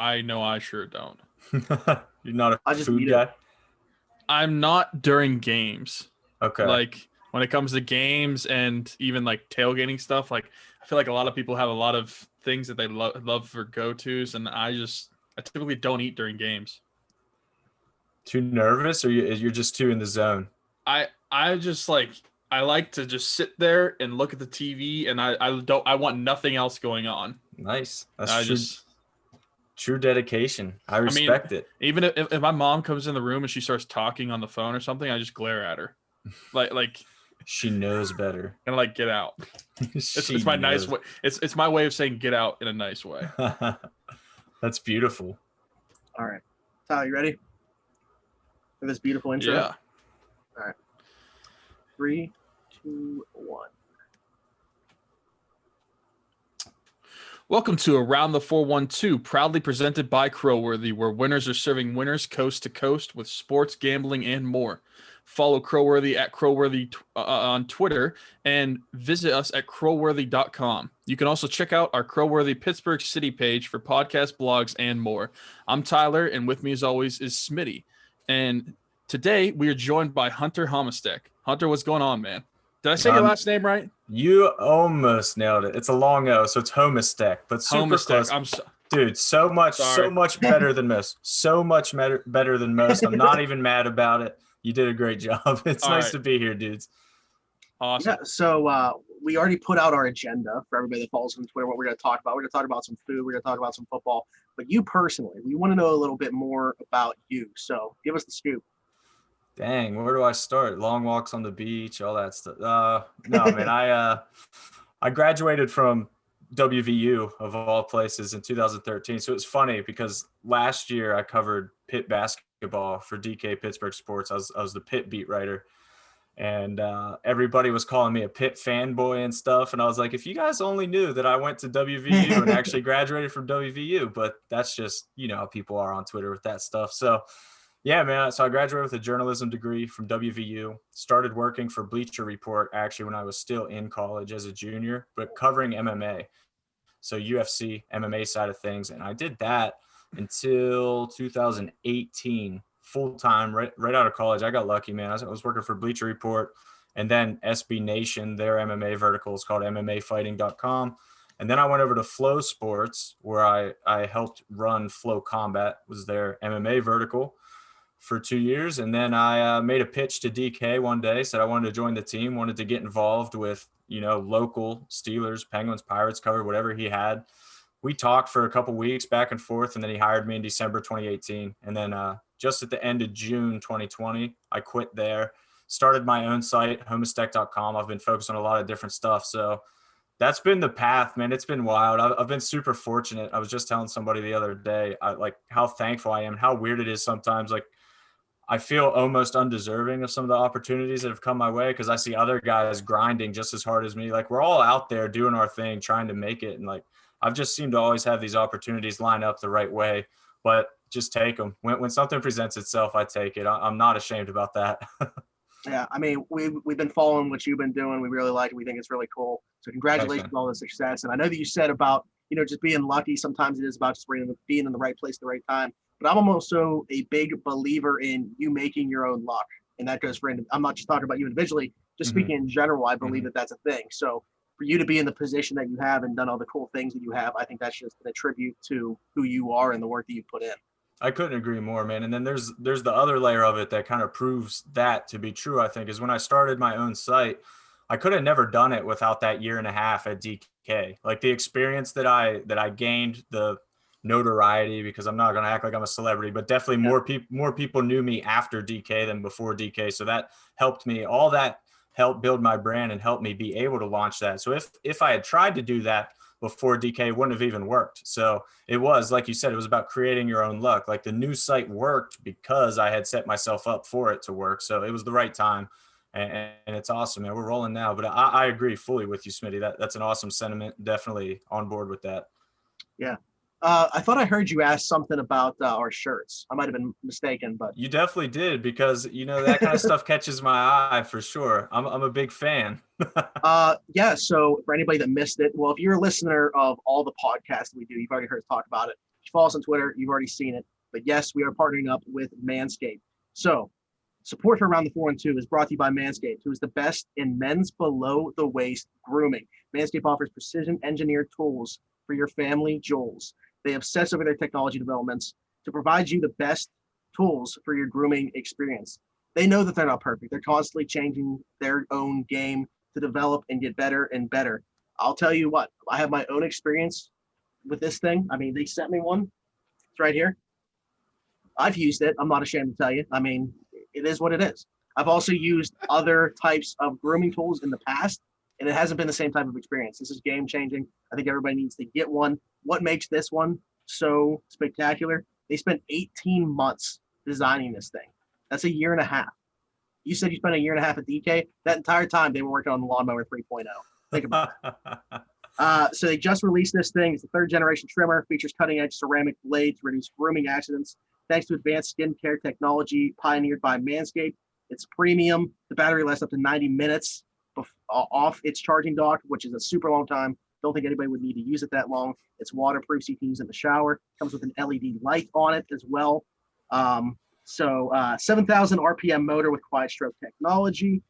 I know I sure don't. You're not I a just food eat it. guy? I'm not during games. Okay. Like when it comes to games and even like tailgating stuff, like I feel like a lot of people have a lot of things that they love for go-tos, and I typically don't eat during games. Too nervous, or you're just too in the zone? I just like I like to just sit there and look at the TV, and I want nothing else going on. Nice. That's I true. just True dedication. I I mean, respect it. even if my mom comes in the room and she starts talking on the phone or something, I just glare at her, like She knows better. and like get out. She It's my nice knows. way. It's my way of saying get out in a nice way. That's beautiful. All right. Tyler, you ready for this beautiful intro? Yeah. All right. 3, 2, 1. Welcome to Around the 412, proudly presented by Crowworthy, where winners are serving winners coast to coast with sports, gambling, and more. Follow Crowworthy at Crowworthy on Twitter and visit us at crowworthy.com. You can also check out our Crowworthy Pittsburgh City page for podcasts, blogs, and more. I'm Tyler, and with me as always is Smitty. And today we are joined by Hunter Homistek. Hunter, what's going on, man? Did I say your last name right? You almost nailed it. It's a long O, so it's Homistek, but super Homistek. close. Dude, so much better than most. So much better than most. I'm not even mad about it. You did a great job. It's All nice right. to be here, dudes. Awesome. Yeah, so we already put out our agenda for everybody that follows on Twitter, what we're going to talk about. We're going to talk about some food. We're going to talk about some football. But you personally, we want to know a little bit more about you. So give us the scoop. Dang, where do I start? Long walks on the beach, all that stuff. No, man, I graduated from WVU of all places in 2013. So it was funny because last year I covered Pitt basketball for DK Pittsburgh Sports. I was the Pitt beat writer, and everybody was calling me a Pitt fanboy and stuff. And I was like, if you guys only knew that I went to WVU and actually graduated from WVU, but that's just, how people are on Twitter with that stuff. So yeah, man. So I graduated with a journalism degree from WVU, started working for Bleacher Report actually when I was still in college as a junior, but covering MMA. So UFC, MMA side of things. And I did that until 2018, full time, right out of college. I got lucky, man. I was working for Bleacher Report and then SB Nation, their MMA vertical is called MMAfighting.com. And then I went over to Flow Sports, where I helped run Flow Combat, was their MMA vertical for 2 years. And then I made a pitch to DK one day, said I wanted to join the team, wanted to get involved with, local Steelers, Penguins, Pirates cover, whatever he had. We talked for a couple weeks back and forth, and then he hired me in December 2018. And then just at the end of June 2020, I quit there, started my own site, homistek.com. I've been focused on a lot of different stuff. So that's been the path, man. It's been wild. I've been super fortunate. I was just telling somebody the other day, like how thankful I am, how weird it is sometimes. Like, I feel almost undeserving of some of the opportunities that have come my way because I see other guys grinding just as hard as me. Like, we're all out there doing our thing, trying to make it. And like, I've just seemed to always have these opportunities line up the right way, but just take them. When something presents itself, I take it. I'm not ashamed about that. Yeah, I mean, we've been following what you've been doing. We really like it. We think it's really cool. So congratulations on all the success. And I know that you said about, just being lucky. Sometimes it is about just being in the right place at the right time. But I'm also a big believer in you making your own luck. And that goes for, I'm not just talking about you individually, just speaking in general, I believe that that's a thing. So for you to be in the position that you have and done all the cool things that you have, I think that's just a tribute to who you are and the work that you put in. I couldn't agree more, man. And then there's the other layer of it that kind of proves that to be true, I think, is when I started my own site, I could have never done it without that year and a half at DK. Like the experience that I gained, the notoriety, because I'm not going to act like I'm a celebrity, but definitely more people knew me after DK than before DK. So that helped me. All that helped build my brand and helped me be able to launch that. So if I had tried to do that before DK, it wouldn't have even worked. So it was, like you said, it was about creating your own luck. Like the new site worked because I had set myself up for it to work. So it was the right time. And it's awesome, man. We're rolling now. But I agree fully with you, Smitty. That's an awesome sentiment. Definitely on board with that. Yeah. I thought I heard you ask something about our shirts. I might have been mistaken, but you definitely did, because that kind of stuff catches my eye for sure. I'm a big fan. Yeah. So for anybody that missed it, well, if you're a listener of all the podcasts we do, you've already heard us talk about it. If you follow us on Twitter, you've already seen it. But yes, we are partnering up with Manscaped. So support for Around the 412 is brought to you by Manscaped, who is the best in men's below-the-waist grooming. Manscaped offers precision-engineered tools for your family jewels. They obsess over their technology developments to provide you the best tools for your grooming experience. They know that they're not perfect. They're constantly changing their own game to develop and get better and better. I'll tell you what, I have my own experience with this thing. I mean, they sent me one. It's right here. I've used it. I'm not ashamed to tell you. I mean, it is what it is. I've also used other types of grooming tools in the past, and it hasn't been the same type of experience. This is game changing. I think everybody needs to get one. What makes this one so spectacular? They spent 18 months designing this thing. That's a year and a half. You said you spent a year and a half at DK. That entire time they were working on the Lawnmower 3.0. Think about it. So they just released this thing. It's the third generation trimmer, features cutting edge ceramic blades to reduce grooming accidents. Thanks to advanced skincare technology pioneered by Manscaped. It's premium. The battery lasts up to 90 minutes off its charging dock, which is a super long time. Don't think anybody would need to use it that long. It's waterproof, so you can use it in the shower. Comes with an LED light on it as well. 7,000 RPM motor with quiet stroke technology.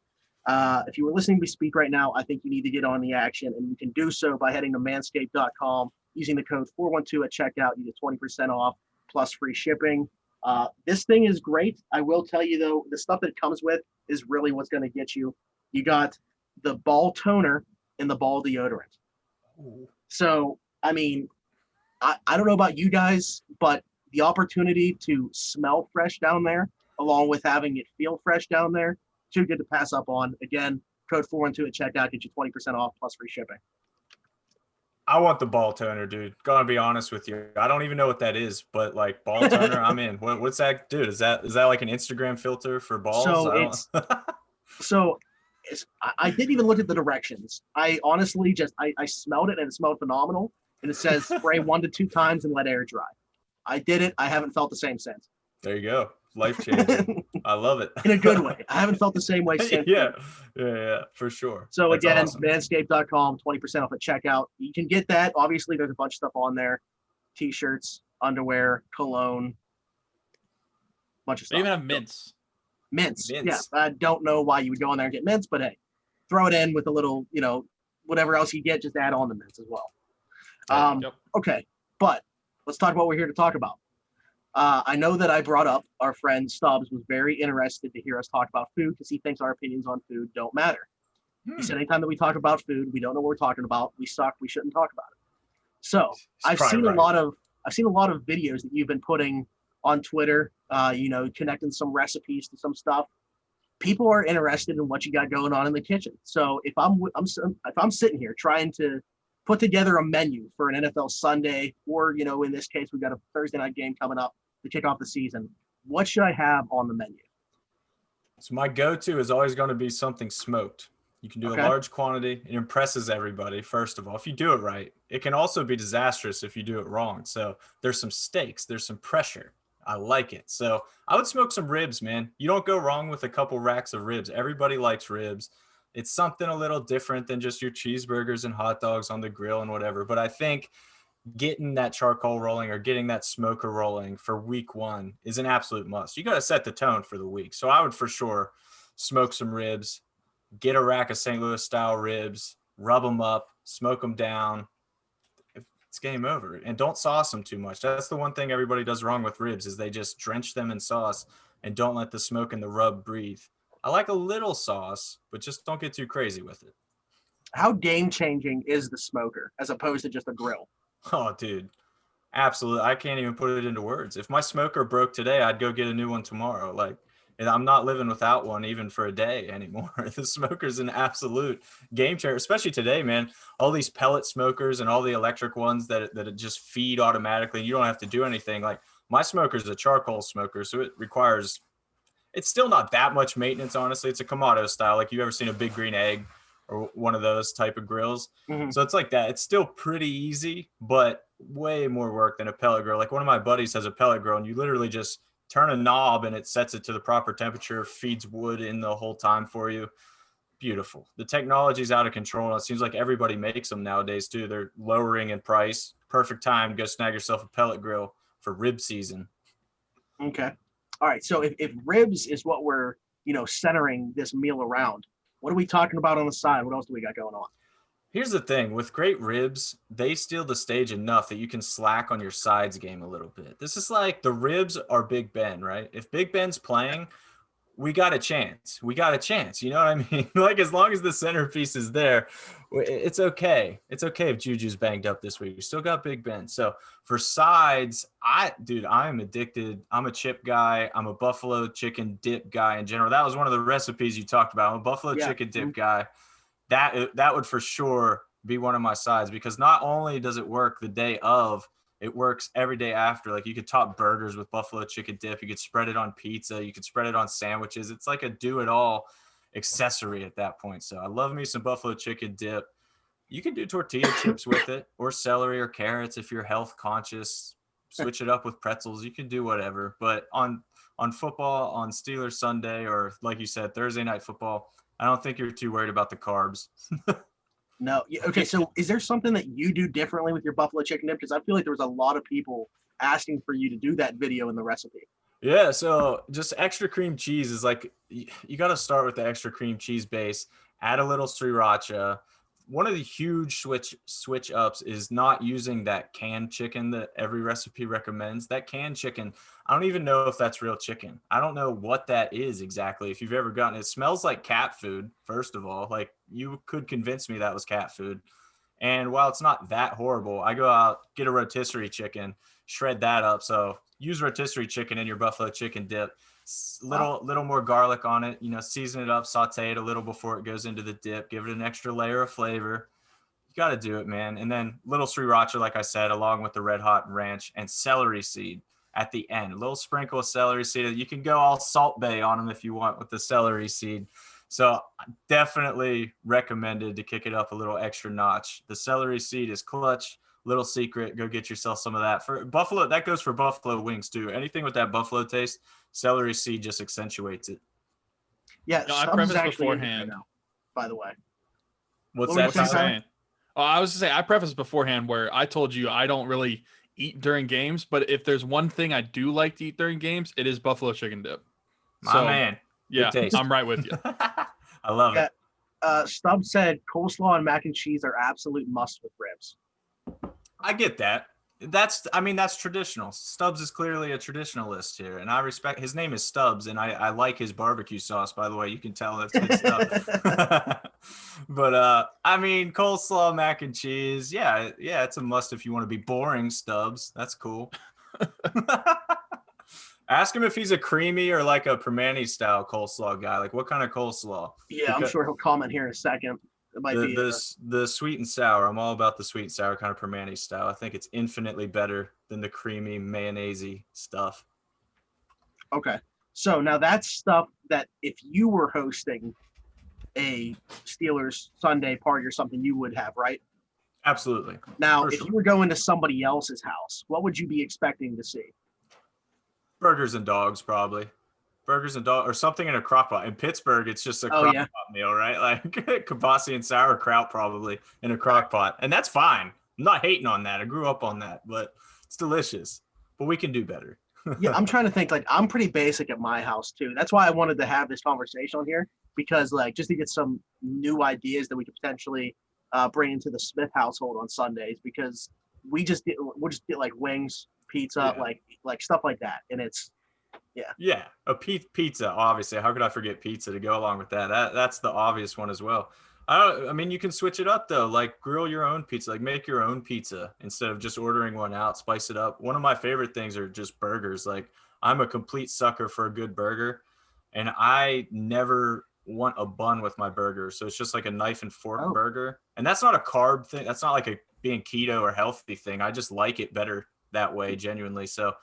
If you were listening to me speak right now, I think you need to get on the action, and you can do so by heading to manscaped.com, using the code 412 at checkout. You get 20% off plus free shipping. This thing is great. I will tell you, though, the stuff that it comes with is really what's going to get you. You got the ball toner and the ball deodorant. Ooh. So, I mean, I don't know about you guys, but the opportunity to smell fresh down there, along with having it feel fresh down there, too good to pass up on. Again, code 412 at checkout, get you 20% off plus free shipping. I want the ball toner, dude. Gotta be honest with you. I don't even know what that is, but like ball toner, I'm in. What's that, dude? Is that like an Instagram filter for balls? I didn't even look at the directions. I honestly I smelled it and it smelled phenomenal. And it says spray 1 to 2 times and let air dry. I did it. I haven't felt the same since. There you go. Life changing. I love it. In a good way. I haven't felt the same way since. Yeah, for sure. So That's again, awesome. manscaped.com, 20% off at checkout. You can get that. Obviously, there's a bunch of stuff on there. T-shirts, underwear, cologne, bunch of stuff. They even have mints. Mints. Yeah, I don't know why you would go on there and get mints, but hey, throw it in with a little, whatever else you get, just add on the mints as well. Yep. Okay, but let's talk about what we're here to talk about. I know that I brought up our friend Stubbs was very interested to hear us talk about food because he thinks our opinions on food don't matter. He said anytime that we talk about food, we don't know what we're talking about. We suck. We shouldn't talk about it. So I've seen a lot of videos that you've been putting on Twitter. Connecting some recipes to some stuff. People are interested in what you got going on in the kitchen. So if I'm sitting here trying to put together a menu for an NFL Sunday, or in this case, we've got a Thursday night game coming up to kick off the season. What should I have on the menu? So my go-to is always going to be something smoked. You can do a large quantity. It impresses everybody, first of all, if you do it right. It can also be disastrous if you do it wrong. So there's some stakes. There's some pressure. I like it. So I would smoke some ribs, man. You don't go wrong with a couple racks of ribs. Everybody likes ribs. It's something a little different than just your cheeseburgers and hot dogs on the grill and whatever. But I think getting that charcoal rolling or getting that smoker rolling for week 1 is an absolute must. You got to set the tone for the week. So I would for sure smoke some ribs, get a rack of St. Louis style ribs, rub them up, smoke them down. It's game over. And don't sauce them too much. That's the one thing everybody does wrong with ribs is they just drench them in sauce and don't let the smoke and the rub breathe. I like a little sauce, but just don't get too crazy with it. How game-changing is the smoker as opposed to just a grill? Oh, dude. Absolutely. I can't even put it into words. If my smoker broke today, I'd go get a new one tomorrow. And I'm not living without one even for a day anymore. The smoker's an absolute game changer, especially today, man. All these pellet smokers and all the electric ones that just feed automatically. You don't have to do anything. Like my smoker's a charcoal smoker, so it requires – it's still not that much maintenance, honestly. It's a Kamado style. Like, you ever seen a Big Green Egg or one of those type of grills? Mm-hmm. So it's like that. It's still pretty easy, but way more work than a pellet grill. Like one of my buddies has a pellet grill, and you literally just turn a knob and it sets it to the proper temperature, feeds wood in the whole time for you. Beautiful. The technology is out of control. And it seems like everybody makes them nowadays too. They're lowering in price. perfect time. Go snag yourself a pellet grill for rib season. Okay. All right. So if ribs is what we're, centering this meal around, what are we talking about on the side? What else do we got going on? Here's the thing with great ribs, they steal the stage enough that you can slack on your sides game a little bit. This is like the ribs are Big Ben, right? If Big Ben's playing, we got a chance. We got a chance. You know what I mean? Like, as long as the centerpiece is there, it's okay. It's okay if Juju's banged up this week. We still got Big Ben. So for sides, I'm addicted. I'm a chip guy. I'm a buffalo chicken dip guy in general. That was one of the recipes you talked about. I'm a buffalo chicken dip guy. That would for sure be one of my sides, because not only does it work the day of, it works every day after. Like, you could top burgers with buffalo chicken dip. You could spread it on pizza. You could spread it on sandwiches. It's like a do-it-all accessory at that point. So I love me some buffalo chicken dip. You can do tortilla chips with it, or celery or carrots if you're health conscious. Switch it up with pretzels. You can do whatever. But on football, on Steelers Sunday, or like you said, Thursday night football, I don't think you're too worried about the carbs. No. Okay. So is there something that you do differently with your buffalo chicken dip? Because I feel like there was a lot of people asking for you to do that video in the recipe. Yeah. So just extra cream cheese is like, you got to start with the extra cream cheese base, add a little sriracha. One of the huge switch ups is not using that canned chicken that every recipe recommends. That canned chicken, I don't even know if that's real chicken. I don't know what that is exactly. If you've ever gotten it, smells like cat food, first of all. Like, you could convince me that was cat food. And while it's not that horrible, I go out, get a rotisserie chicken, shred that up. So use rotisserie chicken in your buffalo chicken dip. Little more garlic on it, season it up, saute it a little before it goes into the dip, give it an extra layer of flavor. You got to do it, man. And then little sriracha, like I said, along with the red hot ranch, and celery seed at the end. A little sprinkle of celery seed. You can go all Salt Bay on them if you want with the celery seed. So definitely recommended to kick it up a little extra notch. The celery seed is clutch. Little secret, go get yourself some of that. For buffalo, that goes for buffalo wings too. Anything with that buffalo taste, celery seed just accentuates it. Yeah, No, I prefaced beforehand. Right now, by the way. What's What that saying? Oh, I was to say, I prefaced beforehand where I told you I don't really eat during games, but if there's one thing I do like to eat during games, it is buffalo chicken dip. My man. Yeah, I'm right with you. I love it. Stubbs said coleslaw and mac and cheese are absolute must with ribs. I get that. That's traditional. Stubbs is clearly a traditionalist here, and I respect. His name is Stubbs, and I like his barbecue sauce. By the way, you can tell that's good stuff. But coleslaw, mac and cheese, yeah, it's a must if you want to be boring. Stubbs, that's cool. Ask him if he's a creamy or like a Permane style coleslaw guy. Like, what kind of coleslaw? Yeah, I'm sure he'll comment here in a second. It might be the sweet and sour. I'm all about the sweet and sour kind of Permane style. I think it's infinitely better than the creamy mayonnaise-y stuff. Okay. So now that's stuff that if you were hosting a Steelers Sunday party or something, you would have, right? Absolutely. Now, if you were going to somebody else's house, what would you be expecting to see? Burgers and dogs, probably. Burgers and dog, or something in a crock pot. In Pittsburgh, it's just a crock pot meal, right? Like kibasi and sauerkraut probably in a crock pot. And that's fine. I'm not hating on that. I grew up on that, but it's delicious. But we can do better. Yeah, I'm trying to think. Like, I'm pretty basic at my house too. That's why I wanted to have this conversation on here, because like just to get some new ideas that we could potentially bring into the Smith household on Sundays, because we'll just get like wings, pizza, like stuff like that, and it's a pizza, obviously. How could I forget pizza to go along with that? That's the obvious one as well. You can switch it up though, like grill your own pizza, like make your own pizza instead of just ordering one out, spice it up. One of my favorite things are just burgers. Like, I'm a complete sucker for a good burger, and I never want a bun with my burger. So it's just like a knife and fork burger. And that's not a carb thing. That's not like a being keto or healthy thing. I just like it better that way, genuinely. So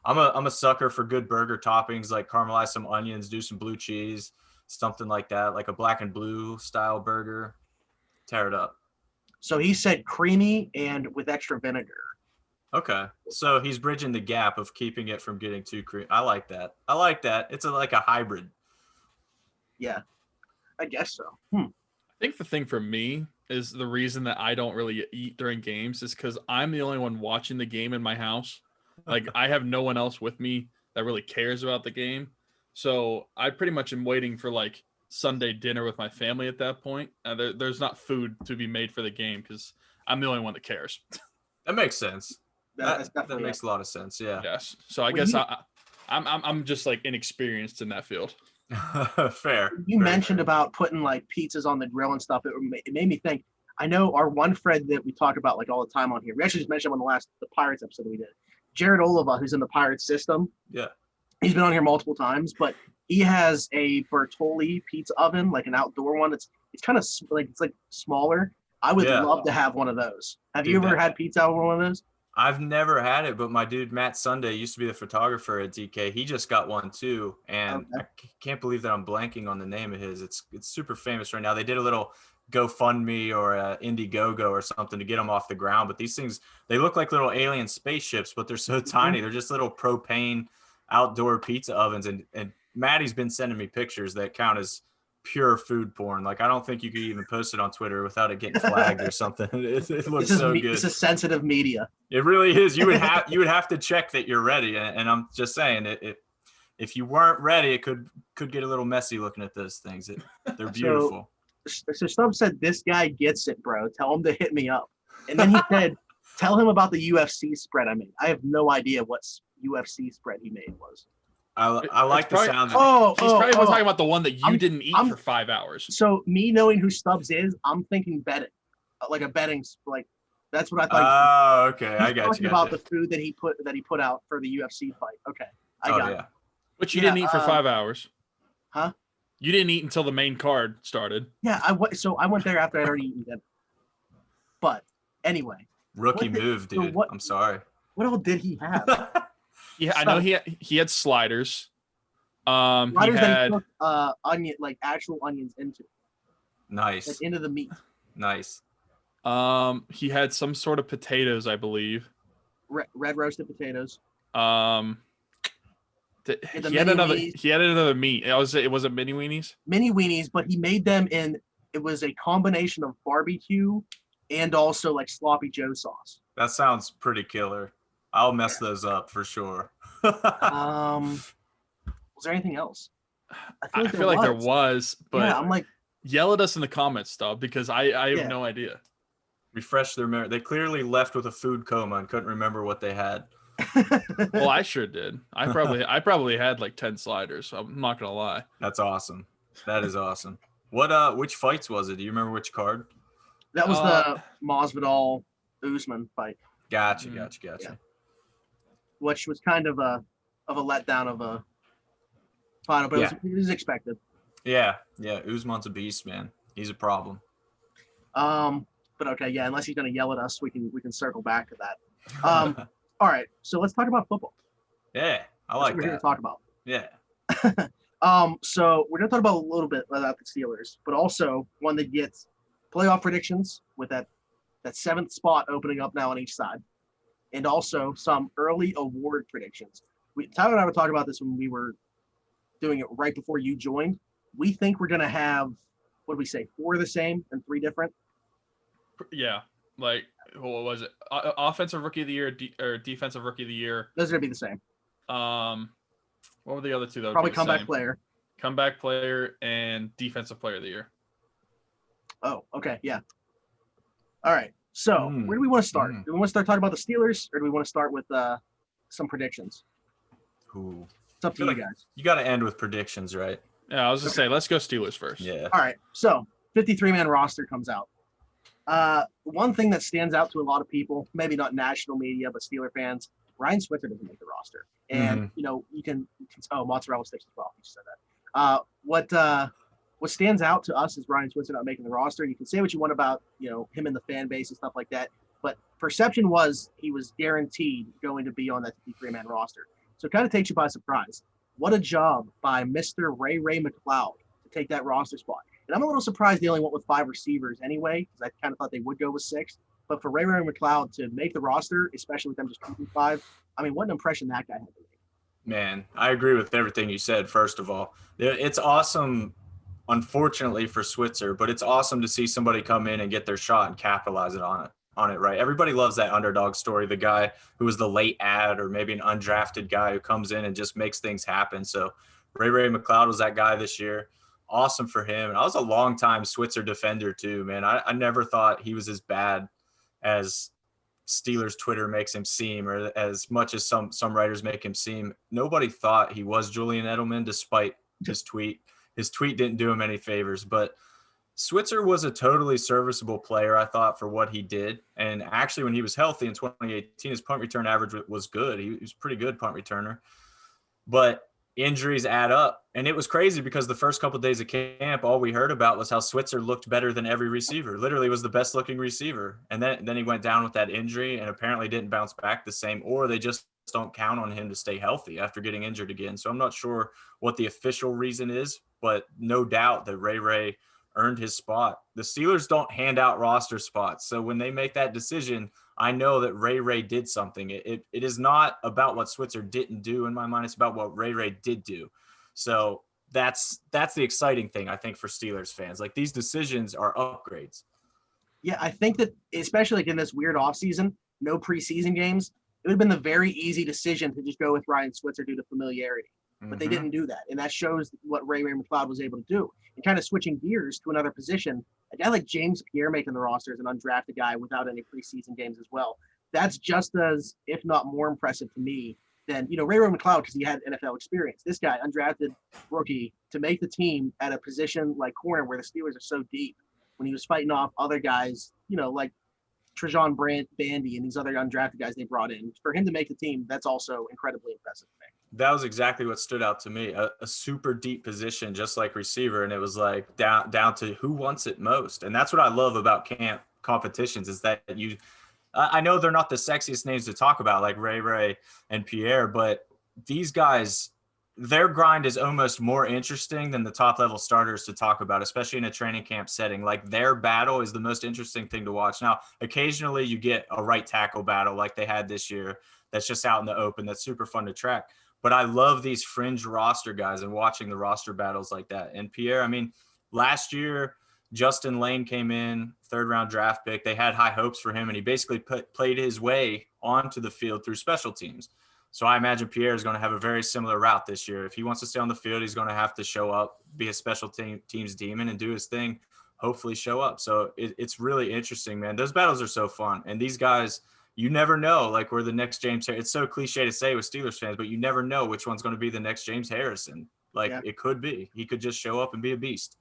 I'm a sucker for good burger toppings, like caramelize some onions, do some blue cheese, something like that, like a black and blue style burger. Tear it up. So he said creamy and with extra vinegar. Okay. So he's bridging the gap of keeping it from getting too creamy. I like that. It's like a hybrid. Yeah, I guess so. I think the thing for me is the reason that I don't really eat during games is because I'm the only one watching the game in my house. Like I have no one else with me that really cares about the game. So I pretty much am waiting for like Sunday dinner with my family at that point. There's not food to be made for the game because I'm the only one that cares. That makes sense. That's That definitely makes a lot of sense. Yeah. Yes. So I Well, guess you- I'm just like inexperienced in that field. Fair. You Very mentioned fair. about putting like pizzas on the grill and stuff. It made me think. I know our one friend that we talk about like all the time on here. We actually just mentioned him on the Pirates episode we did. Jared Oliva, who's in the Pirates system. Yeah. He's been on here multiple times, but he has a Bertolli pizza oven, like an outdoor one. It's kind of like it's like smaller. I would Yeah. love to have one of those. Have you Dude, ever that- had pizza over one of those? I've never had it, but my dude Matt Sunday used to be the photographer at DK. He just got one too, and Okay. I can't believe that I'm blanking on the name of his. It's super famous right now. They did a little GoFundMe or Indiegogo or something to get them off the ground. But these things, they look like little alien spaceships, but they're so tiny. They're just little propane outdoor pizza ovens. And Maddie's been sending me pictures that count as pure food porn. Like I don't think you could even post it on Twitter without it getting flagged or something. It looks so good. This is sensitive media. It really is. You would have to check that you're ready. And I'm just saying if you weren't ready, it could get a little messy looking at those things. They're beautiful. So Stubb said, "This guy gets it, bro. Tell him to hit me up." And then he said, "Tell him about the UFC spread I made." I have no idea what UFC spread he made was. I like the sound. Oh, He's probably talking about the one that you didn't eat I'm- for 5 hours. So me knowing who Stubbs is, I'm thinking betting, like a betting, like that's what I thought. Oh, okay. I He's got talking you. about the food that he put out for the UFC fight. Okay, I got it. Which you Yeah, didn't eat for 5 hours. Huh? You didn't eat until the main card started. Yeah, so I went there after I'd already eaten dinner. But anyway, Rookie What the- move, so dude. what- I'm sorry. what all did he have? Yeah, I know he had sliders. He Sliders that had he took onion, like actual onions into, like Nice. into the meat. Nice. he had some sort of potatoes, I believe. Red roasted potatoes. Um, the he had mini another. weenies. He had another meat. It was it mini weenies. Mini weenies, but he made them in. It was a combination of barbecue and also like sloppy Joe sauce. That sounds pretty killer. I'll mess those up for sure. Was there anything else? I feel like there was, but yeah, I'm like, yell at us in the comments, stuff, because I have Yeah. no idea. Refresh their memory. They clearly left with a food coma and couldn't remember what they had. Well, I sure did. I probably had like 10 sliders. So I'm not gonna lie. That's awesome. That is awesome. What which fights was it? Do you remember which card? that was the Masvidal Usman fight, Gotcha. Mm. Yeah. which was kind of a letdown of a final, but it was expected. Yeah. Usman's a beast, man. He's a problem. But okay, yeah. Unless he's gonna yell at us, we can circle back to that. All right, so let's talk about football. Yeah, I That's like what we're here to that. talk about. Yeah. So we're gonna talk about a little bit about the Steelers, but also one that gets playoff predictions with that seventh spot opening up now on each side, and also some early award predictions. Tyler and I were talking about this when we were doing it right before you joined. We think we're gonna have, what did we say, 4 the same and 3 different? Yeah, like what was it? Offensive rookie of the year or defensive rookie of the year? Those are gonna be the same. What were the other two? That would Probably be the comeback same? player. Comeback player and defensive player of the year. Oh, okay, yeah. All right. So where do we want to start? Do we want to start talking about the Steelers, or do we want to start with some predictions? Ooh. It's up to feel you like- guys. You got to end with predictions, right? Yeah, I was gonna say let's go Steelers first. Yeah. All right. So 53-man roster comes out. One thing that stands out to a lot of people, maybe not national media, but Steeler fans, Ryan Switzer doesn't make the roster. And you can mozzarella sticks as well. You said that. What stands out to us is Ryan Switzer not making the roster. You can say what you want about him and the fan base and stuff like that, but perception was he was guaranteed going to be on that 53-man roster. So it kind of takes you by surprise. What a job by Mr. Ray McLeod to take that roster spot. And I'm a little surprised they only went with 5 receivers anyway, because I kind of thought they would go with 6. But for Ray McLeod to make the roster, especially with them just keeping 5, I mean, what an impression that guy had to make. Man, I agree with everything you said. First of all, it's awesome unfortunately for Switzer, but it's awesome to see somebody come in and get their shot and capitalize on it, right? Everybody loves that underdog story, the guy who was the late ad or maybe an undrafted guy who comes in and just makes things happen. So Ray McLeod was that guy this year. Awesome for him. And I was a long-time Switzer defender too, man. I never thought he was as bad as Steelers Twitter makes him seem, or as much as some writers make him seem. Nobody thought he was Julian Edelman, despite his tweet. His tweet didn't do him any favors, but Switzer was a totally serviceable player, I thought, for what he did. And actually, when he was healthy in 2018, his punt return average was good. He was a pretty good punt returner. But injuries add up. And it was crazy because the first couple of days of camp, all we heard about was how Switzer looked better than every receiver. Literally was the best looking receiver. And then he went down with that injury and apparently didn't bounce back the same, or they just don't count on him to stay healthy after getting injured again. So I'm not sure what the official reason is, but no doubt that Ray earned his spot. The Steelers don't hand out roster spots. So when they make that decision, I know that Ray did something. It is not about what Switzer didn't do in my mind. It's about what Ray did do. So that's the exciting thing, I think, for Steelers fans. Like, these decisions are upgrades. Yeah, I think that especially like in this weird offseason, no preseason games, it would have been the very easy decision to just go with Ryan Switzer due to familiarity. But they didn't do that. And that shows what Ray McLeod was able to do. And kind of switching gears to another position, a guy like James Pierre making the roster as an undrafted guy without any preseason games as well. That's just as, if not more impressive to me than, Ray McLeod, because he had NFL experience. This guy, undrafted rookie, to make the team at a position like corner where the Steelers are so deep, when he was fighting off other guys, like Trajan Bandy and these other undrafted guys they brought in. For him to make the team, that's also incredibly impressive to me. That was exactly what stood out to me. A super deep position, just like receiver. And it was like down to who wants it most. And that's what I love about camp competitions, is that I know they're not the sexiest names to talk about, like Ray and Pierre, but these guys, their grind is almost more interesting than the top level starters to talk about, especially in a training camp setting. Like, their battle is the most interesting thing to watch. Now, occasionally you get a right tackle battle like they had this year. That's just out in the open. That's super fun to track. But I love these fringe roster guys and watching the roster battles like that. And Pierre, I mean, last year, Justin Lane came in, 3rd-round draft pick. They had high hopes for him, and he basically played his way onto the field through special teams. So I imagine Pierre is going to have a very similar route this year. If he wants to stay on the field, he's going to have to show up, be a special teams demon, and do his thing, hopefully show up. So it's really interesting, man. Those battles are so fun. And these guys – you never know, like, where the next James Harrison. It's so cliche to say with Steelers fans, but you never know which one's going to be the next James Harrison. Like, It could be. He could just show up and be a beast.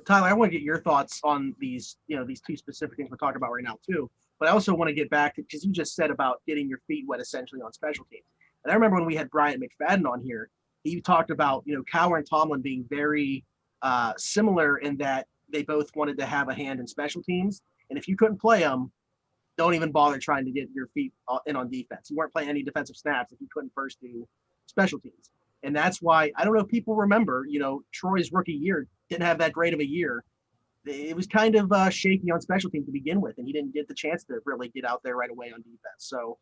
Tyler, I want to get your thoughts on these, these two specific things we're talking about right now too. But I also want to get back to, because you just said about getting your feet wet essentially on special teams. And I remember when we had Bryant McFadden on here, he talked about, Cowher and Tomlin being very similar in that they both wanted to have a hand in special teams. And if you couldn't play them, don't even bother trying to get your feet in on defense. You weren't playing any defensive snaps if you couldn't first do special teams. And that's why, I don't know if people remember, Troy's rookie year didn't have that great of a year. It was kind of shaky on special teams to begin with, and he didn't get the chance to really get out there right away on defense. So,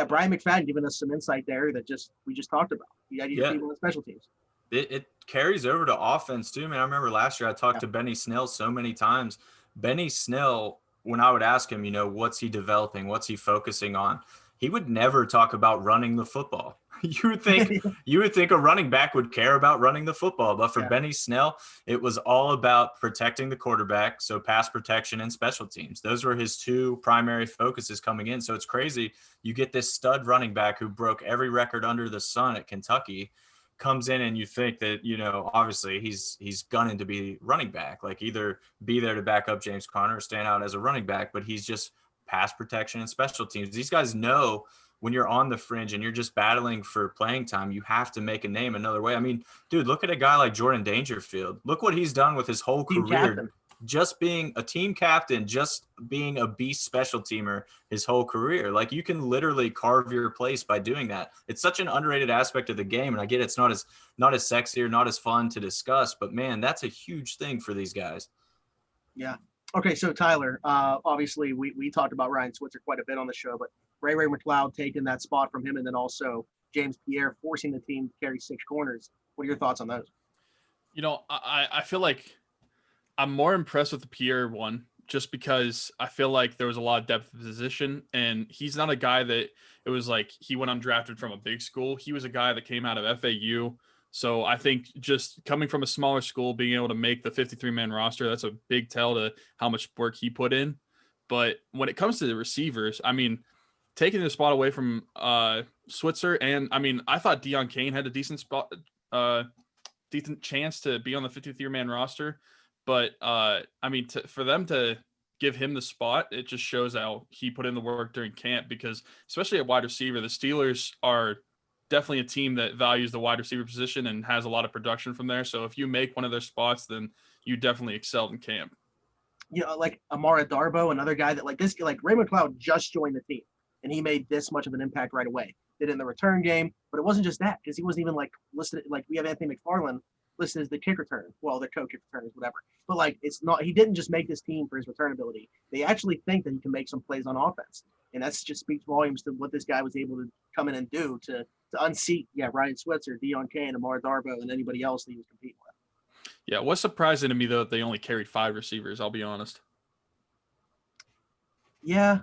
Brian McFadden giving us some insight there that we just talked about. You got to get people on special teams. It carries over to offense too, man. I remember last year I talked to Benny Snell so many times. Benny Snell, when I would ask him, what's he developing? What's he focusing on? He would never talk about running the football. You would think a running back would care about running the football. But for Benny Snell, it was all about protecting the quarterback. So pass protection and special teams. Those were his two primary focuses coming in. So it's crazy. You get this stud running back who broke every record under the sun at Kentucky, comes in, and you think that, obviously he's gunning to be running back, like either be there to back up James Conner or stand out as a running back, but he's just pass protection and special teams. These guys know when you're on the fringe and you're just battling for playing time, you have to make a name another way. I mean, dude, look at a guy like Jordan Dangerfield. Look what he's done with his whole career. Just being a team captain, just being a beast special teamer his whole career. Like, you can literally carve your place by doing that. It's such an underrated aspect of the game. And I get it's not as sexy or not as fun to discuss, but man, that's a huge thing for these guys. Yeah. Okay. So Tyler, obviously we talked about Ryan Switzer quite a bit on the show, but Ray McLeod taking that spot from him, and then also James Pierre forcing the team to carry 6 corners. What are your thoughts on those? I feel like I'm more impressed with the Pierre one just because I feel like there was a lot of depth of position, and he's not a guy that it was like he went undrafted from a big school. He was a guy that came out of FAU. So I think just coming from a smaller school, being able to make the 53-man roster, that's a big tell to how much work he put in. But when it comes to the receivers, I mean, taking the spot away from Switzer, and I mean, I thought Deion Kane had a decent chance to be on the 53-man roster. But I mean, for them to give him the spot, it just shows how he put in the work during camp, because especially at wide receiver, the Steelers are definitely a team that values the wide receiver position and has a lot of production from there. So if you make one of their spots, then you definitely excelled in camp. Like Amara Darbo, another guy that like Raymond Cloud just joined the team and he made this much of an impact right away. Did it in the return game, but it wasn't just that, because he wasn't even like listed. Like we have Anthony McFarland listed as the kick return. Well, the co-kick return is whatever. But like it's not. He didn't just make this team for his return ability. They actually think that he can make some plays on offense, and that's just speaks volumes to what this guy was able to come in and do to unseat Ryan Switzer, Deion Kane, Amara Darbo, and anybody else that he was competing with. Yeah, what's surprising to me though that they only carried 5 receivers. I'll be honest. Yeah,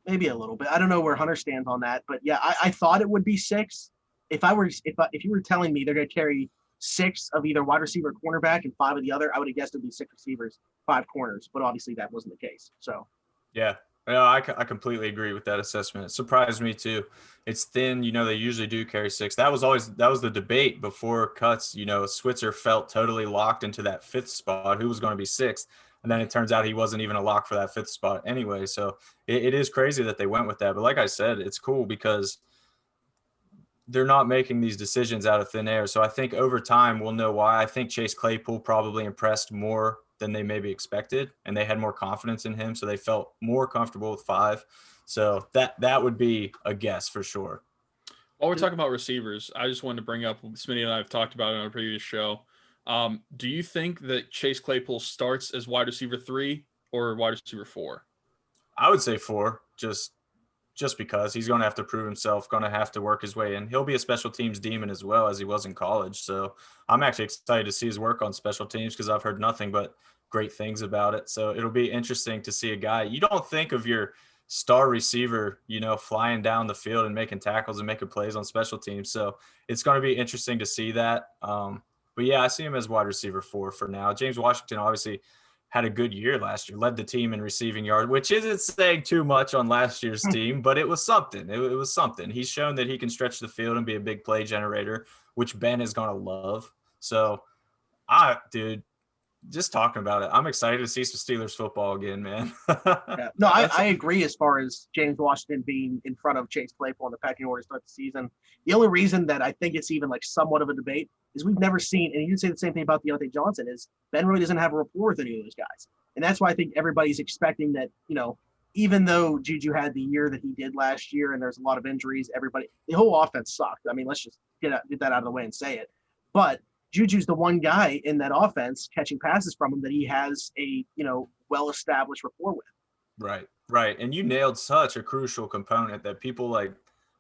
maybe a little bit. I don't know where Hunter stands on that, but yeah, I thought it would be 6. If you were telling me they're going to carry 6 of either wide receiver or cornerback and 5 of the other, I would have guessed it'd be 6 receivers, 5 corners, but obviously that wasn't the case. So yeah, I completely agree with that assessment. It surprised me too. It's thin. They usually do carry 6. That was the debate before cuts. Switzer felt totally locked into that 5th spot. Who was going to be 6th? And then it turns out he wasn't even a lock for that 5th spot anyway. So it is crazy that they went with that. But like I said, it's cool because they're not making these decisions out of thin air. So I think over time we'll know why. I think Chase Claypool probably impressed more than they maybe expected, and they had more confidence in him. So they felt more comfortable with 5. So that would be a guess for sure. While we're talking about receivers, I just wanted to bring up, Smitty and I have talked about it on a previous show. Do you think that Chase Claypool starts as wide receiver 3 or wide receiver 4? I would say 4, just because he's going to have to prove himself, going to have to work his way in. He'll be a special teams demon as well as he was in college. So I'm actually excited to see his work on special teams because I've heard nothing but great things about it. So it'll be interesting to see a guy. You don't think of your star receiver, flying down the field and making tackles and making plays on special teams. So it's going to be interesting to see that. But yeah, I see him as wide receiver 4 for now. James Washington obviously had a good year last year, led the team in receiving yards, which isn't saying too much on last year's team, but it was something. It was something. He's shown that he can stretch the field and be a big play generator, which Ben is going to love. So, dude, just talking about it, I'm excited to see some Steelers football again, man. Yeah. No, I agree as far as James Washington being in front of Chase Claypool in the pecking order to start the season. The only reason that I think it's even like somewhat of a debate is we've never seen, and you can say the same thing about Deontay Johnson, is Ben really doesn't have a rapport with any of those guys. And that's why I think everybody's expecting that, even though Juju had the year that he did last year and there's a lot of injuries, the whole offense sucked. I mean, let's just get that out of the way and say it. But Juju's the one guy in that offense catching passes from him that he has a, well-established rapport with. Right. And you nailed such a crucial component that people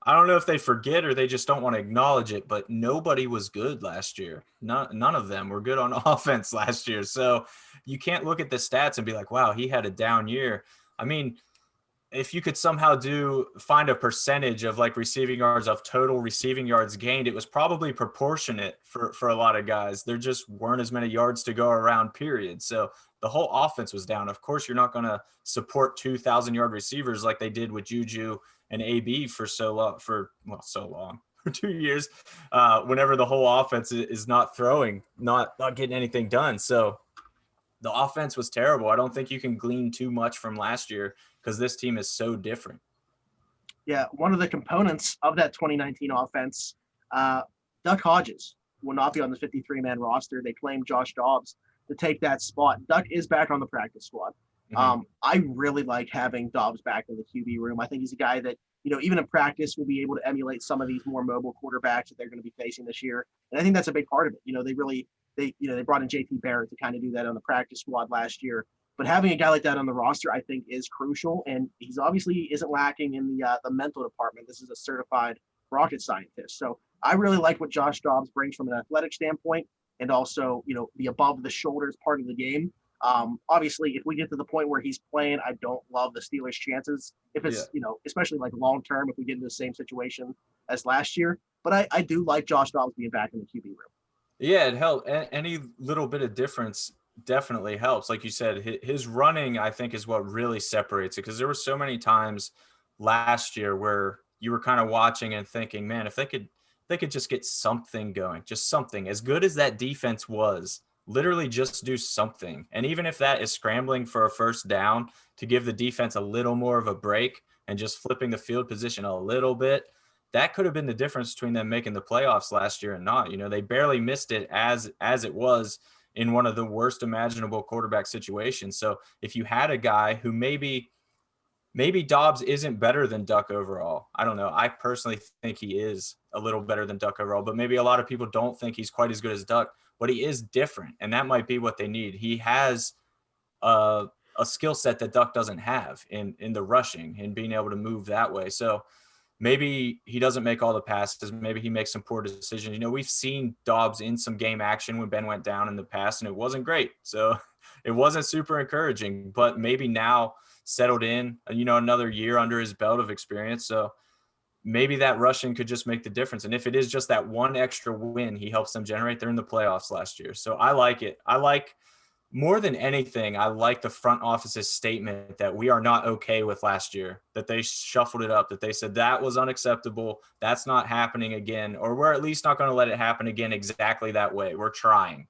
I don't know if they forget or they just don't want to acknowledge it, but nobody was good last year. None of them were good on offense last year. So you can't look at the stats and be like, wow, he had a down year. I mean, if you could somehow find a percentage of receiving yards of total receiving yards gained, it was probably proportionate for a lot of guys. There just weren't as many yards to go around, period. So the whole offense was down. Of course, you're not going to support 2,000-yard receivers like they did with Juju and AB for so long, for 2 years, whenever the whole offense is not throwing, not getting anything done. So the offense was terrible. I don't think you can glean too much from last year because this team is so different. Yeah, one of the components of that 2019 offense, Duck Hodges will not be on the 53-man roster. They claim Josh Dobbs to take that spot. Duck is back on the practice squad. Mm-hmm. I really like having Dobbs back in the QB room. I think he's a guy that, even in practice will be able to emulate some of these more mobile quarterbacks that they're going to be facing this year. And I think that's a big part of it. They brought in JT Barrett to kind of do that on the practice squad last year. But having a guy like that on the roster, I think, is crucial. And he's obviously isn't lacking in the mental department. This is a certified rocket scientist. So I really like what Josh Dobbs brings from an athletic standpoint. and also, the above the shoulders part of the game. Obviously, if we get to the point where he's playing, I don't love the Steelers' chances. If it's, especially like long term, if we get into the same situation as last year. But I do like Josh Dobbs being back in the QB room. Yeah, it helped. Any little bit of difference definitely helps. Like you said, his running, I think, is what really separates it, because there were so many times last year where you were kind of watching and thinking, man, if they could just get something going, just something, as good as that defense was, literally just do something. And even if that is scrambling for a first down to give the defense a little more of a break and just flipping the field position a little bit, that could have been the difference between them making the playoffs last year and not. They barely missed it as it was in one of the worst imaginable quarterback situations. So if you had a guy who maybe Dobbs isn't better than Duck overall. I don't know. I personally think he is a little better than Duck overall, but maybe a lot of people don't think he's quite as good as Duck, but he is different. And that might be what they need. He has a skill set that Duck doesn't have in the rushing and being able to move that way. So maybe he doesn't make all the passes. Maybe he makes some poor decisions. We've seen Dobbs in some game action when Ben went down in the past, and it wasn't great. So it wasn't super encouraging, but maybe now settled in, another year under his belt of experience. So maybe that rushing could just make the difference. And if it is just that one extra win he helps them generate, they're in the playoffs last year. So I like it. I like, more than anything, I like the front office's statement that we are not okay with last year, that they shuffled it up, that they said that was unacceptable. That's not happening again, or we're at least not going to let it happen again exactly that way. We're trying.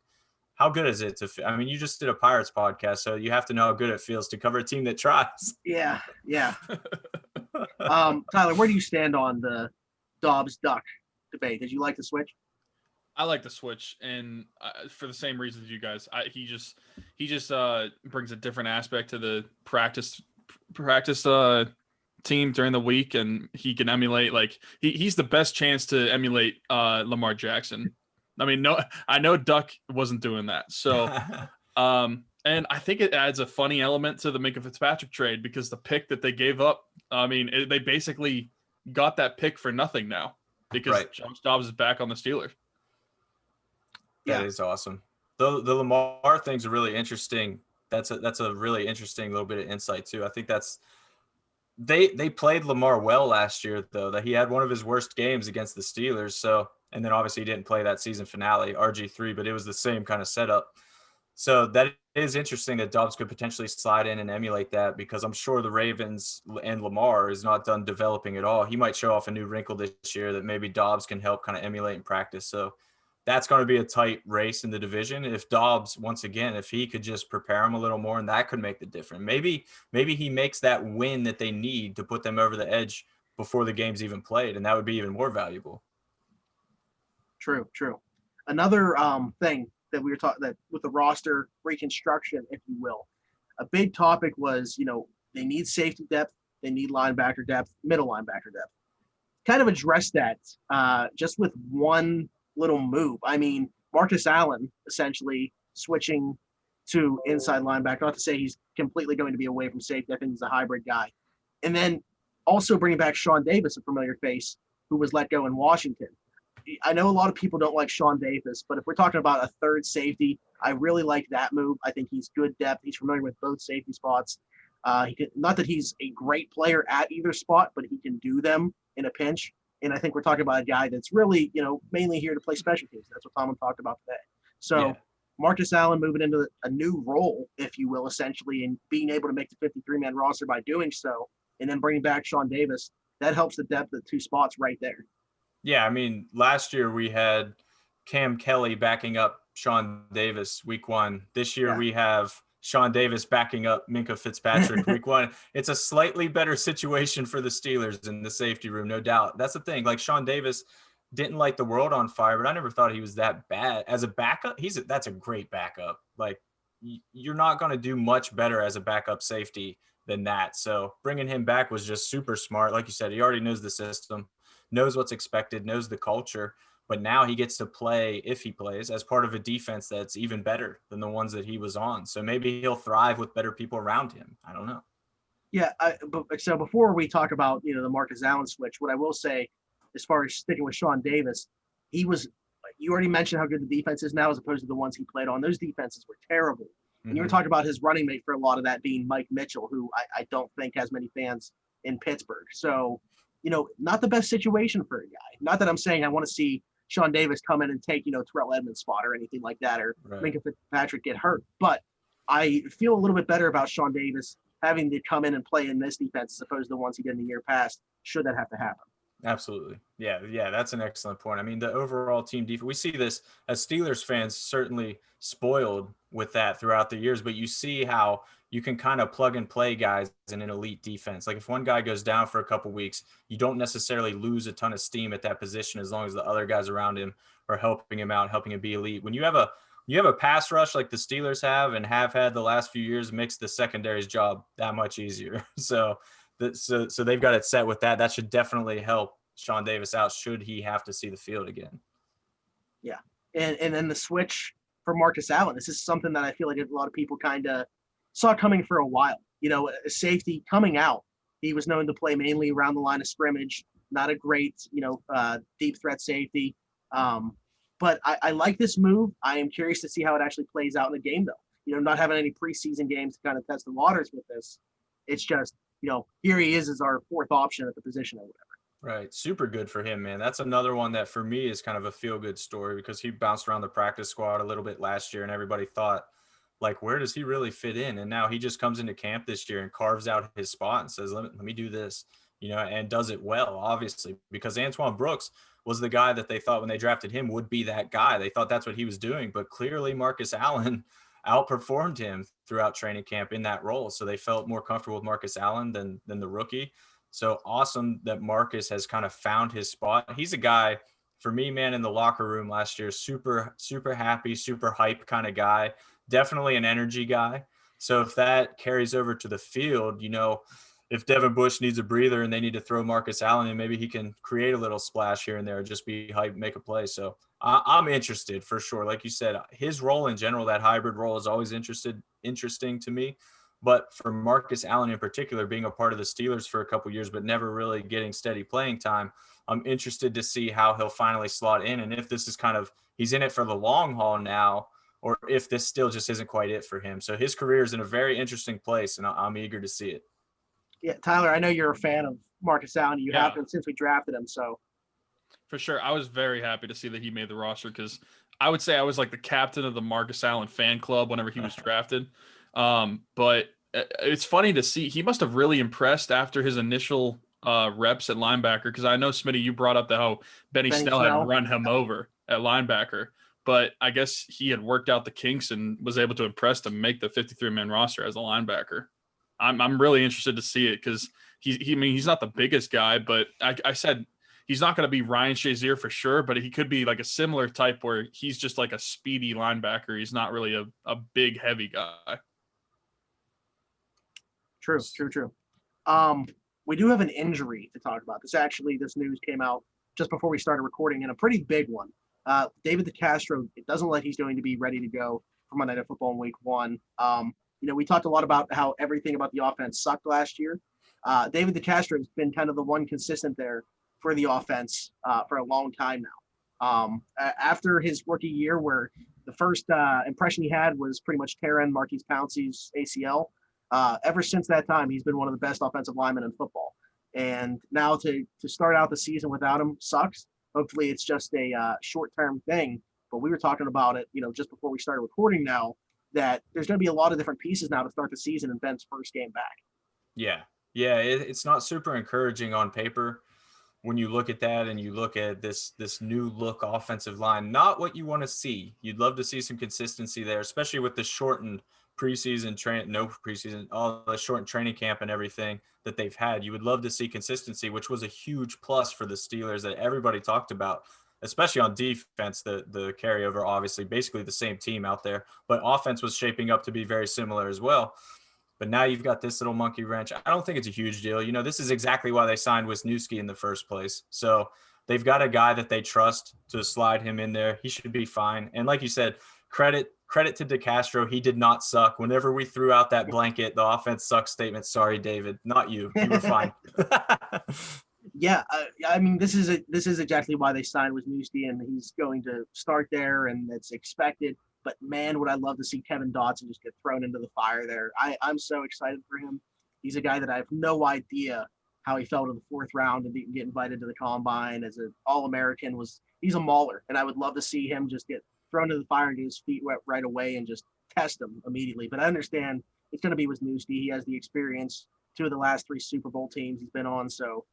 How good is it you just did a Pirates podcast, so you have to know how good it feels to cover a team that tries. Yeah. Tyler, where do you stand on the Dobbs Duck debate? Did you like the switch? I like the switch, and for the same reasons you guys. He just brings a different aspect to the practice team during the week, and he can emulate, like he's the best chance to emulate Lamar Jackson. I mean, no, I know Duck wasn't doing that. So, and I think it adds a funny element to the Minkah Fitzpatrick trade, because the pick that they gave up, I mean, they basically got that pick for nothing now, because Josh Dobbs is back on the Steelers. That is awesome. The Lamar thing's a really interesting. That's a really interesting little bit of insight too. I think they played Lamar well last year, though, that he had one of his worst games against the Steelers. So, and then obviously he didn't play that season finale, RG3, but it was the same kind of setup. So that is interesting that Dobbs could potentially slide in and emulate that, because I'm sure the Ravens and Lamar is not done developing at all. He might show off a new wrinkle this year that maybe Dobbs can help kind of emulate in practice. So that's going to be a tight race in the division. If Dobbs, once again, if he could just prepare him a little more, and that could make the difference. Maybe he makes that win that they need to put them over the edge before the game's even played, and that would be even more valuable. True. Another thing that we were talking, that with the roster reconstruction, if you will, a big topic was, they need safety depth, they need linebacker depth, middle linebacker depth. Kind of address that just with one little move. I mean, Marcus Allen essentially switching to inside linebacker. Not to say he's completely going to be away from safety. I think he's a hybrid guy. And then also bringing back Sean Davis, a familiar face who was let go in Washington. I know a lot of people don't like Sean Davis, but if we're talking about a third safety, I really like that move. I think he's good depth. He's familiar with both safety spots. Not that he's a great player at either spot, but he can do them in a pinch. And I think we're talking about a guy that's really, mainly here to play special teams. That's what Tomlin talked about today. So Marcus Allen moving into a new role, if you will, essentially, and being able to make the 53-man roster by doing so, and then bringing back Sean Davis, that helps the depth of two spots right there. Yeah, I mean, last year we had Cam Kelly backing up Sean Davis week 1. This year we have Sean Davis backing up Minkah Fitzpatrick week 1. It's a slightly better situation for the Steelers in the safety room, no doubt. That's the thing. Like, Sean Davis didn't light the world on fire, but I never thought he was that bad. As a backup, that's a great backup. Like, you're not going to do much better as a backup safety than that. So bringing him back was just super smart. Like you said, he already knows the system, knows what's expected, knows the culture. But now he gets to play, if he plays, as part of a defense that's even better than the ones that he was on. So maybe he'll thrive with better people around him. I don't know. Yeah. So before we talk about, the Marcus Allen switch, what I will say, as far as sticking with Sean Davis, he was you already mentioned how good the defense is now as opposed to the ones he played on. Those defenses were terrible. And you were talking about his running mate for a lot of that being Mike Mitchell, who I don't think has many fans in Pittsburgh. So, not the best situation for a guy. Not that I'm saying I want to see Sean Davis come in and take, Terrell Edmonds' spot or anything like that, or Minka Fitzpatrick get hurt. But I feel a little bit better about Sean Davis having to come in and play in this defense as opposed to the ones he did in the year past, should that have to happen. Absolutely. Yeah, that's an excellent point. I mean, the overall team defense, we see this as Steelers fans, certainly spoiled with that throughout the years, but you see how you can kind of plug and play guys in an elite defense. Like if one guy goes down for a couple weeks, you don't necessarily lose a ton of steam at that position as long as the other guys around him are helping him out, helping him be elite. When you have a pass rush like the Steelers have and have had the last few years, makes the secondary's job that much easier. So they've got it set with that. That should definitely help Sean Davis out should he have to see the field again. Yeah. And then the switch for Marcus Allen. This is something that I feel like a lot of people kind of saw coming for a while. A safety coming out. He was known to play mainly around the line of scrimmage, not a great, deep threat safety. But I like this move. I am curious to see how it actually plays out in the game, though. Not having any preseason games to kind of test the waters with this. It's just, here he is as our fourth option at the position or whatever. Right. Super good for him, man. That's another one that for me is kind of a feel-good story because he bounced around the practice squad a little bit last year and everybody thought, like, where does he really fit in? And now he just comes into camp this year and carves out his spot and says, let me do this, and does it well, obviously, because Antoine Brooks was the guy that they thought when they drafted him would be that guy. They thought that's what he was doing, but clearly Marcus Allen outperformed him throughout training camp in that role. So they felt more comfortable with Marcus Allen than the rookie. So awesome that Marcus has kind of found his spot. He's a guy, for me, man, in the locker room last year, super, super happy, super hype kind of guy, definitely an energy guy. So if that carries over to the field, if Devin Bush needs a breather and they need to throw Marcus Allen in, maybe he can create a little splash here and there, just be hype, make a play. So I'm interested for sure. Like you said, his role in general, that hybrid role is always interesting to me. But for Marcus Allen in particular, being a part of the Steelers for a couple of years, but never really getting steady playing time, I'm interested to see how he'll finally slot in. And if this is he's in it for the long haul now, or if this still just isn't quite it for him. So his career is in a very interesting place, and I'm eager to see it. Yeah, Tyler, I know you're a fan of Marcus Allen. You have been since we drafted him. So for sure, I was very happy to see that he made the roster because I would say I was like the captain of the Marcus Allen fan club whenever he was drafted. But it's funny to see he must have really impressed after his initial reps at linebacker, because I know, Smitty, you brought up how Benny Snell had run him over at linebacker, but I guess he had worked out the kinks and was able to impress to make the 53-man roster as a linebacker. I'm really interested to see it because he's not the biggest guy, but I said he's not going to be Ryan Shazier for sure, but he could be like a similar type where he's just like a speedy linebacker. He's not really a big, heavy guy. True. We do have an injury to talk about. This news came out just before we started recording, and a pretty big one. David DeCastro, it doesn't look like he's going to be ready to go for Monday Night Football in Week 1. We talked a lot about how everything about the offense sucked last year. David DeCastro has been kind of the one consistent there for the offense for a long time now. After his rookie year, where the first impression he had was pretty much tearing Marquise Pouncey's ACL, ever since that time, he's been one of the best offensive linemen in football. And now to start out the season without him sucks. Hopefully it's just a short-term thing. But we were talking about it, just before we started recording now, that there's going to be a lot of different pieces now to start the season in Ben's first game back. Yeah. It's not super encouraging on paper when you look at that and you look at this new look offensive line. Not what you want to see. You'd love to see some consistency there, especially with the shortened preseason, all the shortened training camp and everything that they've had. You would love to see consistency, which was a huge plus for the Steelers that everybody talked about, especially on defense. The carryover, obviously, basically the same team out there, but offense was shaping up to be very similar as well. But now you've got this little monkey wrench. I don't think it's a huge deal. This is exactly why they signed Wisniewski in the first place. So they've got a guy that they trust to slide him in there. He should be fine. And like you said, credit to DeCastro. He did not suck. Whenever we threw out that blanket, the offense sucks statement, sorry, David, not you. You were fine. Yeah, I mean, this is exactly why they signed with Wisniewski, and he's going to start there, and it's expected. But man, would I love to see Kevin Dotson just get thrown into the fire there. I'm so excited for him. He's a guy that I have no idea how he fell to the fourth round and didn't get invited to the combine as an All-American. He's a mauler, and I would love to see him just get thrown into the fire and get his feet wet right away and just test him immediately. But I understand it's going to be Wisniewski. He has the experience. 2 of the last 3 Super Bowl teams he's been on, so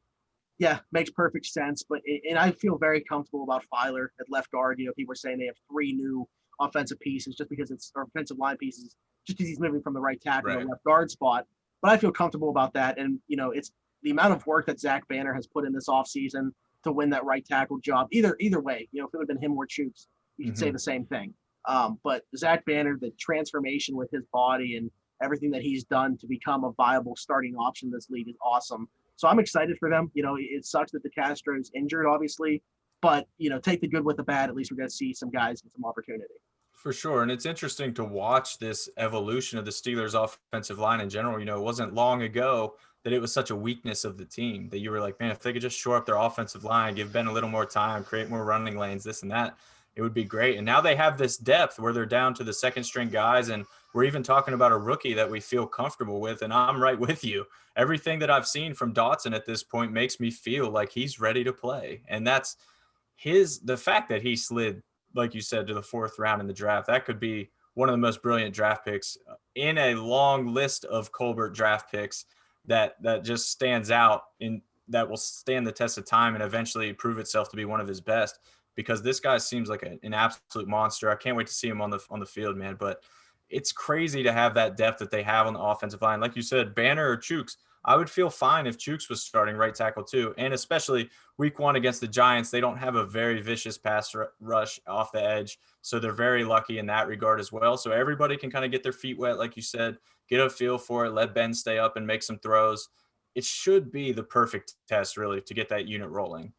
yeah, makes perfect sense. But and I feel very comfortable about Filer at left guard. You know, people are saying they have 3 new offensive pieces just because it's or offensive line pieces, just because he's moving from the right tackle to the left guard spot. But I feel comfortable about that. And you know, it's the amount of work that Zach Banner has put in this offseason to win that right tackle job. Either way, you know, if it would have been him or Chooks, you could say the same thing. But Zach Banner, the transformation with his body and everything that he's done to become a viable starting option in this league is awesome. So I'm excited for them. You know, it sucks that the Castro's injured, obviously, but you know, take the good with the bad. At least we're going to see some guys get some opportunity. For sure. And it's interesting to watch this evolution of the Steelers offensive line in general. You know, it wasn't long ago that it was such a weakness of the team that you were like, man, if they could just shore up their offensive line, give Ben a little more time, create more running lanes, this and that, it would be great. And now they have this depth where they're down to the second string guys. And we're even talking about a rookie that we feel comfortable with. And I'm right with you. Everything that I've seen from Dotson at this point makes me feel like he's ready to play. And that's the fact that he slid, like you said, to the 4th round in the draft. That could be one of the most brilliant draft picks in a long list of Colbert draft picks that just stands out in that will stand the test of time and eventually prove itself to be one of his best, because this guy seems like an absolute monster. I can't wait to see him on the field, man. But it's crazy to have that depth that they have on the offensive line. Like you said, Banner or Chooks, I would feel fine if Chooks was starting right tackle too. And especially week 1 against the Giants, they don't have a very vicious pass rush off the edge. So they're very lucky in that regard as well. So everybody can kind of get their feet wet, like you said, get a feel for it, let Ben stay up and make some throws. It should be the perfect test, really, to get that unit rolling.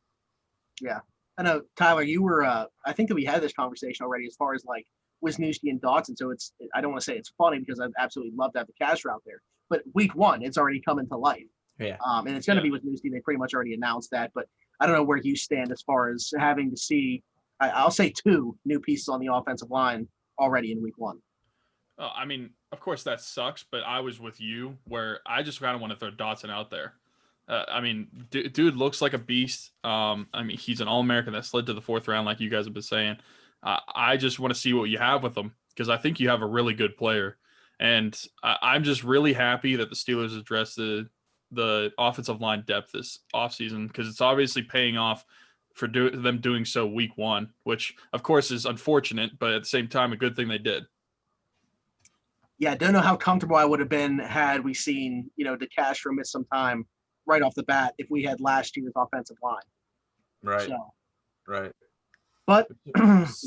Yeah. I know, Tyler, you were, I think that we had this conversation already as far as like Wisniewski and Dotson. So I don't want to say it's funny because I'd absolutely love to have the Castro out there. But week 1, it's already coming to life. Yeah. And it's going to be Wisniewski. They pretty much already announced that. But I don't know where you stand as far as having to see, I'll say 2 new pieces on the offensive line already in week 1. I mean, of course that sucks, but I was with you where I just kind of want to throw Dotson out there. I mean, dude looks like a beast. I mean, he's an All-American that slid to the 4th round, like you guys have been saying. I just want to see what you have with him because I think you have a really good player. And I'm just really happy that the Steelers addressed the offensive line depth this offseason because it's obviously paying off for them doing so week 1, which, of course, is unfortunate, but at the same time, a good thing they did. Yeah, I don't know how comfortable I would have been had we seen, you know, DeCastro miss some time right off the bat if we had last year's offensive line. Right. So, right. But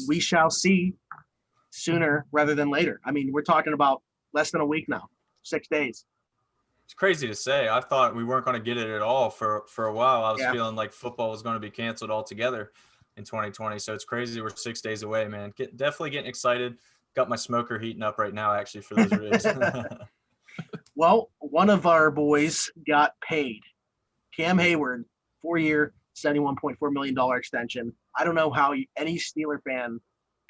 we shall see sooner rather than later. I mean, we're talking about less than a week now, 6 days. It's crazy to say. I thought we weren't going to get it at all for a while. I was feeling like football was going to be canceled altogether in 2020. So it's crazy. We're 6 days away, man. Definitely getting excited. Got my smoker heating up right now, actually, for those ribs. Well, one of our boys got paid. Cam Hayward, 4-year, $71.4 million extension. I don't know how any Steeler fan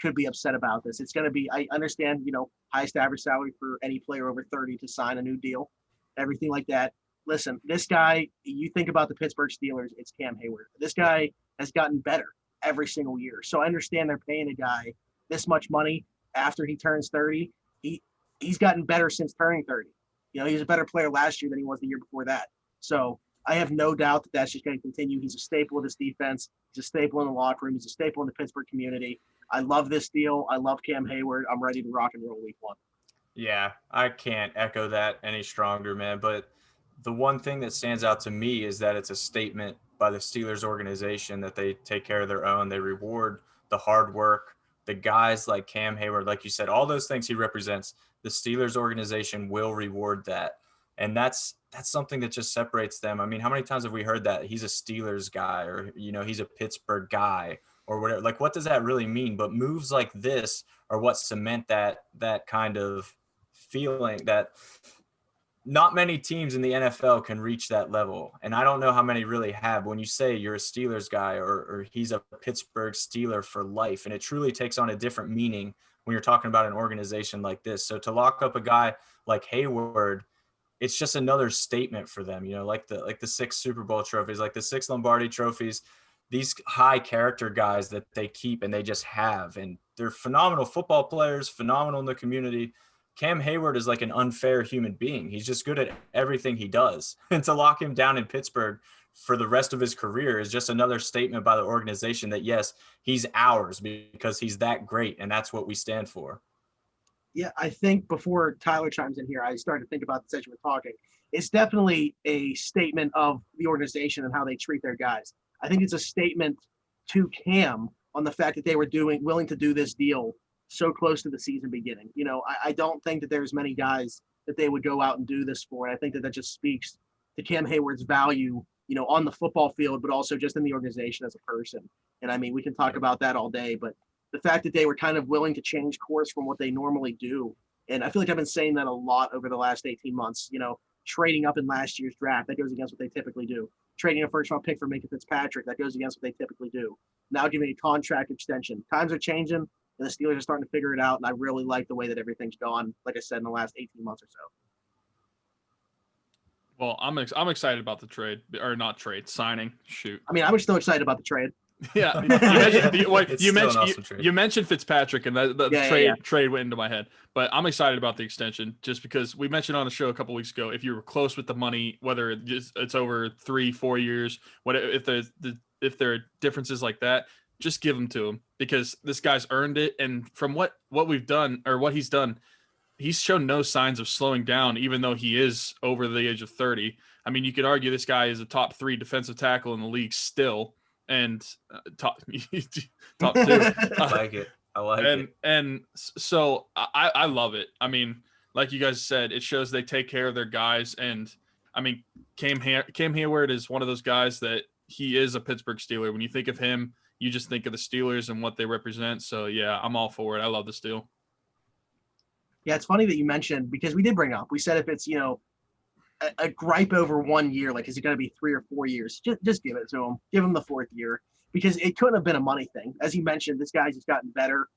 could be upset about this. It's going to be, I understand, you know, highest average salary for any player over 30 to sign a new deal, everything like that. Listen, this guy, you think about the Pittsburgh Steelers, it's Cam Hayward. This guy has gotten better every single year. So I understand they're paying a guy this much money after he turns 30. He's gotten better since turning 30. You know, he was a better player last year than he was the year before that. So I have no doubt that that's just going to continue. He's a staple of this defense. He's a staple in the locker room. He's a staple in the Pittsburgh community. I love this deal. I love Cam Hayward. I'm ready to rock and roll week 1. Yeah, I can't echo that any stronger, man. But the one thing that stands out to me is that it's a statement by the Steelers organization that they take care of their own. They reward the hard work. The guys like Cam Hayward, like you said, all those things he represents, the Steelers organization will reward that. And that's something that just separates them. I mean, how many times have we heard that he's a Steelers guy or, you know, he's a Pittsburgh guy or whatever? Like, what does that really mean? But moves like this are what cement that kind of feeling, that not many teams in the NFL can reach that level. And I don't know how many really have. When you say you're a Steelers guy or he's a Pittsburgh Steeler for life, and it truly takes on a different meaning when you're talking about an organization like this. So to lock up a guy like Hayward, it's just another statement for them, like the 6 Super Bowl trophies, like the 6 Lombardi trophies, these high character guys that they keep and they just have, and they're phenomenal football players, phenomenal in the community. Cam Hayward is like an unfair human being. He's just good at everything he does. And to lock him down in Pittsburgh for the rest of his career is just another statement by the organization that, yes, he's ours because he's that great, and that's what we stand for. Yeah, I think before Tyler chimes in here, I started to think about the session we're talking. It's definitely a statement of the organization and how they treat their guys. I think it's a statement to Cam on the fact that they were willing to do this deal so close to the season beginning. I don't think that there's many guys that they would go out and do this for. And I think that just speaks to Cam Hayward's value, on the football field, but also just in the organization as a person. And I mean, we can talk about that all day, but the fact that they were kind of willing to change course from what they normally do. And I feel like I've been saying that a lot over the last 18 months, trading up in last year's draft, that goes against what they typically do. Trading a first round pick for Minka Fitzpatrick, that goes against what they typically do. Now giving a contract extension. Times are changing, and the Steelers are starting to figure it out, and I really like the way that everything's gone, like I said, in the last 18 months or so. Well, I'm excited about the trade, or not trade, signing. Shoot. I mean, I was still excited about the trade. Yeah, you mentioned Fitzpatrick, and the trade went into my head. But I'm excited about the extension just because we mentioned on the show a couple weeks ago, if you were close with the money, whether it's over 3-4 years, if there are differences like that, just give them to him because this guy's earned it. And from what we've done or what he's done, he's shown no signs of slowing down, even though he is over the age of 30. I mean, you could argue this guy is a top 3 defensive tackle in the league still. And top 2. I like it. And so I love it. I mean, like you guys said, it shows they take care of their guys. And I mean, Cam Hayward is one of those guys that he is a Pittsburgh Steeler. When you think of him, you just think of the Steelers and what they represent. So yeah, I'm all for it. I love this deal. Yeah, it's funny that you mentioned, because we did bring up, we said if it's, a gripe over 1 year, like is it going to be 3 or 4 years, just give it to him, give him the 4th year, because it couldn't have been a money thing. As you mentioned, this guy's just gotten better.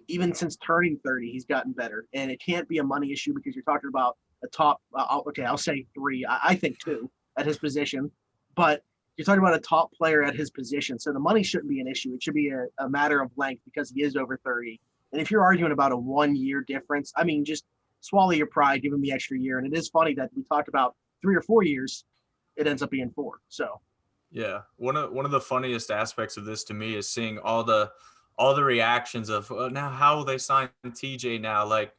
Even since turning 30, he's gotten better, and it can't be a money issue because you're talking about a top I'll say 3, I think 2 at his position, but you're talking about a top player at his position, so the money shouldn't be an issue. It should be a matter of length because he is over 30. And if you're arguing about a 1 year difference, I mean, just swallow your pride, give him the extra year. And it is funny that we talked about 3 or 4 years, it ends up being 4. So, yeah, one of the funniest aspects of this to me is seeing all the reactions of now how will they sign TJ now? Like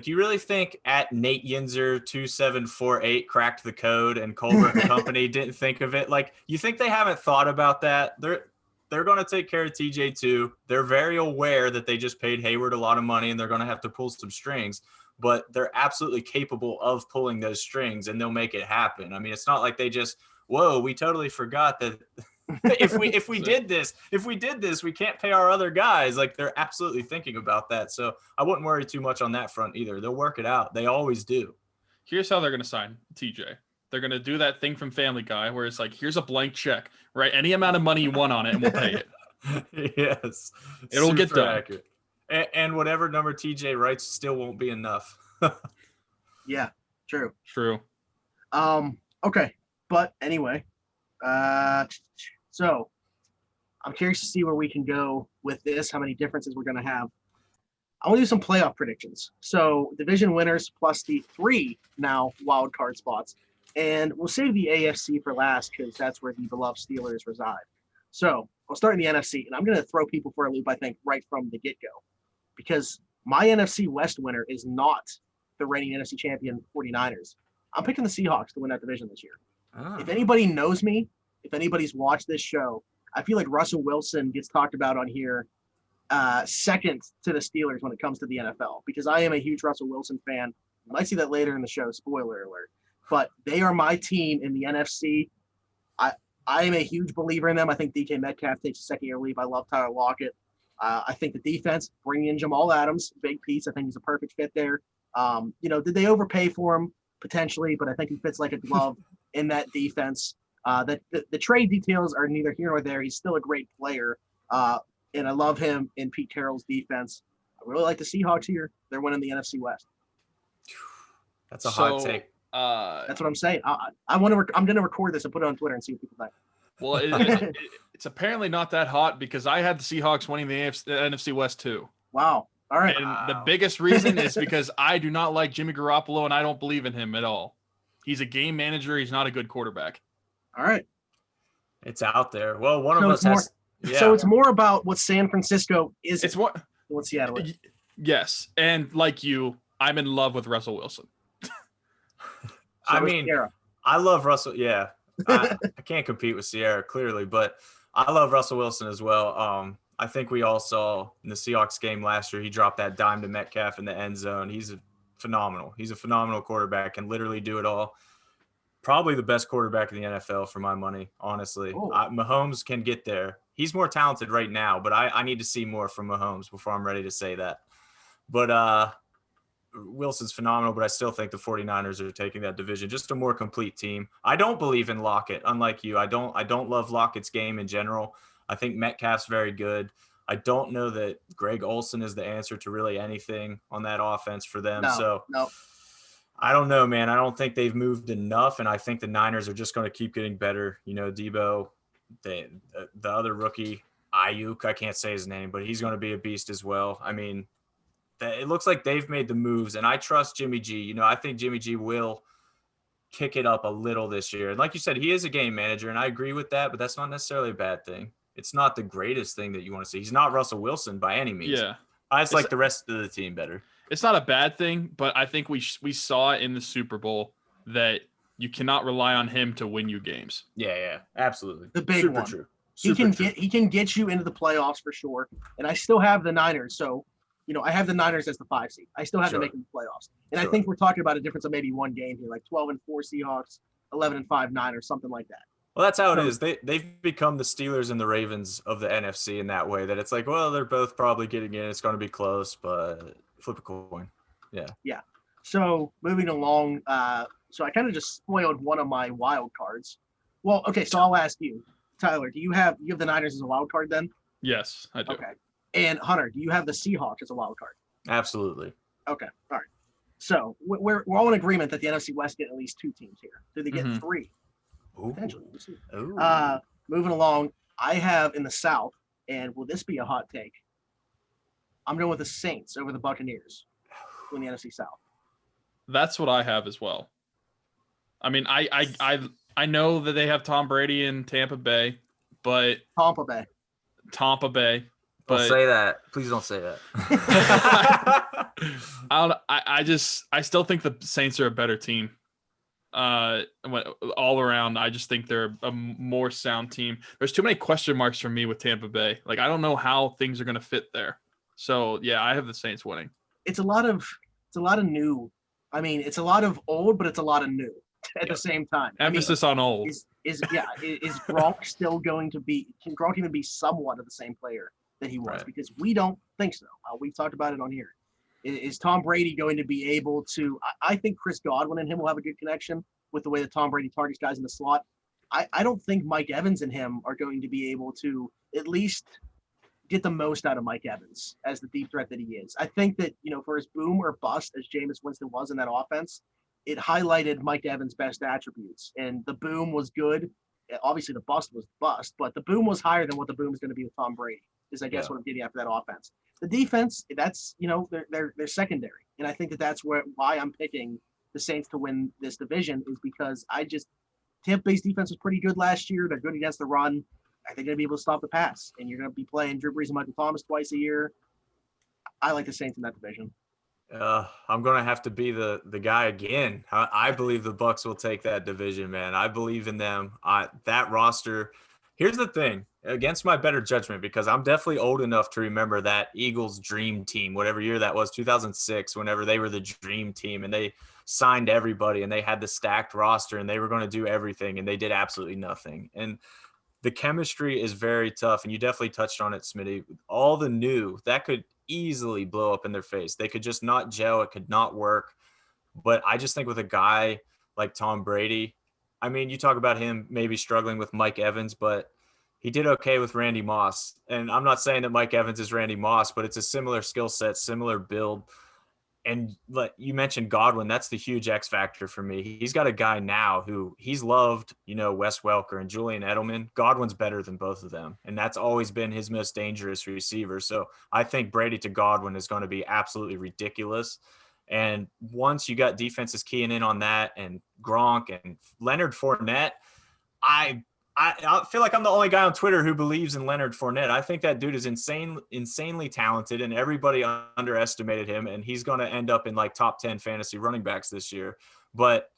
you really think at Nate Yinzer 2748 cracked the code and Colbert and company didn't think of it? Like, you think they haven't thought about that? They're going to take care of TJ too. They're very aware that they just paid Hayward a lot of money and they're going to have to pull some strings, but they're absolutely capable of pulling those strings and they'll make it happen. I mean, it's not like they just, whoa, we totally forgot that if we did this, we can't pay our other guys. Like, they're absolutely thinking about that. So I wouldn't worry too much on that front either. They'll work it out. They always do. Here's how they're going to sign TJ. They're going to do that thing from Family Guy where it's like, here's a blank check, right? Any amount of money you want on it and we'll pay it. Yes. It'll get done. Accurate. And whatever number TJ writes still won't be enough. Yeah, true. Okay. But anyway, so I'm curious to see where we can go with this, how many differences we're going to have. I want to do some playoff predictions. So division winners plus the 3 now wild card spots. And we'll save the AFC for last because that's where the beloved Steelers reside. So I'll start in the NFC, and I'm going to throw people for a loop, I think, right from the get-go. Because my NFC West winner is not the reigning NFC champion 49ers. I'm picking the Seahawks to win that division this year. If anybody knows me, if anybody's watched this show, I feel like Russell Wilson gets talked about on here second to the Steelers when it comes to the NFL, because I am a huge Russell Wilson fan. You might see that later in the show, spoiler alert. But they are my team in the NFC. I am a huge believer in them. I think DK Metcalf takes a 2nd-year leave. I love Tyler Lockett. I think the defense, bringing in Jamal Adams, big piece. I think he's a perfect fit there. Did they overpay for him? potentially, but I think he fits like a glove in that defense. The trade details are neither here nor there. He's still a great player, and I love him in Pete Carroll's defense. I really like the Seahawks here. They're winning the NFC West. That's a hot take. That's what I'm saying. I'm going to record this and put it on Twitter and see what people think. Well, it's apparently not that hot because I had the Seahawks winning the NFC West too. Wow. All right. And the biggest reason is because I do not like Jimmy Garoppolo and I don't believe in him at all. He's a game manager. He's not a good quarterback. All right. It's out there. Well, one of us has. Yeah. So it's more about what San Francisco is. It's what Seattle is. Yes, and like you, I'm in love with Russell Wilson. I mean, I love Russell. Yeah, I can't compete with Sierra clearly, but I love Russell Wilson as well. I think we all saw in the Seahawks game last year, he dropped that dime to Metcalf in the end zone. He's phenomenal. He's a phenomenal quarterback, can literally do it all. Probably the best quarterback in the NFL for my money, honestly. Mahomes can get there. He's more talented right now, but I need to see more from Mahomes before I'm ready to say that. But Wilson's phenomenal, but I still think the 49ers are taking that division. Just a more complete team. I don't believe in Lockett, unlike you. I don't love Lockett's game in general. I think Metcalf's very good. I don't know that Greg Olsen is the answer to really anything on that offense for them. No. I don't know, man. I don't think they've moved enough, and I think the Niners are just going to keep getting better. You know, Debo, the other rookie, Ayuk, I can't say his name, but he's going to be a beast as well. I mean, it looks like they've made the moves, and I trust Jimmy G. You know, I think Jimmy G will kick it up a little this year. And like you said, he is a game manager, and I agree with that, but that's not necessarily a bad thing. It's not the greatest thing that you want to see. He's not Russell Wilson by any means. Yeah. I just like the rest of the team better. It's not a bad thing, but I think we saw in the Super Bowl that you cannot rely on him to win you games. Yeah, absolutely. The big Super one. True. He can get you into the playoffs for sure. And I still have the Niners, so I have the Niners as the 5 seed. I still have to make them the playoffs. And I think we're talking about a difference of maybe one game here, like 12-4 Seahawks, 11-5 Niners, something like that. Well, that's how it is. They've become the Steelers and the Ravens of the NFC in that way, that it's like, well, they're both probably getting in. It's going to be close, but flip a coin. Yeah. Yeah. So moving along, so I kind of just spoiled one of my wild cards. Well, okay, so I'll ask you, Tyler, do you have the Niners as a wild card then? Yes, I do. Okay. And Hunter, do you have the Seahawks as a wild card? Absolutely. Okay. All right. So we're all in agreement that the NFC West get at least 2 teams here. Do they get 3? Potentially. Moving along, I have in the South, and will this be a hot take? I'm going with the Saints over the Buccaneers in the NFC South. That's what I have as well. I mean, I know that they have Tom Brady in Tampa Bay, but Tampa Bay. Don't say that. Please don't say that. I still think the Saints are a better team. All around, I just think they're a more sound team. There's too many question marks for me with Tampa Bay. Like, I don't know how things are going to fit there. So yeah, I have the Saints winning. It's a lot of new. I mean, it's a lot of old, but it's a lot of new at the same time. Emphasis on old. Is Gronk still going to be? Can Gronk even be somewhat of the same player that he was? Right. Because we don't think so. We've talked about it on here. Is Tom Brady going to be able to? I think Chris Godwin and him will have a good connection with the way that Tom Brady targets guys in the slot. I don't think Mike Evans and him are going to be able to at least get the most out of Mike Evans as the deep threat that he is. I think that, for his boom or bust, as Jameis Winston was in that offense, it highlighted Mike Evans' best attributes. And the boom was good. Obviously, the bust was bust, but the boom was higher than what the boom is going to be with Tom Brady, is I guess what I'm getting after that offense. The defense, that's, they're secondary. And I think that's why I'm picking the Saints to win this division, is because Tampa Bay's defense was pretty good last year. They're good against the run. I think they're going to be able to stop the pass. And you're going to be playing Drew Brees and Michael Thomas twice a year. I like the Saints in that division. I'm going to have to be the guy again. I believe the Bucs will take that division, man. I believe in them. That roster. Here's the thing, against my better judgment, because I'm definitely old enough to remember that Eagles dream team, whatever year that was, 2006, whenever they were the dream team and they signed everybody and they had the stacked roster and they were going to do everything and they did absolutely nothing. And the chemistry is very tough. And you definitely touched on it, Smitty. All the new that could easily blow up in their face. They could just not gel. It could not work. But I just think with a guy like Tom Brady, I mean, you talk about him maybe struggling with Mike Evans, but he did okay with Randy Moss. And I'm not saying that Mike Evans is Randy Moss, but it's a similar skill set, similar build. And like you mentioned Godwin, that's the huge X factor for me. He's got a guy now who he's loved, Wes Welker and Julian Edelman. Godwin's better than both of them. And that's always been his most dangerous receiver. So I think Brady to Godwin is going to be absolutely ridiculous. And once you got defenses keying in on that and Gronk and Leonard Fournette, I feel like I'm the only guy on Twitter who believes in Leonard Fournette. I think that dude is insanely talented, and everybody underestimated him, and he's going to end up in like top 10 fantasy running backs this year. But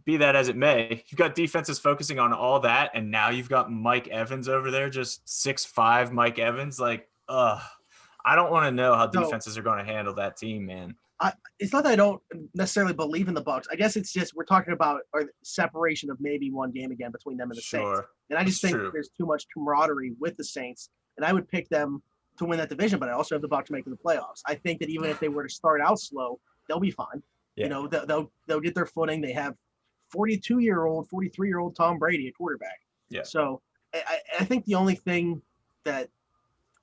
be that as it may, you've got defenses focusing on all that, and now you've got Mike Evans over there, just 6'5" Mike Evans. Like, I don't want to know how defenses are going to handle that team, man. It's not that I don't necessarily believe in the Bucs. I guess it's just we're talking about our separation of maybe one game again between them and the Saints. And I just think there's too much camaraderie with the Saints, and I would pick them to win that division, but I also have the Bucs making the playoffs. I think that even if they were to start out slow, they'll be fine. Yeah. They'll get their footing. They have 42-year-old, 43-year-old Tom Brady at quarterback. Yeah. So I think the only thing that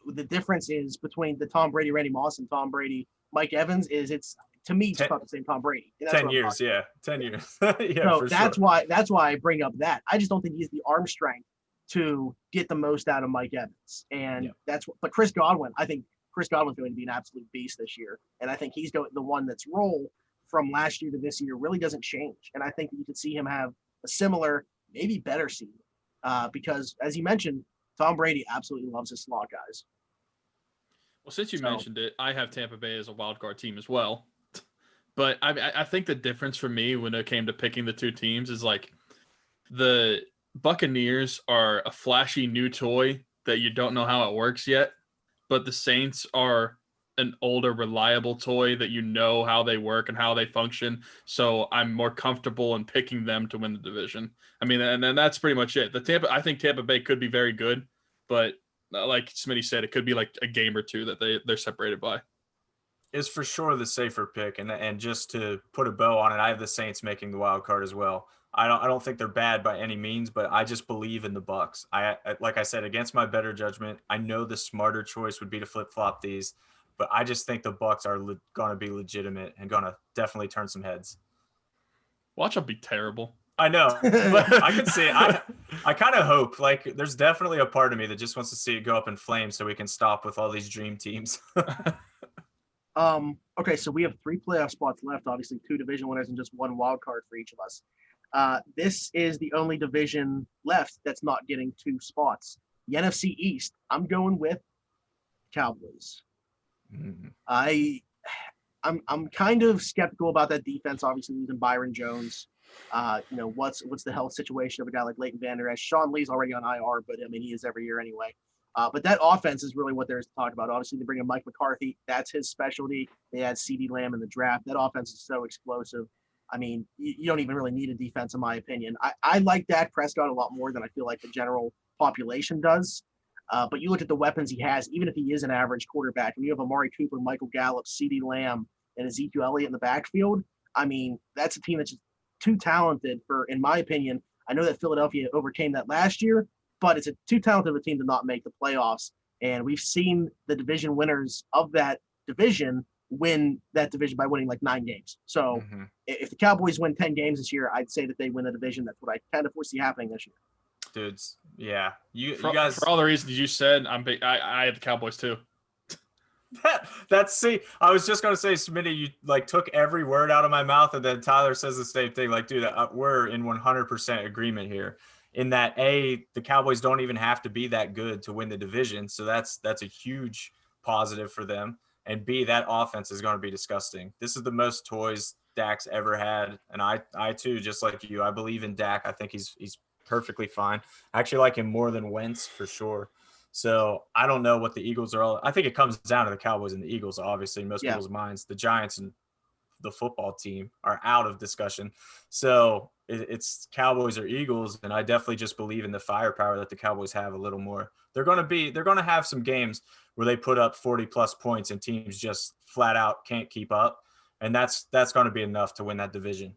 the difference is between the Tom Brady, Randy Moss, and Tom Brady, Mike Evans is it's about the same Tom Brady. 10 years, yeah. 10 years. Yeah, so that's why I bring up that. I just don't think he has the arm strength to get the most out of Mike Evans. And but Chris Godwin, I think Chris Godwin's going to be an absolute beast this year. And I think he's the one that's role from last year to this year really doesn't change. And I think that you could see him have a similar, maybe better season. Because as you mentioned, Tom Brady absolutely loves his slot guys. Well, since you mentioned it, I have Tampa Bay as a wild card team as well. But I think the difference for me when it came to picking the two teams is like the Buccaneers are a flashy new toy that you don't know how it works yet, but the Saints are an older, reliable toy that you know how they work and how they function. So I'm more comfortable in picking them to win the division. I mean, and then that's pretty much it. I think Tampa Bay could be very good, but like Smitty said, it could be like a game or two that they're separated by. Is for sure the safer pick, and just to put a bow on it, I have the Saints making the wild card as well. I don't think they're bad by any means, but I just believe in the Bucs. I like I said, against my better judgment, I know the smarter choice would be to flip flop these, but I just think the Bucs are going to be legitimate and going to definitely turn some heads. Watch them be terrible. I know, but I can see it. I kind of hope, like, there's definitely a part of me that just wants to see it go up in flames so we can stop with all these dream teams. Okay, so we have 3 playoff spots left, obviously 2 division winners and just 1 wild card for each of us. This is the only division left that's not getting 2 spots. The NFC East, I'm going with Cowboys. Mm. I'm kind of skeptical about that defense, obviously losing Byron Jones. What's the health situation of a guy like Leighton Vander Esch? Sean Lee's already on IR, but I mean, he is every year anyway. But that offense is really what there's to talk about. Obviously, they bring in Mike McCarthy. That's his specialty. They had CeeDee Lamb in the draft. That offense is so explosive. I mean, you don't even really need a defense, in my opinion. I like Dak Prescott a lot more than I feel like the general population does. But you look at the weapons he has, even if he is an average quarterback, and you have Amari Cooper, Michael Gallup, CeeDee Lamb, and Ezekiel Elliott in the backfield, I mean, that's a team that's just too talented for, in my opinion. I know that Philadelphia overcame that last year, but it's too talented of a team to not make the playoffs. And we've seen the division winners of that division win that division by winning like 9 games. So if the Cowboys win 10 games this year, I'd say that they win the division. That's what I kind of foresee happening this year. Dudes, yeah. You guys, for all the reasons you said, I have the Cowboys too. I was just gonna say, Smitty, you like took every word out of my mouth, and then Tyler says the same thing. Like, dude, we're in 100% agreement here. In that, the Cowboys don't even have to be that good to win the division, so that's a huge positive for them. And B, that offense is going to be disgusting. This is the most toys Dak's ever had, and I too, just like you, I believe in Dak. I think he's perfectly fine. I actually like him more than Wentz for sure. So I don't know what the Eagles are all. I think it comes down to the Cowboys and the Eagles, obviously, in most people's minds. The Giants and the football team are out of discussion. So it's Cowboys or Eagles, and I definitely just believe in the firepower that the Cowboys have a little more. They're going to have some games where they put up 40 plus points and teams just flat out can't keep up. And that's going to be enough to win that division.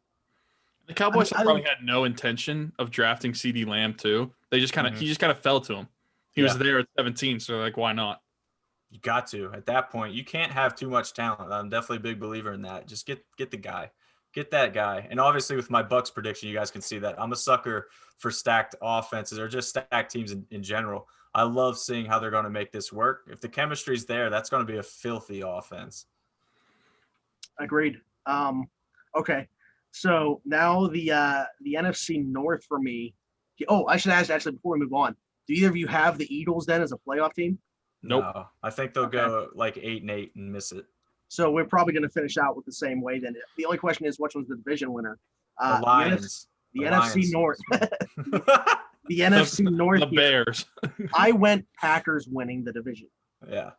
The Cowboys probably had no intention of drafting CeeDee Lamb too. They just kind of he just kind of fell to him. He was there at 17, so like, why not? You got to. At that point, you can't have too much talent. I'm definitely a big believer in that. Just get the guy. Get that guy. And obviously with my Bucks prediction, you guys can see that I'm a sucker for stacked offenses or just stacked teams in general. I love seeing how they're going to make this work. If the chemistry's there, that's going to be a filthy offense. Agreed. Okay. So now the NFC North for me. Oh, I should ask actually before we move on. Do either of you have the Eagles then as a playoff team? Nope. No, I think they'll go like 8-8 and miss it. So we're probably going to finish out with the same way then. The only question is which one's the division winner? The Lions. The NFC North. The NFC North. The Bears. I went Packers winning the division. Yeah.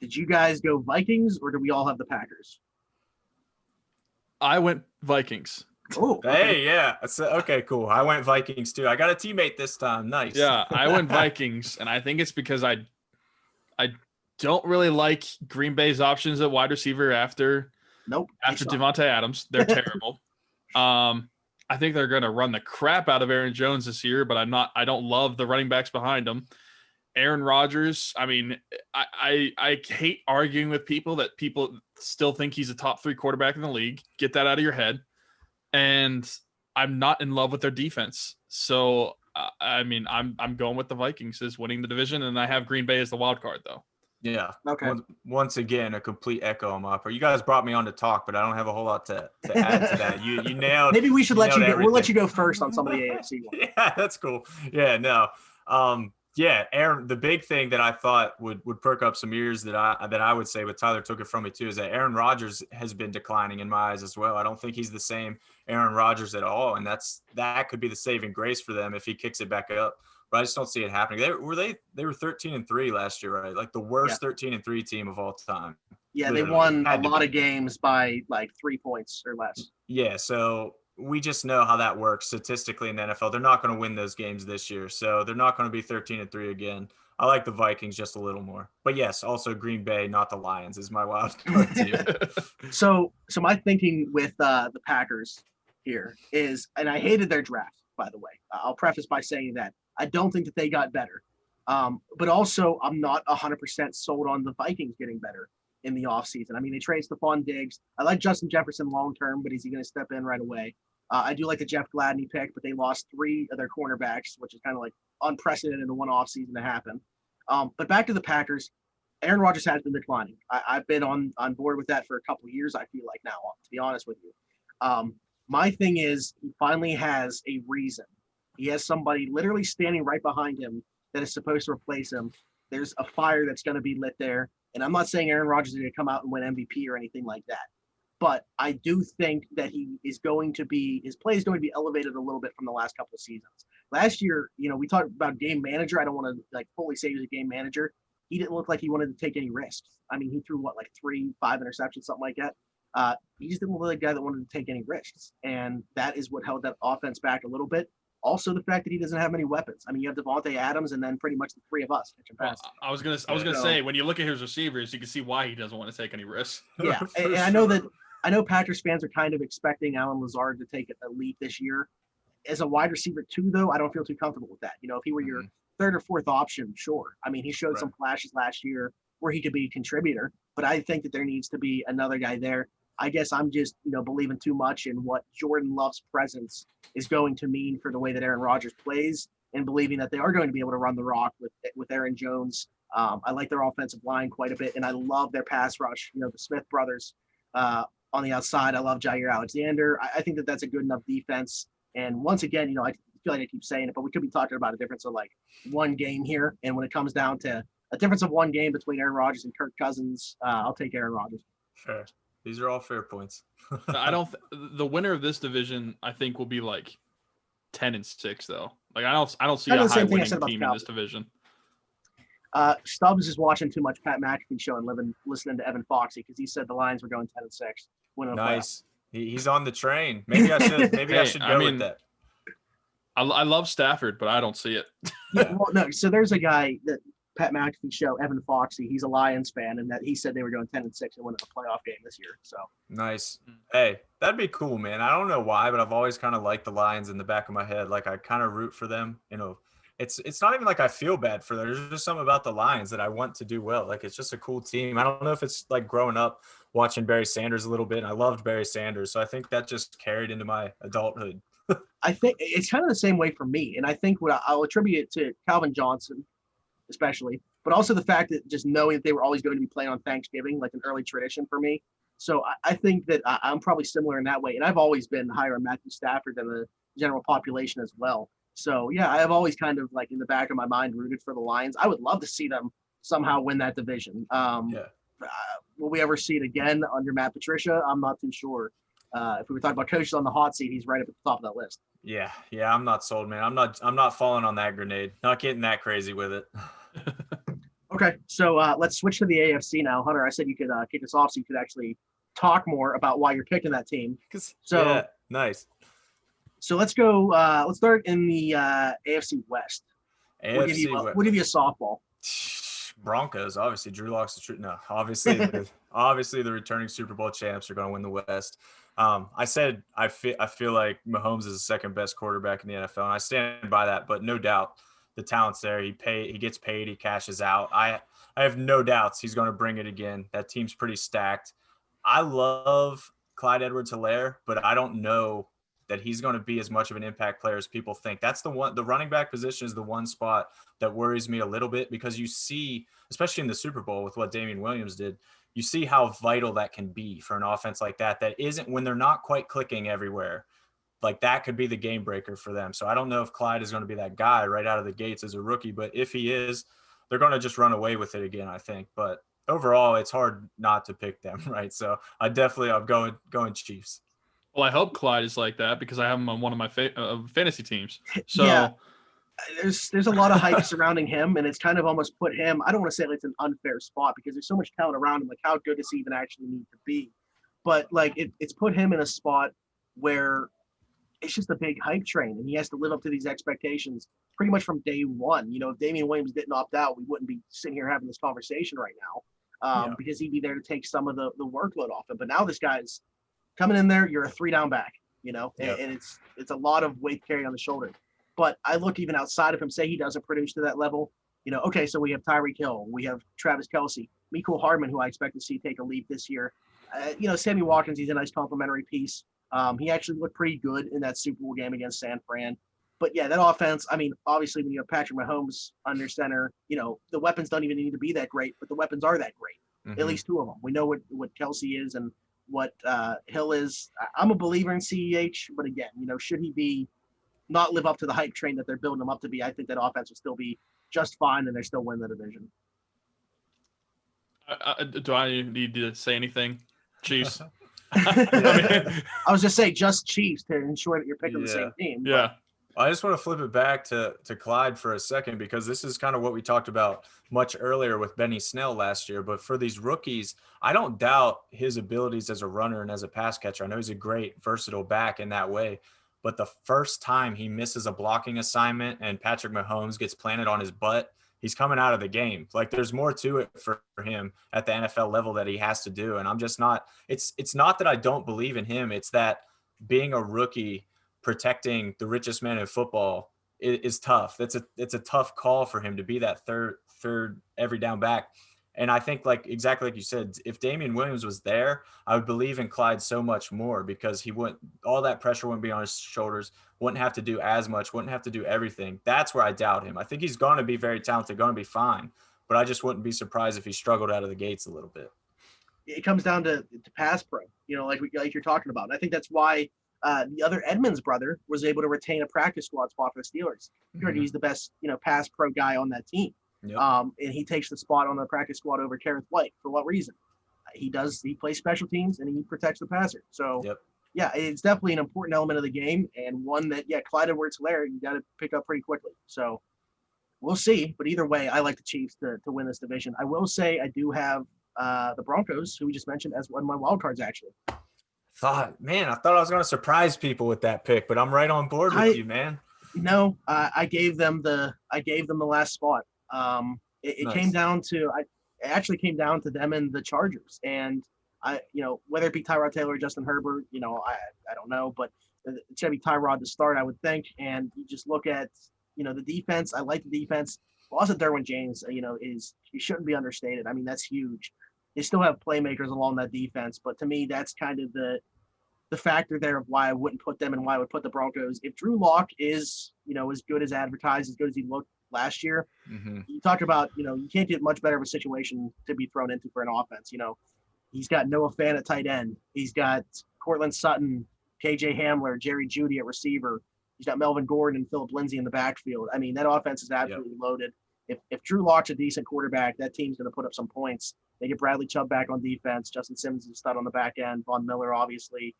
Did you guys go Vikings or do we all have the Packers? I went Vikings. Oh, okay. Hey, yeah. Okay, cool. I went Vikings too. I got a teammate this time. Nice. Yeah, I went Vikings, and I think it's because I don't really like Green Bay's options at wide receiver after Devontae Adams. They're terrible. I think they're going to run the crap out of Aaron Jones this year, but I don't love the running backs behind him. Aaron Rodgers, I mean, I hate arguing with people that people still think he's a top 3 quarterback in the league. Get that out of your head. And I'm not in love with their defense. So, I mean, I'm going with the Vikings as winning the division, and I have Green Bay as the wild card, though. Yeah. Okay. Once again, a complete echo on my part. You guys brought me on to talk, but I don't have a whole lot to add to that. You nailed. Maybe we should let you go. Everything. We'll let you go first on some of the AFC ones. Yeah, that's cool. Yeah, no. Yeah, Aaron. The big thing that I thought would perk up some ears that I would say, but Tyler took it from me too, is that Aaron Rodgers has been declining in my eyes as well. I don't think he's the same Aaron Rodgers at all, and that could be the saving grace for them if he kicks it back up. But I just don't see it happening. They were 13-3 last year, right? Like the worst 13-3 team of all time. Yeah, literally. They won a lot of games by like 3 points or less. Yeah, so we just know how that works statistically in the NFL. They're not going to win those games this year, so they're not going to be 13-3 again. I like the Vikings just a little more. But yes, also Green Bay, not the Lions, is my wild card team. So my thinking with the Packers here is, and I hated their draft, by the way. I'll preface by saying that I don't think that they got better. But also, I'm not 100% sold on the Vikings getting better in the offseason. I mean, they traded Stephon Diggs. I like Justin Jefferson long-term, but is he going to step in right away? I do like the Jeff Gladney pick, but they lost 3 of their cornerbacks, which is kind of like unprecedented in one offseason to happen. But back to the Packers, Aaron Rodgers has been declining. I've been on board with that for a couple of years, I feel like now, to be honest with you. My thing is he finally has a reason. He has somebody literally standing right behind him that is supposed to replace him. There's a fire that's going to be lit there. And I'm not saying Aaron Rodgers is going to come out and win MVP or anything like that. But I do think that his play is going to be elevated a little bit from the last couple of seasons. Last year, we talked about game manager. I don't want to fully say he was a game manager. He didn't look like he wanted to take any risks. I mean, he threw 3-5 interceptions, something like that. He just didn't look like a guy that wanted to take any risks. And that is what held that offense back a little bit. Also, the fact that he doesn't have many weapons. I mean, you have Devontae Adams and then pretty much the 3 of us. I was gonna say, when you look at his receivers, you can see why he doesn't want to take any risks. Yeah, and I know Packers fans are kind of expecting Allen Lazard to take a leap this year. As a wide receiver too, though, I don't feel too comfortable with that. If he were your 3rd or 4th option, sure. I mean, he showed some flashes last year where he could be a contributor, but I think that there needs to be another guy there. I guess I'm just, believing too much in what Jordan Love's presence is going to mean for the way that Aaron Rodgers plays, and believing that they are going to be able to run the rock with Aaron Jones. I like their offensive line quite a bit, and I love their pass rush. The Smith brothers on the outside. I love Jair Alexander. I think that that's a good enough defense. And once again, I feel like I keep saying it, but we could be talking about a difference of one game here. And when it comes down to a difference of one game between Aaron Rodgers and Kirk Cousins, I'll take Aaron Rodgers. Fair. These are all fair points. The winner of this division, I think, will be 10-6 though. I don't see a high winning team in this division. Stubbs is watching too much Pat McAfee show and listening to Evan Foxy because he said the Lions were going 10-6. Nice. He's on the train. Maybe I should go with that. I love Stafford, but I don't see it. Yeah, well, no. So there's a guy that Pat McAfee show, Evan Foxy, he's a Lions fan, and that he said they were going 10-6 and winning a playoff game this year. So nice. Hey, that'd be cool, man. I don't know why, but I've always kind of liked the Lions in the back of my head. Like I kind of root for them. It's not even like I feel bad for them. There's just something about the Lions that I want to do well. Like it's just a cool team. I don't know if it's like growing up watching Barry Sanders a little bit. And I loved Barry Sanders, so I think that just carried into my adulthood. I think it's kind of the same way for me, and I think what I'll attribute it to Calvin Johnson, especially, but also the fact that just knowing that they were always going to be playing on Thanksgiving, like an early tradition for me. So I think that I'm probably similar in that way, and I've always been higher on Matthew Stafford than the general population as well. So yeah, I have always kind of like in the back of my mind rooted for the Lions. I would love to see them somehow win that division. Will we ever see it again under Matt Patricia? I'm not too sure. If we were talking about coaches on the hot seat, he's right up at the top of that list. Yeah, I'm not sold, man. I'm not falling on that grenade. Not getting that crazy with it. Okay, so let's switch to the AFC now. Hunter, I said you could kick us off so you could actually talk more about why you're picking that team. Nice. So let's go. Let's start in the AFC West. We'll give you a softball. Broncos, obviously. Drew Lock's the truth. No, obviously, the returning Super Bowl champs are going to win the West. I said I feel like Mahomes is the second best quarterback in the NFL, and I stand by that. But no doubt, the talent's there. He gets paid. He cashes out. I have no doubts he's going to bring it again. That team's pretty stacked. I love Clyde Edwards-Helaire, but I don't know that he's going to be as much of an impact player as people think. That's the running back position is the one spot that worries me a little bit, because you see, especially in the Super Bowl with what Damian Williams did, you see how vital that can be for an offense like that isn't, when they're not quite clicking everywhere, like that could be the game breaker for them. So I don't know if Clyde is going to be that guy right out of the gates as a rookie, but if he is, they're going to just run away with it again, I think. But overall, it's hard not to pick them, right? So I'm going Chiefs. Well, I hope Clyde is like that because I have him on one of my fantasy teams. So yeah, there's a lot of hype surrounding him, and it's kind of almost put him, I don't want to say it's an unfair spot because there's so much talent around him. Like, how good does he even actually need to be? But like it's put him in a spot where it's just a big hype train, and he has to live up to these expectations pretty much from day one. If Damian Williams didn't opt out, we wouldn't be sitting here having this conversation right now, because he'd be there to take some of the workload off him. But now this guy's coming in there, you're a 3-down back, and it's a lot of weight to carry on the shoulder. But I look even outside of him, say he doesn't produce to that level, okay, so we have Tyreek Hill, we have Travis Kelce, Mecole Hardman, who I expect to see take a leap this year. Sammy Watkins, he's a nice complimentary piece. He actually looked pretty good in that Super Bowl game against San Fran. But yeah, that offense, I mean, obviously when you have Patrick Mahomes under center, the weapons don't even need to be that great, but the weapons are that great. Mm-hmm. At least two of them. We know what Kelce is and what Hill is. I'm a believer in CEH, but again, should he not live up to the hype train that they're building him up to be, I think that offense will still be just fine and they still win the division. Do I need to say anything? Chiefs. I was just saying just Chiefs to ensure that you're picking the same team. Yeah. I just want to flip it back to Clyde for a second, because this is kind of what we talked about much earlier with Benny Snell last year. But for these rookies, I don't doubt his abilities as a runner and as a pass catcher. I know he's a great, versatile back in that way. But the first time he misses a blocking assignment and Patrick Mahomes gets planted on his butt, he's coming out of the game. Like, there's more to it for him at the NFL level that he has to do. And I'm just not – it's not that I don't believe in him. It's that being a rookie – protecting the richest man in football is tough. It's a tough call for him to be that third every down back. And I think, exactly like you said, if Damian Williams was there, I would believe in Clyde so much more, because all that pressure wouldn't be on his shoulders, wouldn't have to do as much, wouldn't have to do everything. That's where I doubt him. I think he's going to be very talented, going to be fine, but I just wouldn't be surprised if he struggled out of the gates a little bit. It comes down to pass pro, like you're talking about. And I think that's why the other Edmonds brother was able to retain a practice squad spot for the Steelers. Mm-hmm. He's the best, pass pro guy on that team. Yep. And he takes the spot on the practice squad over Kareth White. For what reason? He plays special teams and he protects the passer. So, yeah, it's definitely an important element of the game, and one that, Clyde Edwards-Helaire, you got to pick up pretty quickly. So we'll see. But either way, I like the Chiefs to win this division. I will say I do have the Broncos, who we just mentioned, as one of my wild cards, actually. I thought I was going to surprise people with that pick, but I'm right on board with you, man. No, I gave them the last spot. It Nice. came down to it actually came down to them and the Chargers. And whether it be Tyrod Taylor or Justin Herbert, I don't know, but it's gonna be Tyrod to start, I would think. And you just look at the defense. I like the defense. Loss of Derwin James, he shouldn't be understated. I mean, that's huge. They still have playmakers along that defense, but to me, that's kind of the factor there of why I wouldn't put them and why I would put the Broncos. If Drew Lock is, as good as advertised, as good as he looked last year, you talk about, you can't get much better of a situation to be thrown into for an offense. He's got Noah Fant at tight end. He's got Cortland Sutton, KJ Hamler, Jerry Jeudy at receiver. He's got Melvin Gordon and Philip Lindsay in the backfield. I mean, that offense is absolutely loaded. If Drew Lock's a decent quarterback, that team's going to put up some points. They get Bradley Chubb back on defense. Justin Simmons is a stud on the back end. Von Miller, obviously.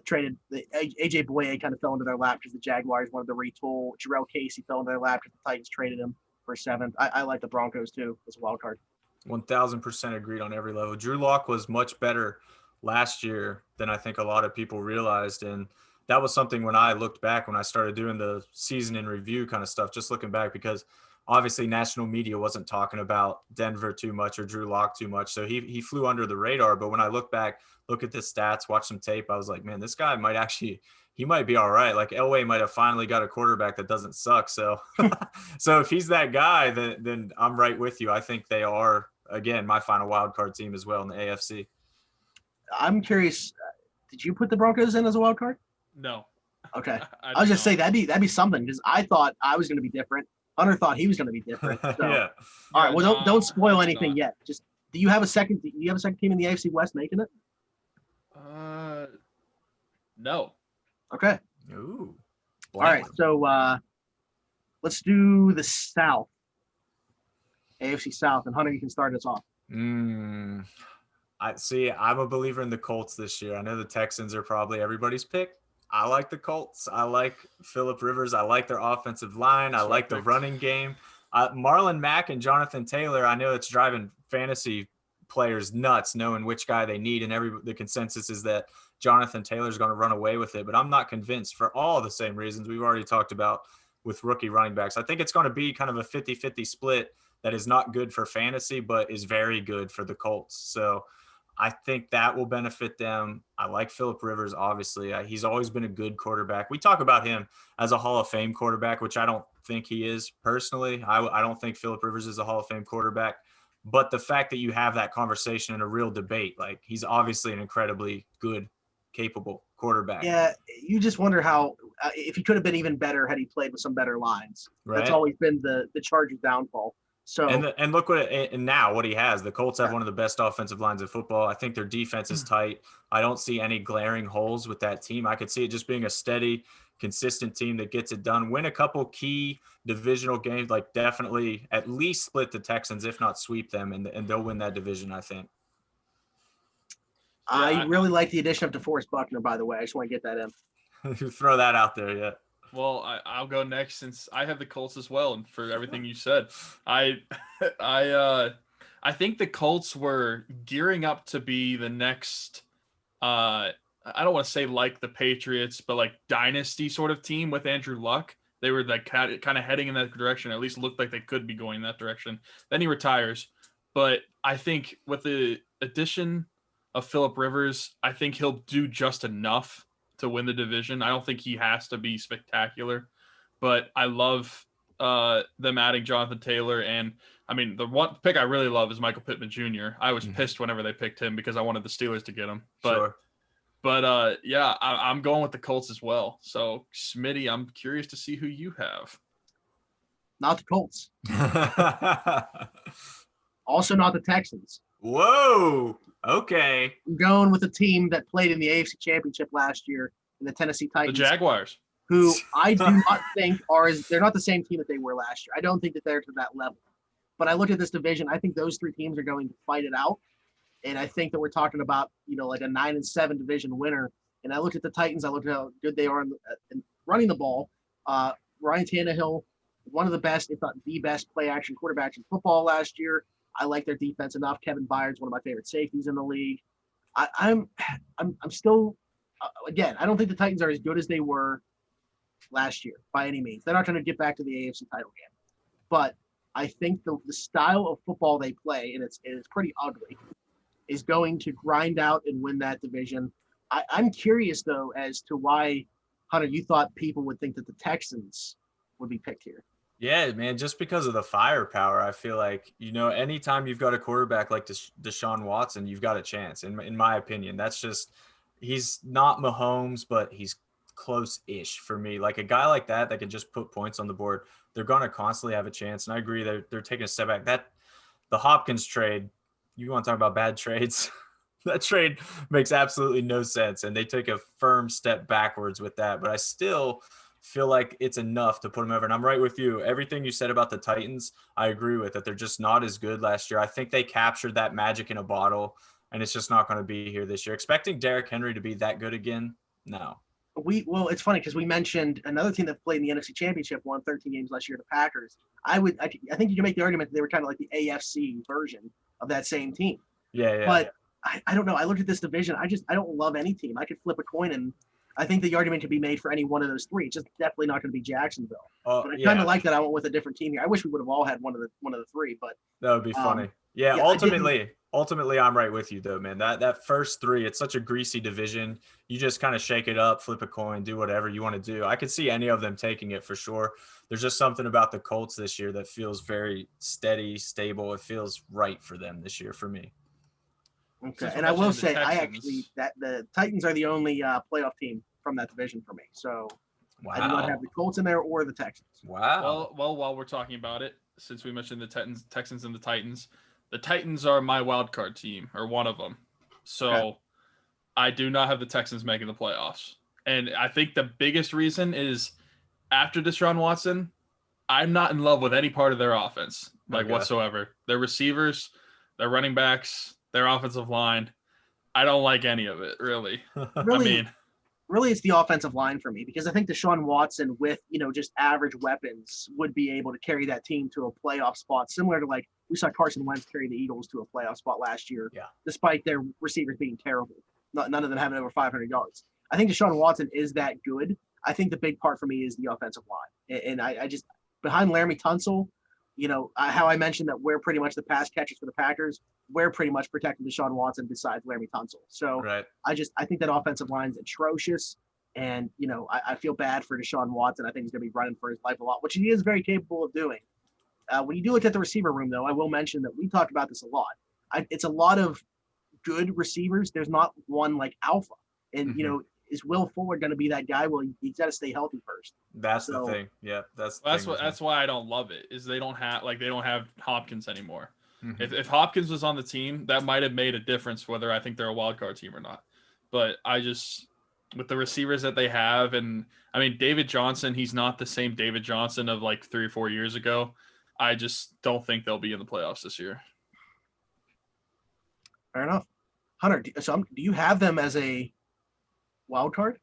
Traded AJ Boye kind of fell into their lap because the Jaguars wanted to retool. Jarrell Casey fell into their lap because the Titans traded him for 7th. I like the Broncos too as a wild card. 1,000% agreed on every level. Drew Lock was much better last year than I think a lot of people realized, and that was something when I looked back when I started doing the season in review kind of stuff, just looking back, because obviously national media wasn't talking about Denver too much or Drew Lock too much. So he flew under the radar. But when I look back, look at the stats, watch some tape, I was like, man, this guy he might be all right. Like Elway might have finally got a quarterback that doesn't suck. So, so if he's that guy, then I'm right with you. I think they are, again, my final wild card team as well in the AFC. I'm curious, did you put the Broncos in as a wild card? No. Okay. I was just saying that'd be something, because I thought I was going to be different. Hunter thought he was going to be different. So. Yeah. All right. Well, don't spoil anything yet. Just do you have a second team in the AFC West making it? No. Okay. Ooh. All right. So let's do the South. AFC South, and Hunter, you can start us off. I'm a believer in the Colts this year. I know the Texans are probably everybody's pick. I like the Colts. I like Phillip Rivers. I like their offensive line. I like the running game. Marlon Mack and Jonathan Taylor, I know it's driving fantasy players nuts knowing which guy they need, and the consensus is that Jonathan Taylor is going to run away with it, but I'm not convinced for all the same reasons we've already talked about with rookie running backs. I think it's going to be kind of a 50-50 split that is not good for fantasy, but is very good for the Colts. So I think that will benefit them. I like Phillip Rivers, obviously. He's always been a good quarterback. We talk about him as a Hall of Fame quarterback, which I don't think he is personally. I don't think Phillip Rivers is a Hall of Fame quarterback. But the fact that you have that conversation and a real debate, like he's obviously an incredibly good, capable quarterback. Yeah, you just wonder how if he could have been even better had he played with some better lines. Right. That's always been the Chargers' downfall. So and look now what he has. The Colts have one of the best offensive lines in football. I think their defense is tight. I don't see any glaring holes with that team. I could see it just being a steady, consistent team that gets it done. Win a couple key divisional games, like definitely at least split the Texans, if not sweep them, and they'll win that division, I think. I really like the addition of DeForest Buckner, by the way. I just want to get that in. Throw that out there, yeah. Well, I'll go next since I have the Colts as well, and for everything you said, I think the Colts were gearing up to be the next. I don't want to say like the Patriots, but like dynasty sort of team with Andrew Luck. They were like kind of heading in that direction. At least looked like they could be going in that direction. Then he retires, but I think with the addition of Phillip Rivers, I think he'll do just enough to win the division. I don't think he has to be spectacular, but I love them adding Jonathan Taylor. And I mean, the one pick I really love is Michael Pittman Jr. I was pissed whenever they picked him because I wanted the Steelers to get him. But yeah, I'm going with the Colts as well. So Smitty, I'm curious to see who you have. Not the Colts. Also not the Texans. Whoa. Okay. I'm going with a team that played in the AFC Championship last year in the Tennessee Titans. The Jaguars. Who I do not think they're not the same team that they were last year. I don't think that they're to that level. But I look at this division, I think those three teams are going to fight it out. And I think that we're talking about, like a 9-7 division winner. And I looked at the Titans, I looked at how good they are in running the ball. Ryan Tannehill, one of the best, if not the best play action quarterbacks in football last year. I like their defense enough. Kevin Byard's one of my favorite safeties in the league. I'm still, again, I don't think the Titans are as good as they were last year by any means. They're not trying to get back to the AFC title game. But I think the style of football they play, and it's pretty ugly, is going to grind out and win that division. I'm curious though as to why, Hunter, you thought people would think that the Texans would be picked here. Yeah, man, just because of the firepower, I feel like, anytime you've got a quarterback like Deshaun Watson, you've got a chance. In my opinion, that's just, he's not Mahomes, but he's close-ish for me. Like a guy like that can just put points on the board, they're going to constantly have a chance. And I agree, they're taking a step back. The Hopkins trade, you want to talk about bad trades? That trade makes absolutely no sense, and they take a firm step backwards with that. But I still feel like it's enough to put them over. And I'm right with you. Everything you said about the Titans, I agree with, that they're just not as good last year. I think they captured that magic in a bottle, and it's just not going to be here this year. Expecting Derrick Henry to be that good again? No. Well, it's funny because we mentioned another team that played in the NFC Championship, won 13 games last year, the Packers. I think you can make the argument that they were kind of like the AFC version of that same team. Yeah. But I don't know. I looked at this division. I don't love any team. I could flip a coin, and I think the argument could be made for any one of those three. It's just definitely not going to be Jacksonville. But I kind of like that I went with a different team here. I wish we would have all had one of the three, but that would be funny. Yeah, ultimately, I'm right with you though, man. That first three, it's such a greasy division. You just kind of shake it up, flip a coin, do whatever you want to do. I could see any of them taking it for sure. There's just something about the Colts this year that feels very steady, stable. It feels right for them this year for me. Okay, and I will say, that the Titans are the only playoff team from that division for me. So I do not have the Colts in there or the Texans. Wow. Well, while we're talking about it, since we mentioned the Texans and the Titans are my wild card team, or one of them. So okay. I do not have the Texans making the playoffs. And I think the biggest reason is after Deshaun Watson, I'm not in love with any part of their offense, whatsoever. Their receivers, their running backs, their offensive line. I don't like any of it, really. Really, it's the offensive line for me, because I think Deshaun Watson with, just average weapons would be able to carry that team to a playoff spot, similar to like we saw Carson Wentz carry the Eagles to a playoff spot last year, despite their receivers being terrible. None of them having over 500 yards. I think Deshaun Watson is that good. I think the big part for me is the offensive line. And I just, behind Laramie Tunsil, how I mentioned that we're pretty much the pass catchers for the Packers, we're pretty much protecting Deshaun Watson besides Laramie Tunsil. So right. I think that offensive line is atrocious. And, I feel bad for Deshaun Watson. I think he's going to be running for his life a lot, which he is very capable of doing. When you do look at the receiver room, though, I will mention that we talked about this a lot. It's a lot of good receivers. There's not one like alpha. And, is Will Fuller going to be that guy? Well, he's got to stay healthy first. The thing. Yeah, that's why I don't love it. Is they don't have Hopkins anymore. Mm-hmm. If Hopkins was on the team, that might have made a difference whether I think they're a wild card team or not. But I just, with the receivers that they have, and I mean David Johnson, he's not the same David Johnson of like 3 or 4 years ago. I just don't think they'll be in the playoffs this year. Fair enough. Hunter, do you have them as a wild card?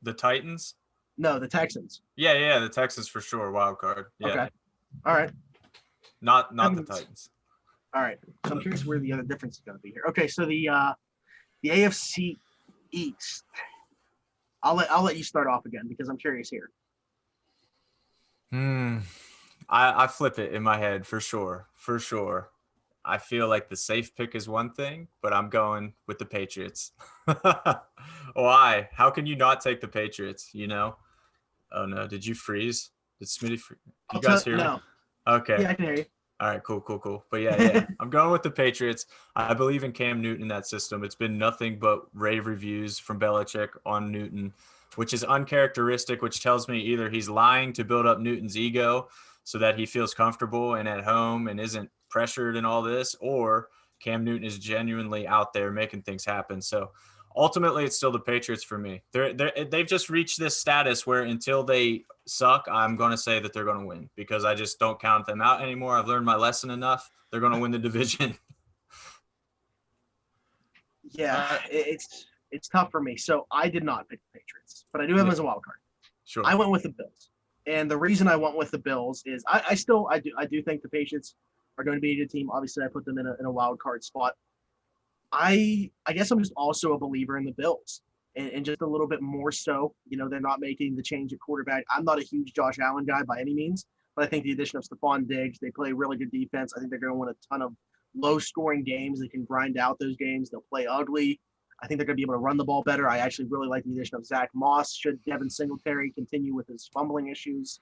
The Titans? No, the Texans. Yeah, the Texans for sure. Wild card. Yeah. Okay. All right. Not the Titans. All right. So I'm curious where the other difference is going to be here. Okay, so the AFC East. I'll let you start off again because I'm curious here. I flip it in my head for sure. For sure. I feel like the safe pick is one thing, but I'm going with the Patriots. Why? How can you not take the Patriots, Oh, no. Did you freeze? Did Smitty freeze? You guys hear me? No. Okay. Yeah, I can hear you. All right, cool. But yeah. I'm going with the Patriots. I believe in Cam Newton in that system. It's been nothing but rave reviews from Belichick on Newton, which is uncharacteristic, which tells me either he's lying to build up Newton's ego so that he feels comfortable and at home and isn't pressured and all this, or Cam Newton is genuinely out there making things happen. So ultimately, it's still the Patriots for me. They've just reached this status where until they suck, I'm going to say that they're going to win because I just don't count them out anymore. I've learned my lesson enough. They're going to win the division. Yeah, it's tough for me. So I did not pick the Patriots, but I do have them as a wild card. Sure. I went with the Bills. And the reason I went with the Bills is I do think the Patriots are going to be a good team. Obviously, I put them in a wild card spot. I guess I'm just also a believer in the Bills, and just a little bit more so. They're not making the change at quarterback. I'm not a huge Josh Allen guy by any means, but I think the addition of Stephon Diggs, they play really good defense. I think they're going to win a ton of low-scoring games. They can grind out those games. They'll play ugly. I think they're going to be able to run the ball better. I actually really like the addition of Zach Moss. Should Devin Singletary continue with his fumbling issues,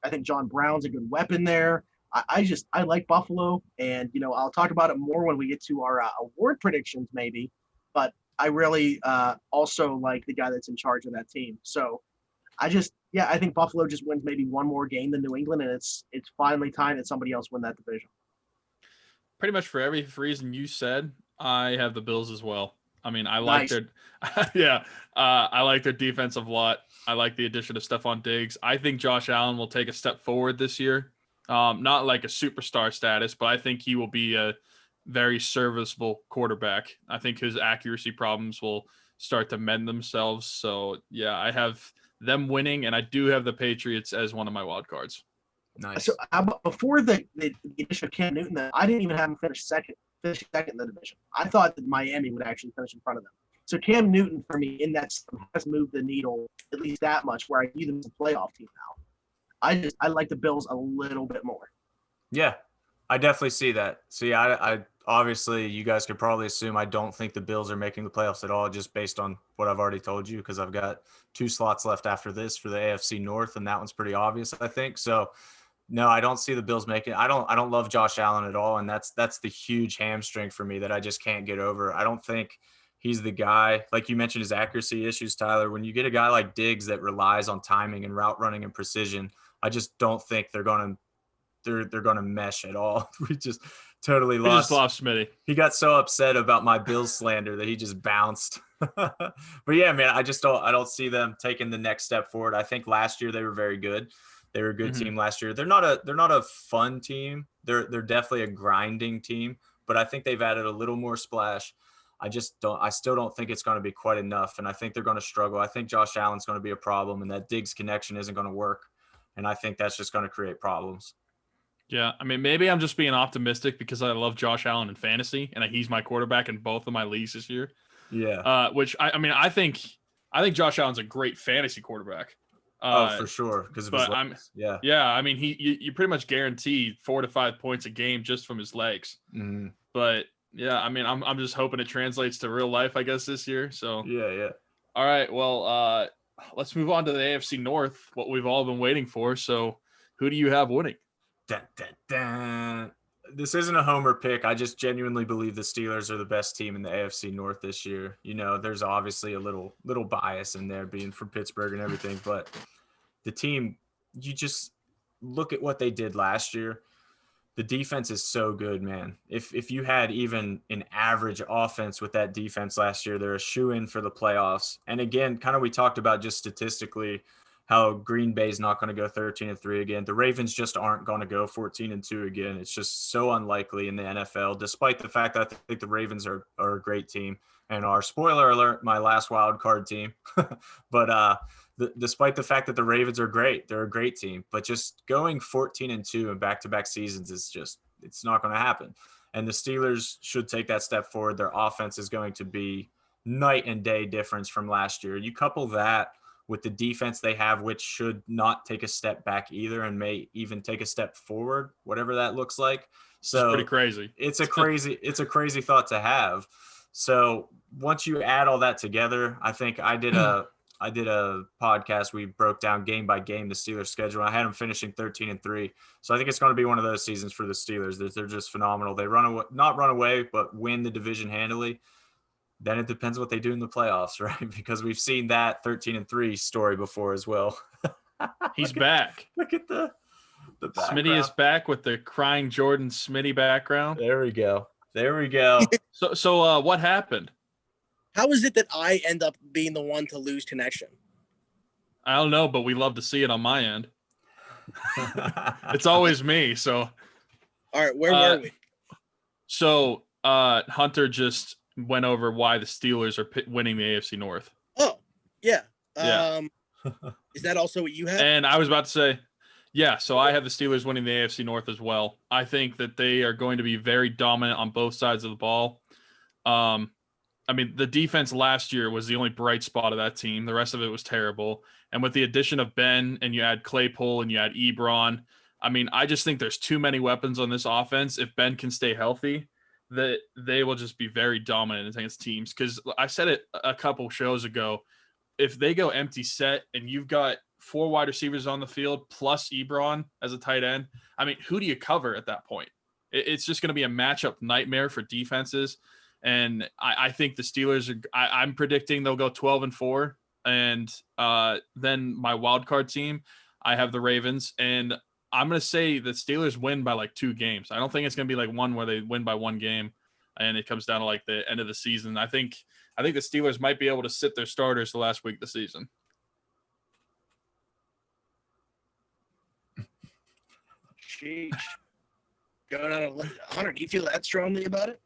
I think John Brown's a good weapon there. I like Buffalo, and I'll talk about it more when we get to our award predictions, maybe. But I really also like the guy that's in charge of that team. So I think Buffalo just wins maybe one more game than New England, and it's finally time that somebody else win that division. Pretty much for every reason you said, I have the Bills as well. I mean, I like their, I like their defensive lot. I like the addition of Stephon Diggs. I think Josh Allen will take a step forward this year. Not like a superstar status, but I think he will be a very serviceable quarterback. I think his accuracy problems will start to mend themselves. So yeah, I have them winning, and I do have the Patriots as one of my wild cards. Nice. So before the addition of Cam Newton, I didn't even have him finish second in the division. I thought that Miami would actually finish in front of them. So Cam Newton for me in that has moved the needle at least that much, where I view them as a playoff team now. I like the Bills a little bit more. Yeah, I definitely see that. So yeah, I obviously you guys could probably assume I don't think the Bills are making the playoffs at all, just based on what I've already told you, because I've got 2 slots left after this for the AFC North, and that one's pretty obvious, I think. So no, I don't see the Bills making. I don't love Josh Allen at all, and that's the huge hamstring for me that I just can't get over. I don't think he's the guy. Like you mentioned, his accuracy issues, Tyler. When you get a guy like Diggs that relies on timing and route running and precision, I just don't think they're gonna mesh at all. We just totally lost. We just lost Smitty. He got so upset about my Bills slander that he just bounced. But yeah, man, I don't see them taking the next step forward. I think last year they were very good. They were a good team last year. They're not a fun team. They're definitely a grinding team, but I think they've added a little more splash. I still don't think it's going to be quite enough, and I think they're going to struggle. I think Josh Allen's going to be a problem, and that Diggs connection isn't going to work, and I think that's just going to create problems. Yeah, I mean, maybe I'm just being optimistic because I love Josh Allen in fantasy, and he's my quarterback in both of my leagues this year. Yeah. Which I think Josh Allen's a great fantasy quarterback. For sure, because of his legs. Yeah. I mean, you pretty much guarantee 4 to 5 points a game just from his legs. Mm-hmm. But yeah, I mean, I'm just hoping it translates to real life, I guess, this year. So yeah. All right, well, let's move on to the AFC North, what we've all been waiting for. So, who do you have winning? Dun, dun, dun. This isn't a homer pick. I just genuinely believe the Steelers are the best team in the AFC North this year. There's obviously a little bias in there being from Pittsburgh and everything, but the team, you just look at what they did last year. The defense is so good, man. If you had even an average offense with that defense last year, they're a shoo-in for the playoffs. And again, kind of we talked about just statistically how Green Bay's not going to go 13-3 again. The Ravens just aren't going to go 14-2 again. It's just so unlikely in the NFL, despite the fact that I think the Ravens are a great team and are, spoiler alert, my last wild card team. But despite the fact that the Ravens are great, they're a great team. But just going 14-2 in back-to-back seasons is just, it's not going to happen. And the Steelers should take that step forward. Their offense is going to be night and day difference from last year. You couple that with the defense they have, which should not take a step back either and may even take a step forward, whatever that looks like. So it's pretty crazy. It's a crazy thought to have. So once you add all that together, I think I did a podcast. We broke down game by game the Steelers schedule. I had them finishing 13-3. So I think it's going to be one of those seasons for the Steelers. They're just phenomenal. They not run away, but win the division handily. Then it depends what they do in the playoffs, right? Because we've seen that 13-3 story before as well. He's back. Look at the background. Smitty is back with the crying Jordan Smitty background. There we go. So what happened? How is it that I end up being the one to lose connection? I don't know, but we love to see it on my end. It's always me. So, all right, where were we? So Hunter just went over why the Steelers are winning the AFC North. Oh, yeah. Yeah. Is that also what you have? And I was about to say, yeah, so I have the Steelers winning the AFC North as well. I think that they are going to be very dominant on both sides of the ball. I mean, the defense last year was the only bright spot of that team. The rest of it was terrible. And with the addition of Ben and you add Claypool and you add Ebron, I mean, I just think there's too many weapons on this offense. If Ben can stay healthy, that they will just be very dominant against teams. Because I said it a couple shows ago, if they go empty set and you've got 4 wide receivers on the field plus Ebron as a tight end, I mean, who do you cover at that point? It's just going to be a matchup nightmare for defenses. And I think the Steelers I'm predicting they'll go 12-4. And then my wild card team, I have the Ravens. And I'm going to say the Steelers win by like 2 games. I don't think it's going to be like one where they win by 1 game and it comes down to like the end of the season. I think the Steelers might be able to sit their starters the last week of the season. Sheesh. Going on a Hunter, do you feel that strongly about it?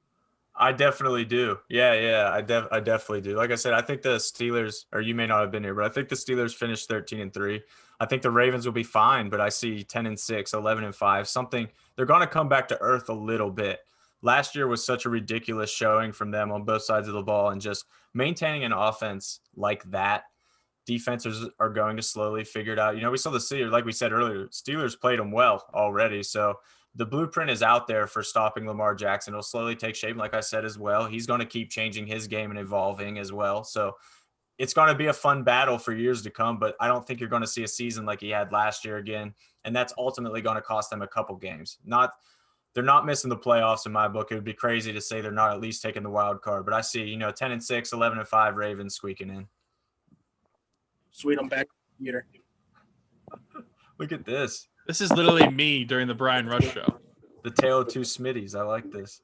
I definitely do. Yeah. I definitely do. Like I said, I think the Steelers, or you may not have been here, but I think the Steelers finished 13-3. I think the Ravens will be fine, but I see 10-6, 11-5, something. They're going to come back to earth a little bit. Last year was such a ridiculous showing from them on both sides of the ball, and just maintaining an offense like that, defenses are going to slowly figure it out. You know, we saw the Steelers, like we said earlier, Steelers played them well already. So the blueprint is out there for stopping Lamar Jackson. It'll slowly take shape. Like I said as well, he's going to keep changing his game and evolving as well. So it's going to be a fun battle for years to come, but I don't think you're going to see a season like he had last year again. And that's ultimately going to cost them a couple games. They're not missing the playoffs in my book. It would be crazy to say they're not at least taking the wild card, but I see, 10-6, 11-5 Ravens squeaking in. Sweet, I'm back, Peter. Look at this. This is literally me during the Brian Rush show. The tale of two Smitties. I like this.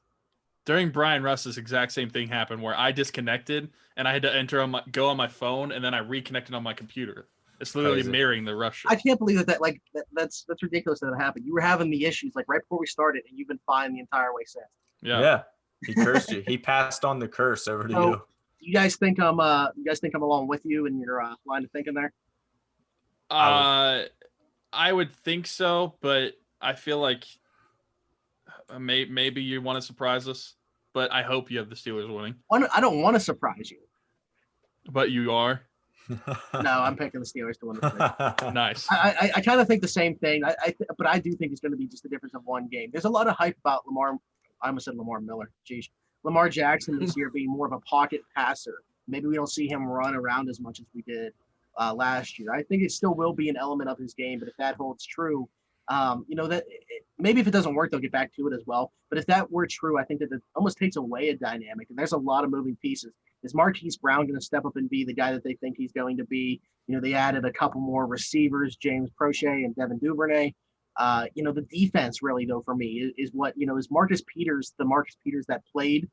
During Brian Rush, this exact same thing happened where I disconnected and I had to go on my phone and then I reconnected on my computer. It's literally mirroring the Rush show. I can't believe that's ridiculous that it happened. You were having the issues like right before we started, and you've been fine the entire way since. Yeah. He cursed you. He passed on the curse over to you. You guys think I'm along with you in your line of thinking there? I would think so, but I feel like maybe you want to surprise us, but I hope you have the Steelers winning. I don't want to surprise you. But you are? No, I'm picking the Steelers to win the thing. Nice. I kind of think the same thing. But I do think it's going to be just a difference of 1 game. There's a lot of hype about Lamar. I almost said Lamar Miller. Geez. Lamar Jackson this year being more of a pocket passer. Maybe we don't see him run around as much as we did last year. I think it still will be an element of his game, but if that holds true, maybe if it doesn't work, they'll get back to it as well. But if that were true, I think that it almost takes away a dynamic, and there's a lot of moving pieces. Is Marquise Brown going to step up and be the guy that they think he's going to be? They added a couple more receivers, James Prochet and Devin Duvernay. The defense really, though, for me is what, is Marcus Peters the Marcus Peters that played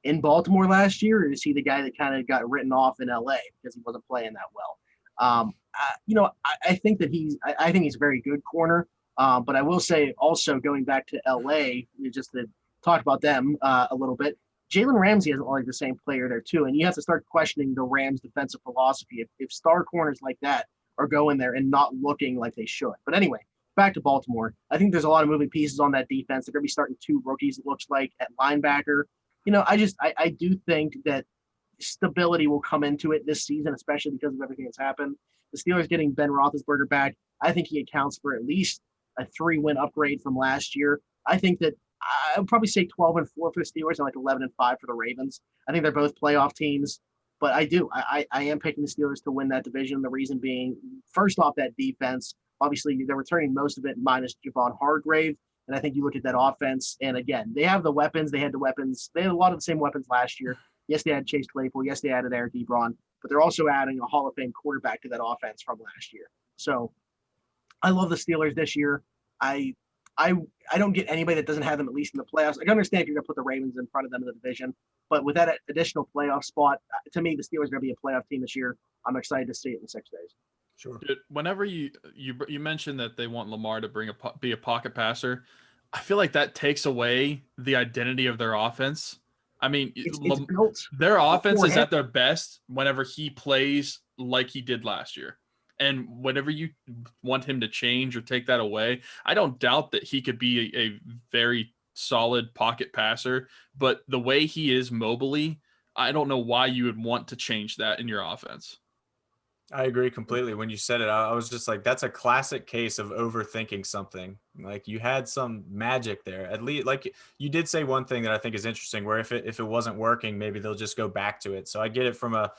in Baltimore last year, or is he the guy that kind of got written off in LA because he wasn't playing that well? I think that I think he's a very good corner. But I will say also going back to LA, just to talk about them a little bit, Jalen Ramsey isn't like the same player there too. And you have to start questioning the Rams defensive philosophy if star corners like that are going there and not looking like they should. But anyway, back to Baltimore. I think there's a lot of moving pieces on that defense. They're going to be starting 2 rookies, it looks like, at linebacker. I do think that stability will come into it this season, especially because of everything that's happened. The Steelers getting Ben Roethlisberger back, I think he accounts for at least a 3-win upgrade from last year. I think that I would probably say 12-4 for the Steelers and like 11-5 for the Ravens. I think they're both playoff teams, but I am picking the Steelers to win that division. The reason being, first off, that defense. Obviously, they're returning most of it minus Javon Hargrave. And I think you look at that offense, and again, they have the weapons. They had the weapons. They had a lot of the same weapons last year. Yes, they had Chase Claypool. Yes, they added Eric Ebron, but they're also adding a Hall of Fame quarterback to that offense from last year. So I love the Steelers this year. I don't get anybody that doesn't have them at least in the playoffs. I can understand if you're going to put the Ravens in front of them in the division, but with that additional playoff spot, to me, the Steelers are going to be a playoff team this year. I'm excited to see it in 6 days. Sure. Whenever you mentioned that they want Lamar to be a pocket passer, I feel like that takes away the identity of their offense. I mean, their offense is at their best whenever he plays like he did last year. And whenever you want him to change or take that away, I don't doubt that he could be a very solid pocket passer. But the way he is mobily, I don't know why you would want to change that in your offense. I agree completely. When you said it, I was just like, that's a classic case of overthinking something. Like you had some magic there. At least, like you did say one thing that I think is interesting, where if it wasn't working, maybe they'll just go back to it. So I get it from a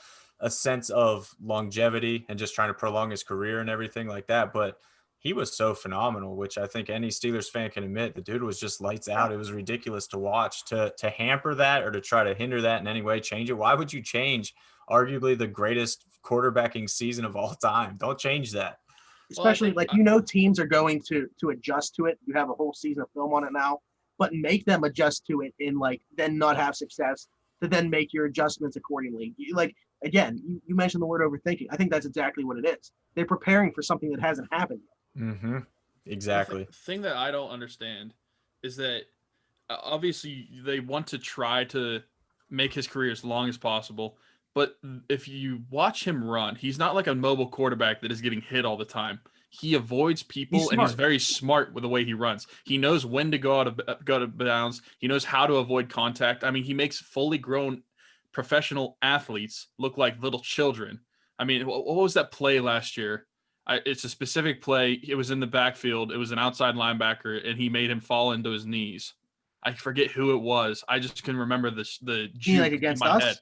sense of longevity and just trying to prolong his career and everything like that. But he was so phenomenal, which I think any Steelers fan can admit. The dude was just lights out. It was ridiculous to watch. To hamper that or to try to hinder that in any way, change it. Why would you change arguably the greatest quarterbacking season of all time? Don't change that. Especially teams are going to adjust to it. You have a whole season of film on it now, but make them adjust to it and then not have success to then make your adjustments accordingly. Again, you mentioned the word overthinking. I think that's exactly what it is. They're preparing for something that hasn't happened yet. Mm-hmm. Exactly. The thing that I don't understand is that obviously they want to try to make his career as long as possible. But if you watch him run, he's not like a mobile quarterback that is getting hit all the time. He avoids people, and he's very smart with the way he runs. He knows when to go out of bounds. He knows how to avoid contact. I mean, he makes fully grown professional athletes look like little children. I mean, what was that play last year? It's a specific play. It was in the backfield. It was an outside linebacker, and he made him fall into his knees. I forget who it was. I just can remember the juke in my head.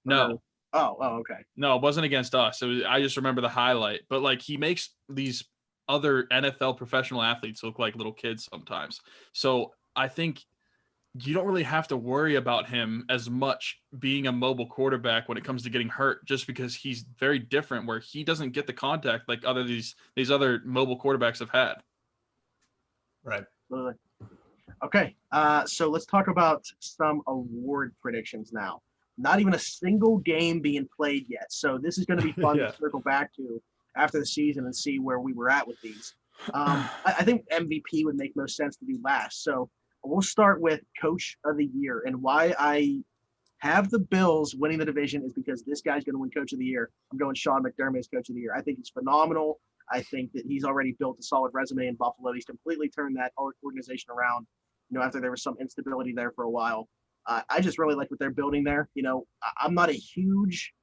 No. Oh, okay. No, it wasn't against us. I just remember the highlight. But he makes these other NFL professional athletes look like little kids sometimes. So I think you don't really have to worry about him as much being a mobile quarterback when it comes to getting hurt, just because he's very different, where he doesn't get the contact like these other mobile quarterbacks have had. Right. Okay. So let's talk about some award predictions now. Not even a single game being played yet. So this is going to be fun to circle back to after the season and see where we were at with these. I think MVP would make most sense to do last. So we'll start with Coach of the Year. And why I have the Bills winning the division is because this guy's going to win Coach of the Year. I'm going Sean McDermott as Coach of the Year. I think he's phenomenal. I think that he's already built a solid resume in Buffalo. He's completely turned that organization around, after there was some instability there for a while. I just really like what they're building there. I'm not a huge,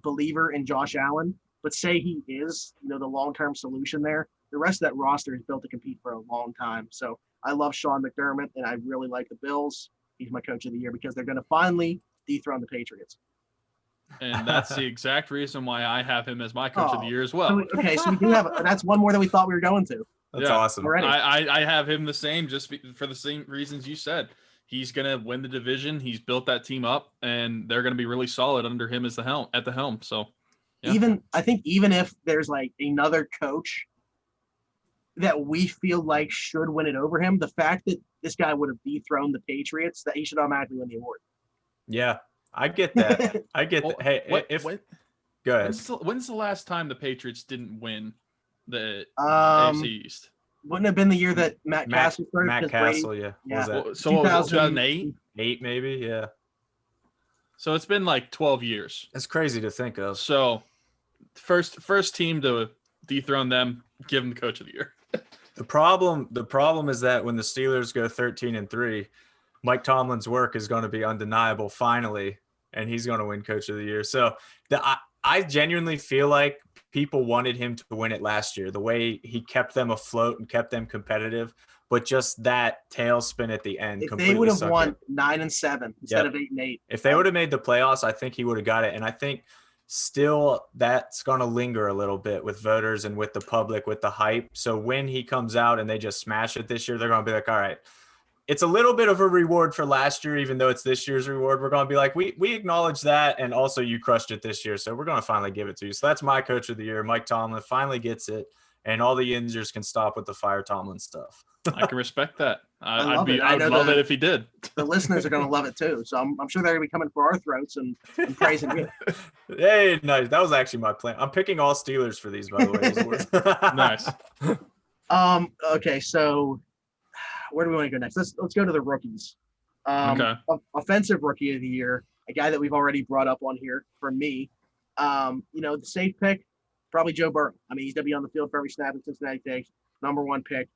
believer in Josh Allen, but say he is, the long-term solution there. The rest of that roster is built to compete for a long time. So I love Sean McDermott, and I really like the Bills. He's my Coach of the Year because they're going to finally dethrone the Patriots. And that's the exact reason why I have him as my Coach of the Year as well. So we do have that's one more than we thought we were going to. That's awesome. I have him the same, just for the same reasons you said. He's going to win the division. He's built that team up, and they're going to be really solid under him as at the helm. So, I think even if there's another coach that we feel like should win it over him, the fact that this guy would have dethroned the Patriots, that he should automatically win the award. Yeah, I get that. I get that. Hey, go ahead. When's the last time the Patriots didn't win the AFC East? Wouldn't have been the year that Matt Castle started. Matt Castle, yeah. Yeah. Was so 2008? 8 maybe, yeah. So it's been 12 years. That's crazy to think of. So first team to dethrone them, give them the Coach of the Year. The problem is that when the Steelers go 13-3, Mike Tomlin's work is going to be undeniable finally, and he's going to win Coach of the Year. So I genuinely feel like people wanted him to win it last year, the way he kept them afloat and kept them competitive, but just that tailspin at the end. If they would have won 9-7 instead of 8-8. If they would have made the playoffs, I think he would have got it. And I think still that's going to linger a little bit with voters and with the public, with the hype. So when he comes out and they just smash it this year, they're going to be like, all right, it's a little bit of a reward for last year, even though it's this year's reward. We're going to be like, we acknowledge that. And also you crushed it this year. So we're going to finally give it to you. So that's my Coach of the Year. Mike Tomlin finally gets it. And all the Yinzers can stop with the Fire Tomlin stuff. I can respect that. I'd love it if he did. The listeners are going to love it too. So I'm sure they're going to be coming for our throats and praising you. Hey, nice. That was actually my plan. I'm picking all Steelers for these, by the way. Nice. Okay, so where do we want to go next? Let's go to the rookies. Okay. Offensive Rookie of the Year, a guy that we've already brought up on here for me. The safe pick, probably Joe Burrow. I mean, he's going to be on the field for every snap that Cincinnati takes. Number one pick.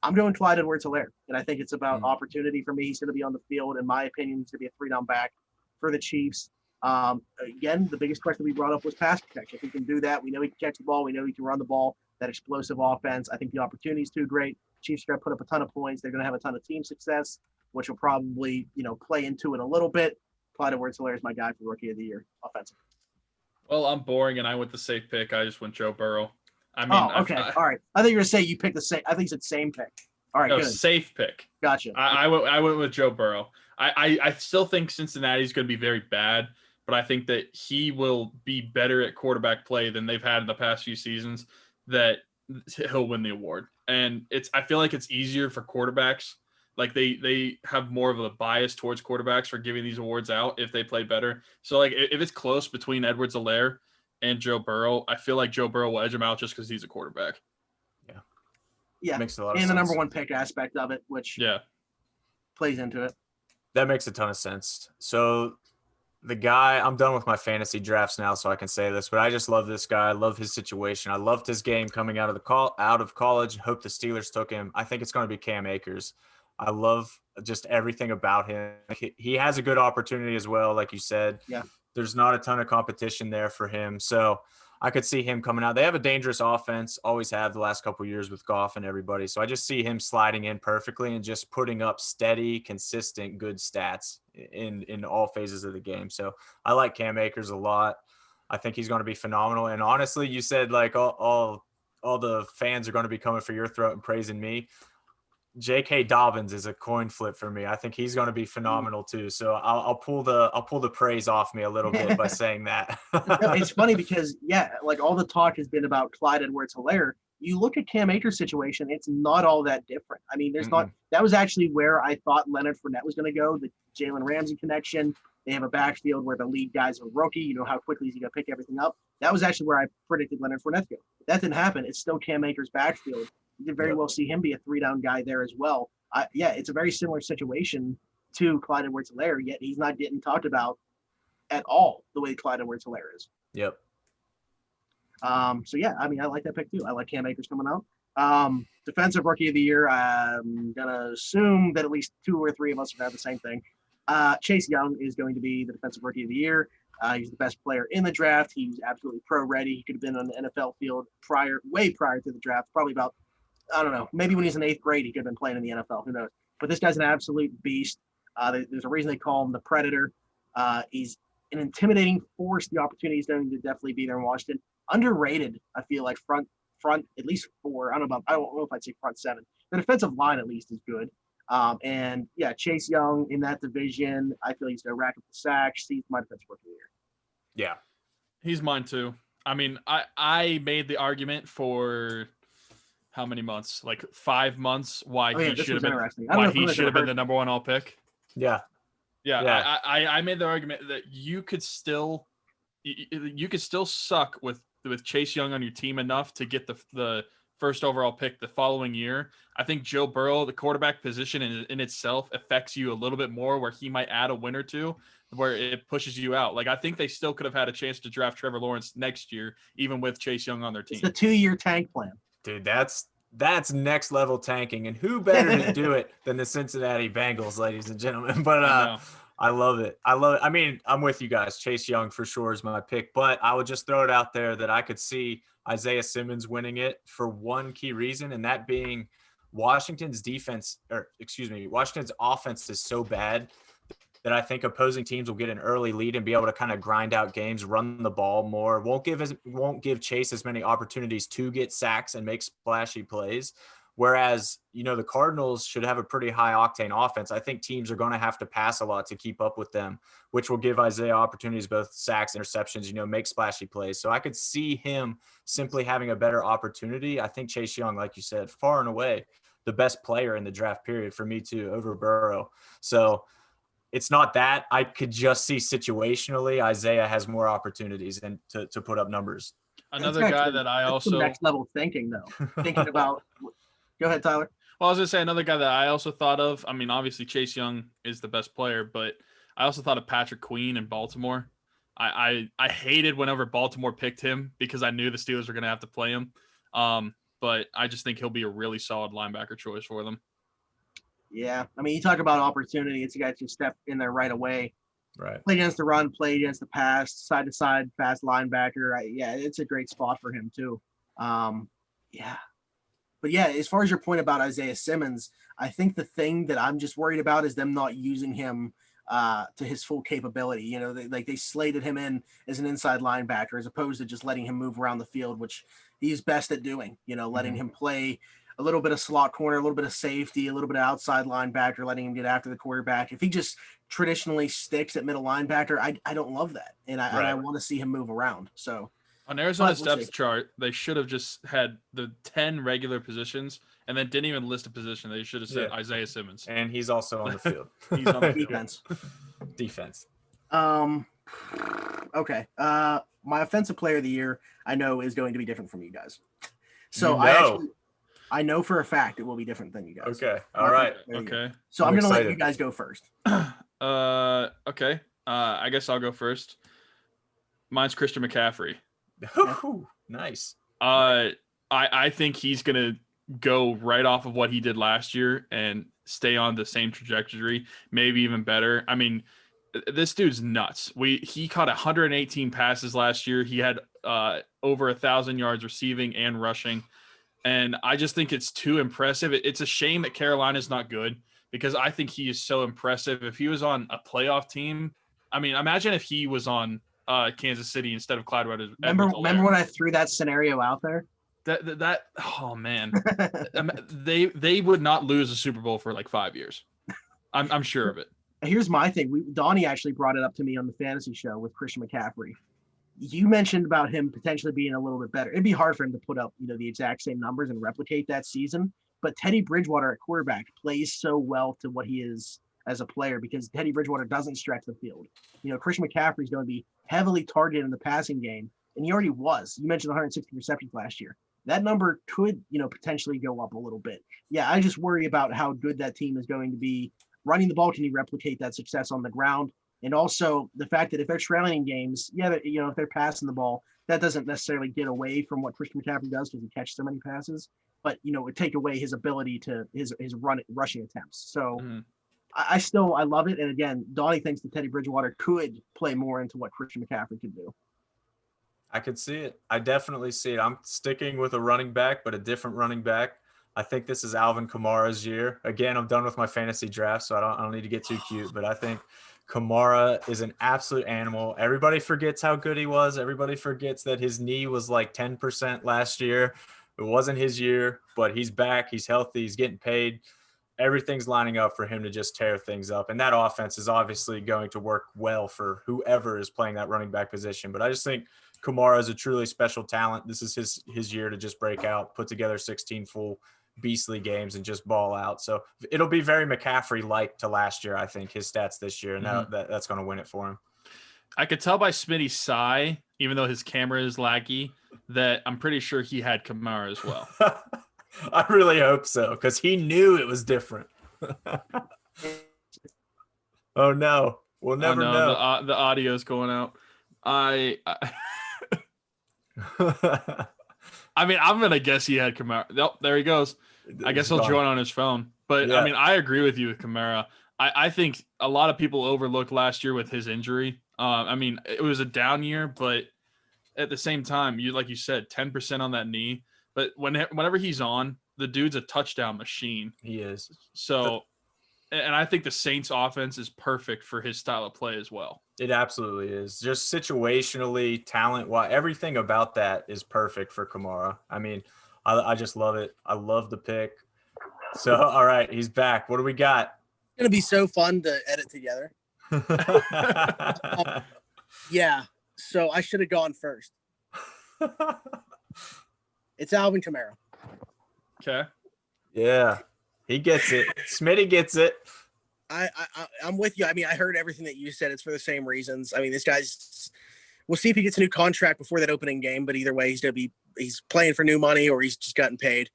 I'm going Clyde Edwards-Helaire, and I think it's about opportunity for me. He's going to be on the field. In my opinion, he's going to be a 3-down back for the Chiefs. Again, the biggest question we brought up was pass protection. If he can do that, we know he can catch the ball. We know he can run the ball. That explosive offense. I think the opportunity is too great. Chiefs are going to put up a ton of points. They're going to have a ton of team success, which will probably, play into it a little bit. Clyde Edwards-Helaire is my guy for Rookie of the Year offensive. Well, I'm boring, and I went the safe pick. I just went Joe Burrow. I mean, okay. All right. I think you were going to say you picked the same. I think you said same pick. All right, no, good. Safe pick. Gotcha. I went with Joe Burrow. I still think Cincinnati's going to be very bad, but I think that he will be better at quarterback play than they've had in the past few seasons, that he'll win the award. And I feel like it's easier for quarterbacks. Like they have more of a bias towards quarterbacks for giving these awards out if they play better. So like if it's close between Edwards-Helaire and Joe Burrow, I feel like Joe Burrow will edge him out just because he's a quarterback. Yeah. Makes a lot of and sense. the number one pick aspect of it, which plays into it. That makes a ton of sense. So the guy, I'm done with my fantasy drafts now, so I can say this, but I just love this guy. I love his situation. I loved his game coming out of college. Hope the Steelers took him. I think it's going to be Cam Akers. I love just everything about him. He has a good opportunity as well, like you said. Yeah. There's not a ton of competition there for him. So I could see him coming out. They have a dangerous offense, always have the last couple of years with Goff and everybody. So I just see him sliding in perfectly and just putting up steady, consistent, good stats in all phases of the game. So I like Cam Akers a lot. I think he's going to be phenomenal. And honestly, you said like all the fans are going to be coming for your throat and praising me. J.K. Dobbins is a coin flip for me. I think he's going to be phenomenal too. So I'll pull the praise off me a little bit by saying that. No, it's funny because like all the talk has been about Clyde Edwards-Helaire. You look at Cam Akers' situation; it's not all that different. I mean, there's not. That was actually where I thought Leonard Fournette was going to go. The Jalen Ramsey connection. They have a backfield where the lead guy's a rookie. You know how quickly is he going to pick everything up? That was actually where I predicted Leonard Fournette to go. That didn't happen. It's still Cam Akers' backfield. You could very well see him be a 3-down guy there as well. It's a very similar situation to Clyde Edwards-Helaire, yet he's not getting talked about at all the way Clyde Edwards-Helaire is. Yep. I mean, I like that pick too. I like Cam Akers coming out. Defensive Rookie of the Year, I'm going to assume that at least 2 or 3 of us would have the same thing. Chase Young is going to be the Defensive Rookie of the Year. He's the best player in the draft. He's absolutely pro-ready. He could have been on the NFL field way prior to the draft, probably about, I don't know, maybe when he's in 8th grade, he could have been playing in the NFL. Who knows? But this guy's an absolute beast. There's a reason they call him the Predator. He's an intimidating force. The opportunity is going to definitely be there in Washington. Underrated, I feel like front at least 4. I don't know if I'd say front 7. The defensive line at least is good. Chase Young in that division, I feel he's going to rack up the sacks. He's my defensive Rookie of the Year. Yeah, he's mine too. I mean, I made the argument for how many months? Like 5 months. Why he should have been the number 1 all pick. Yeah. I made the argument that you could still suck with Chase Young on your team enough to get the first overall pick the following year. I think Joe Burrow, the quarterback position in itself, affects you a little bit more, where he might add a win or two, where it pushes you out. Like I think they still could have had a chance to draft Trevor Lawrence next year, even with Chase Young on their team. It's the 2-year tank plan. Dude, that's next level tanking, and who better to do it than the Cincinnati Bengals, ladies and gentlemen. But I love it. I mean, I'm with you guys. Chase Young for sure is my pick, but I would just throw it out there that I could see Isaiah Simmons winning it for one key reason, and that being Washington's offense is so bad that I think opposing teams will get an early lead and be able to kind of grind out games, run the ball more. Won't give Chase as many opportunities to get sacks and make splashy plays. Whereas, the Cardinals should have a pretty high octane offense. I think teams are going to have to pass a lot to keep up with them, which will give Isaiah opportunities, both sacks, interceptions, make splashy plays. So I could see him simply having a better opportunity. I think Chase Young, like you said, far and away the best player in the draft period for me too, over Burrow. So it's not that. I could just see situationally Isaiah has more opportunities and to put up numbers. Another guy that I also next level thinking though. Thinking about go ahead, Tyler. Well, I was going to say another guy that I also thought of. I mean, obviously Chase Young is the best player, but I also thought of Patrick Queen in Baltimore. I hated whenever Baltimore picked him because I knew the Steelers were going to have to play him. But I just think he'll be a really solid linebacker choice for them. Yeah. I mean, you talk about opportunity. It's a guy that can step in there right away. Right. Play against the run, play against the pass, side to side, fast linebacker. Yeah, it's a great spot for him too. Yeah. But yeah, as far as your point about Isaiah Simmons, I think the thing that I'm just worried about is them not using him to his full capability. You know, they slated him in as an inside linebacker as opposed to just letting him move around the field, which he's best at doing. You know, letting him play a little bit of slot corner, a little bit of safety, a little bit of outside linebacker, letting him get after the quarterback. If he just traditionally sticks at middle linebacker, I don't love that, and I want to see him move around. So. On Arizona's depth chart, they should have just had the 10 regular positions and then didn't even list a position. They should have said Isaiah Simmons. And he's also on the field. He's on the defense. Defense. Okay. My offensive player of the year, I know, is going to be different from you guys. So I know for a fact it will be different than you guys. Okay. All right. Okay. So I'm going to let you guys go first. Okay. I guess I'll go first. Mine's Christian McCaffrey. Nice. I think he's gonna go right off of what he did last year and stay on the same trajectory, maybe even better. I mean, this dude's nuts. He caught 118 passes last year. He had over 1,000 yards receiving and rushing, and I just think it's too impressive. It's a shame that Carolina's not good because I think he is so impressive. If he was on a playoff team, I mean, imagine if he was on Kansas City instead of Clyde Edwards. Remember when I threw that scenario out there? That oh man, they would not lose a Super Bowl for like 5 years. I'm sure of it. Here's my thing. Donnie actually brought it up to me on the fantasy show with Christian McCaffrey. You mentioned about him potentially being a little bit better. It'd be hard for him to put up, the exact same numbers and replicate that season. But Teddy Bridgewater at quarterback plays so well to what he is as a player because Teddy Bridgewater doesn't stretch the field. Christian McCaffrey is going to be heavily targeted in the passing game, and he already was. You mentioned 160 receptions last year. That number could, potentially go up a little bit. Yeah, I just worry about how good that team is going to be running the ball. Can you replicate that success on the ground? And also the fact that if they're trailing games, if they're passing the ball, that doesn't necessarily get away from what Christian McCaffrey does because he catches so many passes, but, it would take away his ability to his rushing attempts. So I love it. And again, Donnie thinks that Teddy Bridgewater could play more into what Christian McCaffrey could do. I could see it. I definitely see it. I'm sticking with a running back, but a different running back. I think this is Alvin Kamara's year. Again, I'm done with my fantasy draft, so I don't need to get too cute, but I think Kamara is an absolute animal. Everybody forgets how good he was. Everybody forgets that his knee was like 10% last year. It wasn't his year, but he's back. He's healthy. He's getting paid. Everything's lining up for him to just tear things up. And that offense is obviously going to work well for whoever is playing that running back position. But I just think Kamara is a truly special talent. This is his year to just break out, put together 16 full beastly games and just ball out. So it'll be very McCaffrey-like to last year, I think, his stats this year. And that's going to win it for him. I could tell by Smitty's sigh, even though his camera is laggy, that I'm pretty sure he had Kamara as well. I really hope so, because he knew it was different. Oh, no. We'll never know. The audio's going out. I mean, I'm going to guess he had Kamara. Oh, there he goes. I guess he'll join on his phone. But, yeah. I mean, I agree with you with Kamara. I think a lot of people overlooked last year with his injury. I mean, it was a down year, but at the same time, like you said, 10% on that knee. But whenever he's on, the dude's a touchdown machine. He is. So, and I think the Saints offense is perfect for his style of play as well. It absolutely is. Just situationally, talent-wise, everything about that is perfect for Kamara. I mean, I just love it. I love the pick. So, all right, he's back. What do we got? It's going to be so fun to edit together. Yeah, so I should have gone first. It's Alvin Kamara. Okay. Yeah, he gets it. Smitty gets it. I'm with you. I mean, I heard everything that you said. It's for the same reasons. I mean, this guy's. We'll see if he gets a new contract before that opening game. But either way, he's playing for new money or he's just gotten paid.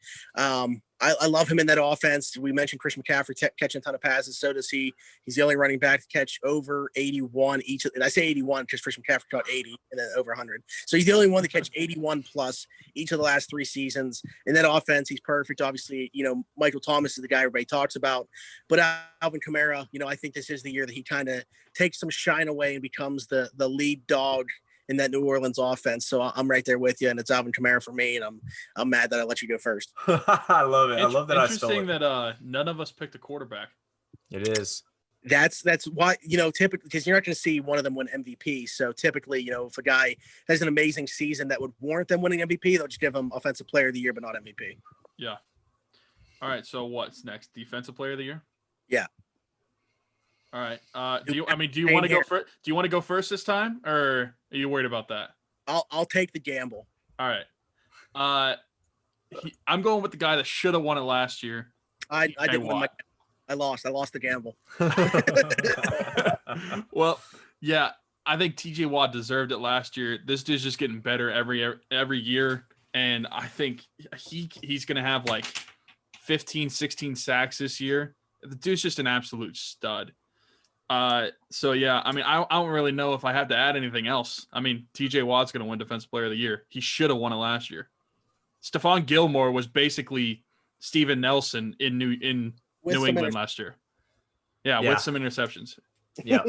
I love him in that offense. We mentioned Christian McCaffrey catching a ton of passes. So does he. He's the only running back to catch over 81 each. And I say 81 because Christian McCaffrey caught 80 and then over 100. So he's the only one to catch 81 plus each of the last 3 seasons. In that offense, he's perfect. Obviously, Michael Thomas is the guy everybody talks about. But Alvin Kamara, I think this is the year that he kind of takes some shine away and becomes the lead dog in that New Orleans offense. So I'm right there with you, and it's Alvin Kamara for me, and I'm mad that I let you go first. I love it. I love that I stole it. Interesting that none of us picked a quarterback. It is. That's why, typically, because you're not going to see one of them win MVP. So typically, if a guy has an amazing season that would warrant them winning MVP, they'll just give him Offensive Player of the Year, but not MVP. Yeah. All right. So what's next? Defensive Player of the Year? Yeah. All right. Do you want to go first? Do you want to go first this time, or are you worried about that? I'll take the gamble. All right. I'm going with the guy that should have won it last year. I didn't win. I lost the gamble. Well, yeah, I think TJ Watt deserved it last year. This dude's just getting better every year, and I think he's going to have like 15, 16 sacks this year. The dude's just an absolute stud. So yeah, I mean, I don't really know if I have to add anything else. I mean, TJ Watt's going to win Defensive Player of the Year. He should have won it last year. Stephon Gilmore was basically Steven Nelson in New England last year. Yeah, with some interceptions. Yeah.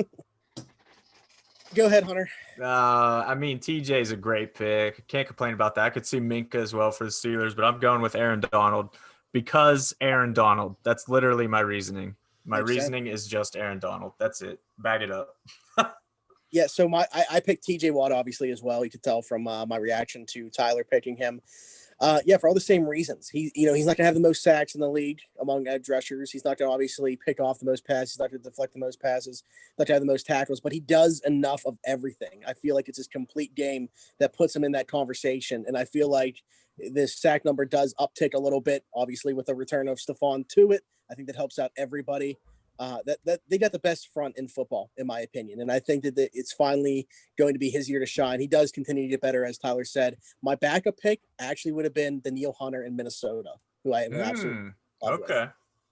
Go ahead, Hunter. I mean, TJ's a great pick. Can't complain about that. I could see Minka as well for the Steelers, but I'm going with Aaron Donald because Aaron Donald. That's literally my reasoning. My reasoning is just Aaron Donald. That's it. Bag it up. Yeah, so I picked TJ Watt obviously as well. You could tell from my reaction to Tyler picking him. For all the same reasons. He's not gonna have the most sacks in the league among edge rushers. He's not gonna obviously pick off the most passes. He's not gonna deflect the most passes. Not gonna have the most tackles, but he does enough of everything. I feel like it's his complete game that puts him in that conversation. And I feel like this sack number does uptick a little bit, obviously with the return of Stephon to it. I think that helps out everybody. That they got the best front in football, in my opinion. And I think that it's finally going to be his year to shine. He does continue to get better, as Tyler said. My backup pick actually would have been Danielle Hunter in Minnesota, who I am absolutely okay.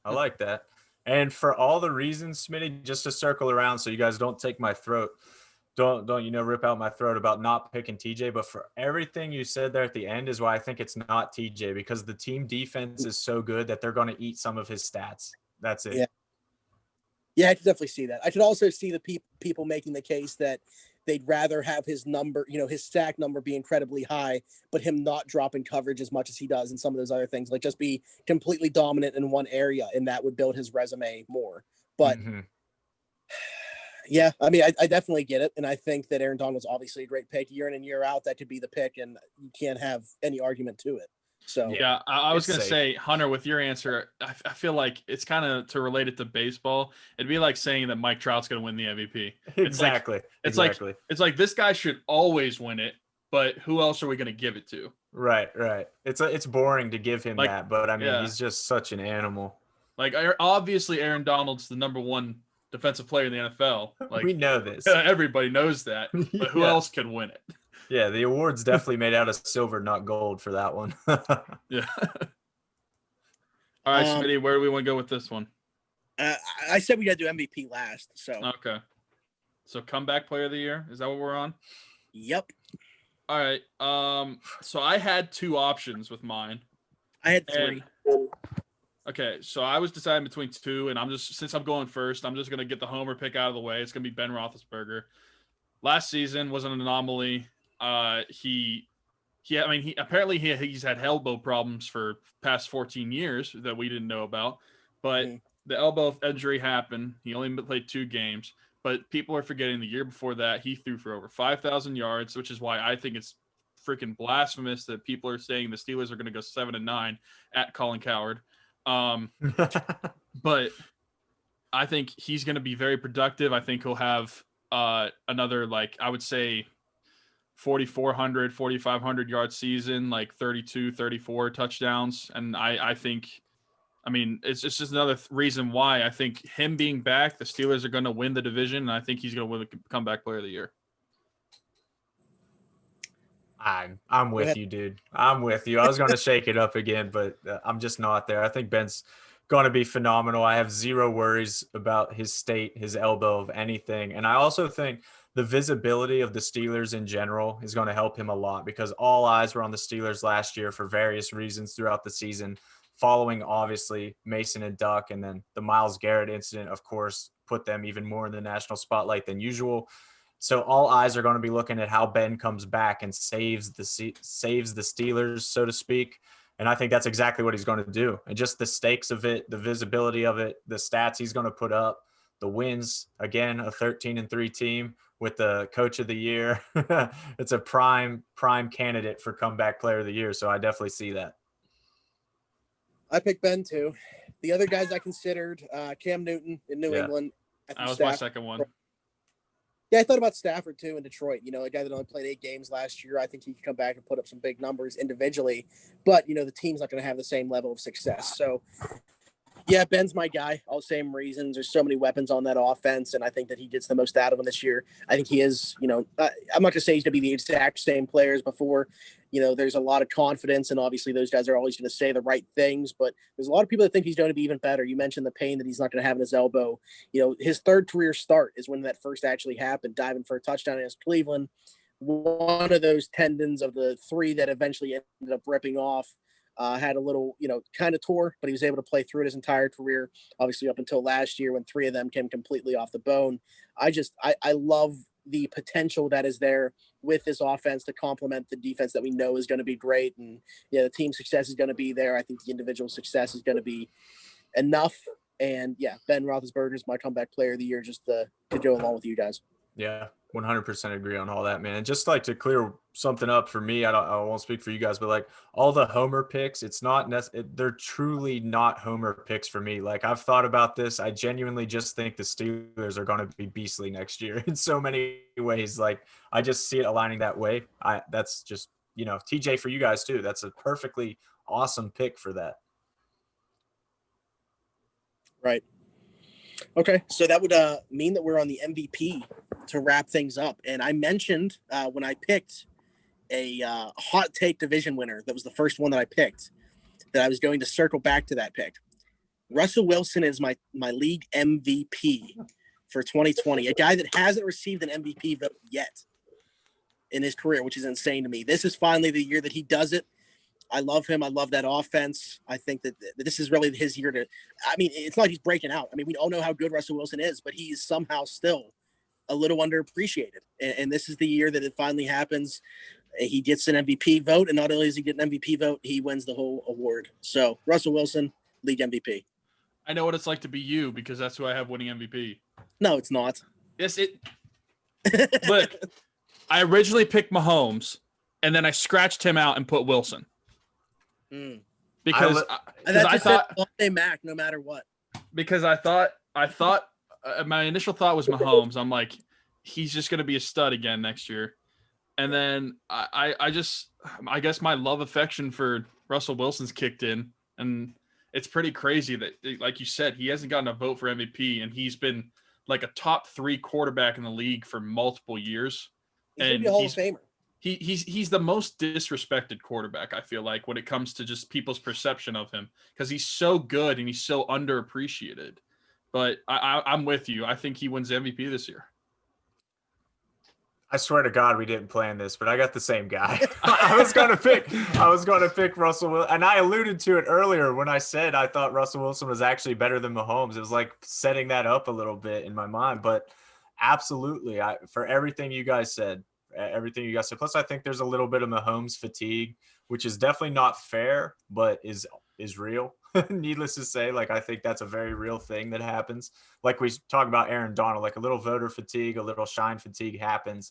I like that. And for all the reasons, Smitty, just to circle around so you guys don't take my throat, don't rip out my throat about not picking TJ, but for everything you said there at the end is why I think it's not TJ, because the team defense is so good that they're going to eat some of his stats. That's it. Yeah, I could definitely see that. I could also see the people making the case that they'd rather have his number, his sack number be incredibly high, but him not dropping coverage as much as he does and some of those other things, like just be completely dominant in one area, and that would build his resume more. But yeah, I mean, I definitely get it. And I think that Aaron Donald's obviously a great pick year in and year out. That could be the pick, and you can't have any argument to it. So yeah, I was going to say, Hunter, with your answer, I feel like it's kind of to relate it to baseball. It'd be like saying that Mike Trout's going to win the MVP. Exactly. It's like this guy should always win it, but who else are we going to give it to? Right. It's boring to give him that, but I mean, he's just such an animal. Like, obviously, Aaron Donald's the number one defensive player in the NFL. Like, we know this. Everybody knows that. But who else can win it? Yeah, the award's definitely made out of silver, not gold for that one. Yeah. All right, Smitty, where do we want to go with this one? I said we got to do MVP last. So okay. So comeback player of the year, is that what we're on? Yep. All right. So I had 2 options with mine. I had 3. Okay, so I was deciding between 2, and since I'm going first, I'm just gonna get the homer pick out of the way. It's gonna be Ben Roethlisberger. Last season was an anomaly. He's had elbow problems for past 14 years that we didn't know about, but the elbow injury happened. He only played 2 games, but people are forgetting the year before that he threw for over 5,000 yards, which is why I think it's freaking blasphemous that people are saying the Steelers are going to go 7-9 at Colin Cowherd. But I think he's going to be very productive. I think he'll have another, like, I would say 4,500 yard season, like 32, 34 touchdowns. And I think, I mean, it's just another reason why I think him being back, the Steelers are going to win the division. And I think he's going to win the comeback player of the year. I'm with you, dude. I'm with you. I was going to shake it up again, but I'm just not there. I think Ben's going to be phenomenal. I have zero worries about his state, his elbow, of anything. And I also think the visibility of the Steelers in general is going to help him a lot, because all eyes were on the Steelers last year for various reasons throughout the season, following obviously Mason and Duck, and then the Myles Garrett incident, of course, put them even more in the national spotlight than usual. So all eyes are going to be looking at how Ben comes back and saves the Steelers, so to speak. And I think that's exactly what he's going to do. And just the stakes of it, the visibility of it, the stats he's going to put up, the wins, again, a 13-3 team with the coach of the year. It's a prime candidate for comeback player of the year. So I definitely see that. I picked Ben too. The other guys I considered, Cam Newton in New England. That was my second one. Yeah, I thought about Stafford too in Detroit. You know, a guy that only played 8 games last year. I think he could come back and put up some big numbers individually, but the team's not going to have the same level of success. So, yeah, Ben's my guy. All the same reasons. There's so many weapons on that offense, and I think that he gets the most out of them this year. I think he is. I'm not going to say he's going to be the exact same player as before. There's a lot of confidence, and obviously those guys are always going to say the right things, but there's a lot of people that think he's going to be even better. You mentioned the pain that he's not going to have in his elbow. His third career start is when that first actually happened, diving for a touchdown against Cleveland. One of those tendons of the 3 that eventually ended up ripping off had a little, kind of tore, but he was able to play through it his entire career, obviously up until last year when 3 of them came completely off the bone. I love the potential that is there with this offense to complement the defense that we know is going to be great. And the team success is going to be there. I think the individual success is going to be enough. And Ben Roethlisberger is my comeback player of the year, just to go along with you guys. Yeah, 100% agree on all that, man. And just like to clear something up for me, I won't speak for you guys, but like all the homer picks, it's not they're truly not homer picks for me. Like I've thought about this. I genuinely just think the Steelers are going to be beastly next year in so many ways. Like I just see it aligning that way. That's just, TJ, for you guys too. That's a perfectly awesome pick for that. Right. Okay, so that would mean that we're on the MVP to wrap things up. And I mentioned when I picked a hot take division winner, that was the first one that I picked, that I was going to circle back to that pick. Russell Wilson is my league MVP for 2020, a guy that hasn't received an MVP vote yet in his career, which is insane to me. This is finally the year that he does it. I love him. I love that offense. I think that this is really his year to – I mean, it's not like he's breaking out. I mean, we all know how good Russell Wilson is, but he's somehow still a little underappreciated. And this is the year that it finally happens. He gets an MVP vote, and not only does he get an MVP vote, he wins the whole award. So, Russell Wilson, league MVP. I know what it's like to be you, because that's who I have winning MVP. No, it's not. Yes, it – look, I originally picked Mahomes, and then I scratched him out and put Wilson. Because I thought Mac no matter what. Because I thought my initial thought was Mahomes. I'm like, he's just going to be a stud again next year. And then I guess my love affection for Russell Wilson's kicked in, and it's pretty crazy that, like you said, he hasn't gotten a vote for MVP, and he's been like a top 3 quarterback in the league for multiple years. He's going to be a Hall of Famer. He's the most disrespected quarterback, I feel like, when it comes to just people's perception of him, because he's so good and he's so underappreciated. But I'm with you. I think he wins MVP this year. I swear to God, we didn't plan this, but I got the same guy. I was going to pick Russell Wilson, and I alluded to it earlier when I said I thought Russell Wilson was actually better than Mahomes. It was like setting that up a little bit in my mind, but absolutely, for everything you guys said. Plus, I think there's a little bit of Mahomes fatigue, which is definitely not fair, but is real. Needless to say, like I think that's a very real thing that happens. Like we talk about Aaron Donald, like a little voter fatigue, a little shine fatigue happens.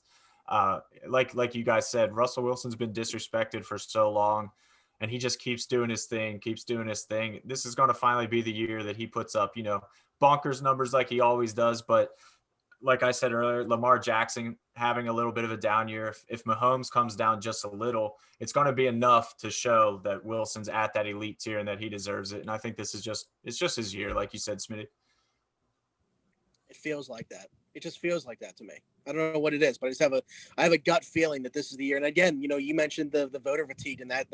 Like you guys said, Russell Wilson's been disrespected for so long, and he just keeps doing his thing. This is going to finally be the year that he puts up, bonkers numbers like he always does, but like I said earlier, Lamar Jackson having a little bit of a down year. If Mahomes comes down just a little, it's going to be enough to show that Wilson's at that elite tier and that he deserves it. And I think it's just his year, like you said, Smitty. It feels like that. It just feels like that to me. I don't know what it is, but I have a gut feeling that this is the year. And again, you mentioned the voter fatigue, and that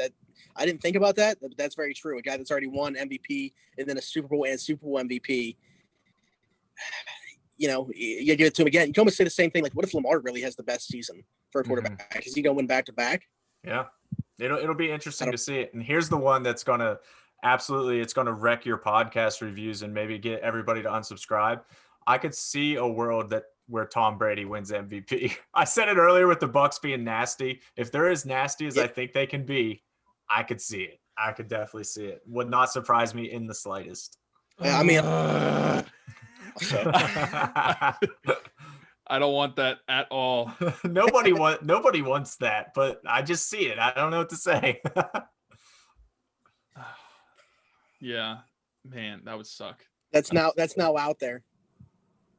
I didn't think about that, but that's very true. A guy that's already won MVP and then a Super Bowl and Super Bowl MVP. You give it to him again. You can almost say the same thing. Like, what if Lamar really has the best season for a quarterback? Is he going to win back to back? Yeah, it'll be interesting to see it. And here's the one that's gonna it's gonna wreck your podcast reviews and maybe get everybody to unsubscribe. I could see a world where Tom Brady wins MVP. I said it earlier with the Bucs being nasty. If they're as nasty as I think they can be, I could see it. I could definitely see it. Would not surprise me in the slightest. I mean, I don't want that at all. Nobody wants that, but I just see it. I don't know what to say. Yeah, man, that would suck. That's now out there.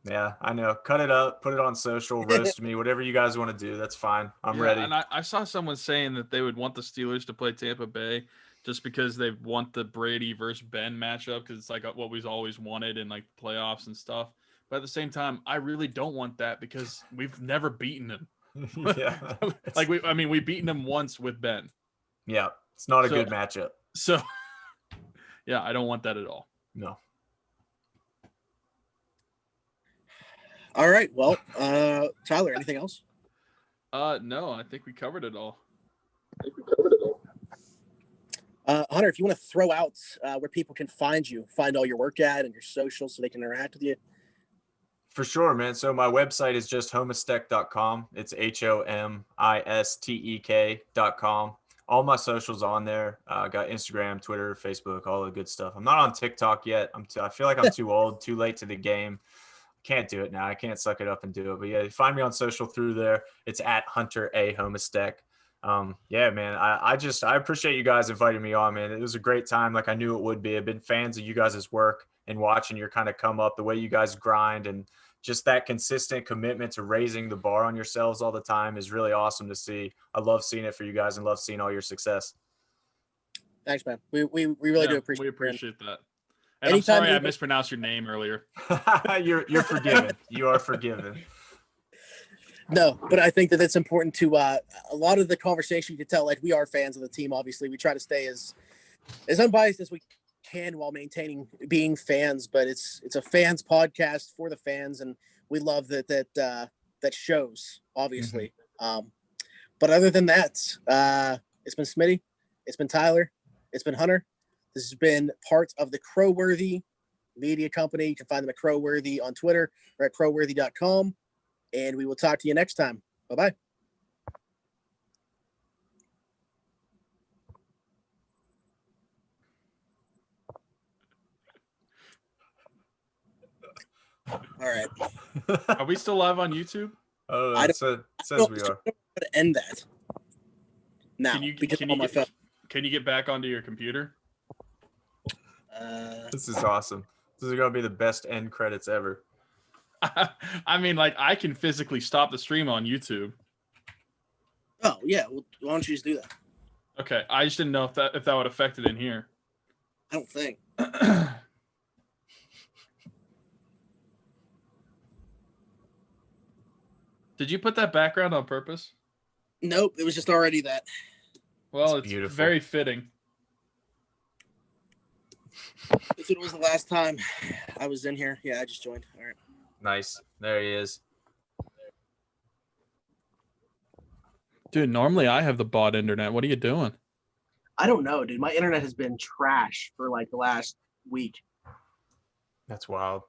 Yeah, I know. Cut it up, put it on social, roast me, whatever you guys want to do. That's fine. I'm ready. And I saw someone saying that they would want the Steelers to play Tampa Bay just because they want the Brady versus Ben matchup because it's like what we've always wanted in like playoffs and stuff. But at the same time, I really don't want that because we've never beaten them. Yeah, we've beaten them once with Ben. Yeah, it's not a good matchup. So, yeah, I don't want that at all. No. All right. Well, Tyler, anything else? No, I think we covered it all. Hunter, if you want to throw out where people can find all your work at and your socials so they can interact with you. For sure, man. So my website is just homistek.com. It's HOMISTEK.com. All my socials on there. I got Instagram, Twitter, Facebook, all the good stuff. I'm not on TikTok yet. I feel like I'm too old, too late to the game. Can't do it now. I can't suck it up and do it. But yeah, find me on social through there. It's at Hunter A. Homistek. Yeah, man, I appreciate you guys inviting me on, man. It was a great time. Like I knew it would be. I've been fans of you guys' work and watching your kind of come up, the way you guys grind and just that consistent commitment to raising the bar on yourselves all the time is really awesome to see. I love seeing it for you guys and love seeing all your success. Thanks, man. We really do appreciate it. We appreciate that. And Anytime I'm sorry I mispronounced your name earlier. You're forgiven. You are forgiven. No, but I think that it's important to a lot of the conversation. You can tell, like, we are fans of the team. Obviously, we try to stay as unbiased as we can while maintaining being fans. But it's a fans podcast for the fans, and we love that shows. Obviously, but other than that, it's been Smitty, it's been Tyler, it's been Hunter. This has been part of the Crowworthy Media Company. You can find them at Crowworthy on Twitter or at crowworthy.com. And we will talk to you next time. Bye-bye. All right. Are we still live on YouTube? Oh, it says we are. I'm going to end that now. Can you get back onto your computer? This is awesome. This is going to be the best end credits ever. I mean, like, I can physically stop the stream on YouTube. Oh, yeah. Well, why don't you just do that? Okay. I just didn't know if that would affect it in here. I don't think. Did you put that background on purpose? Nope. It was just already that. Well, it's beautiful. Very fitting. If it was the last time I was in here. Yeah, I just joined. All right. Nice. There he is. Dude, normally I have the bot internet. What are you doing? I don't know, dude. My internet has been trash for like the last week. That's wild.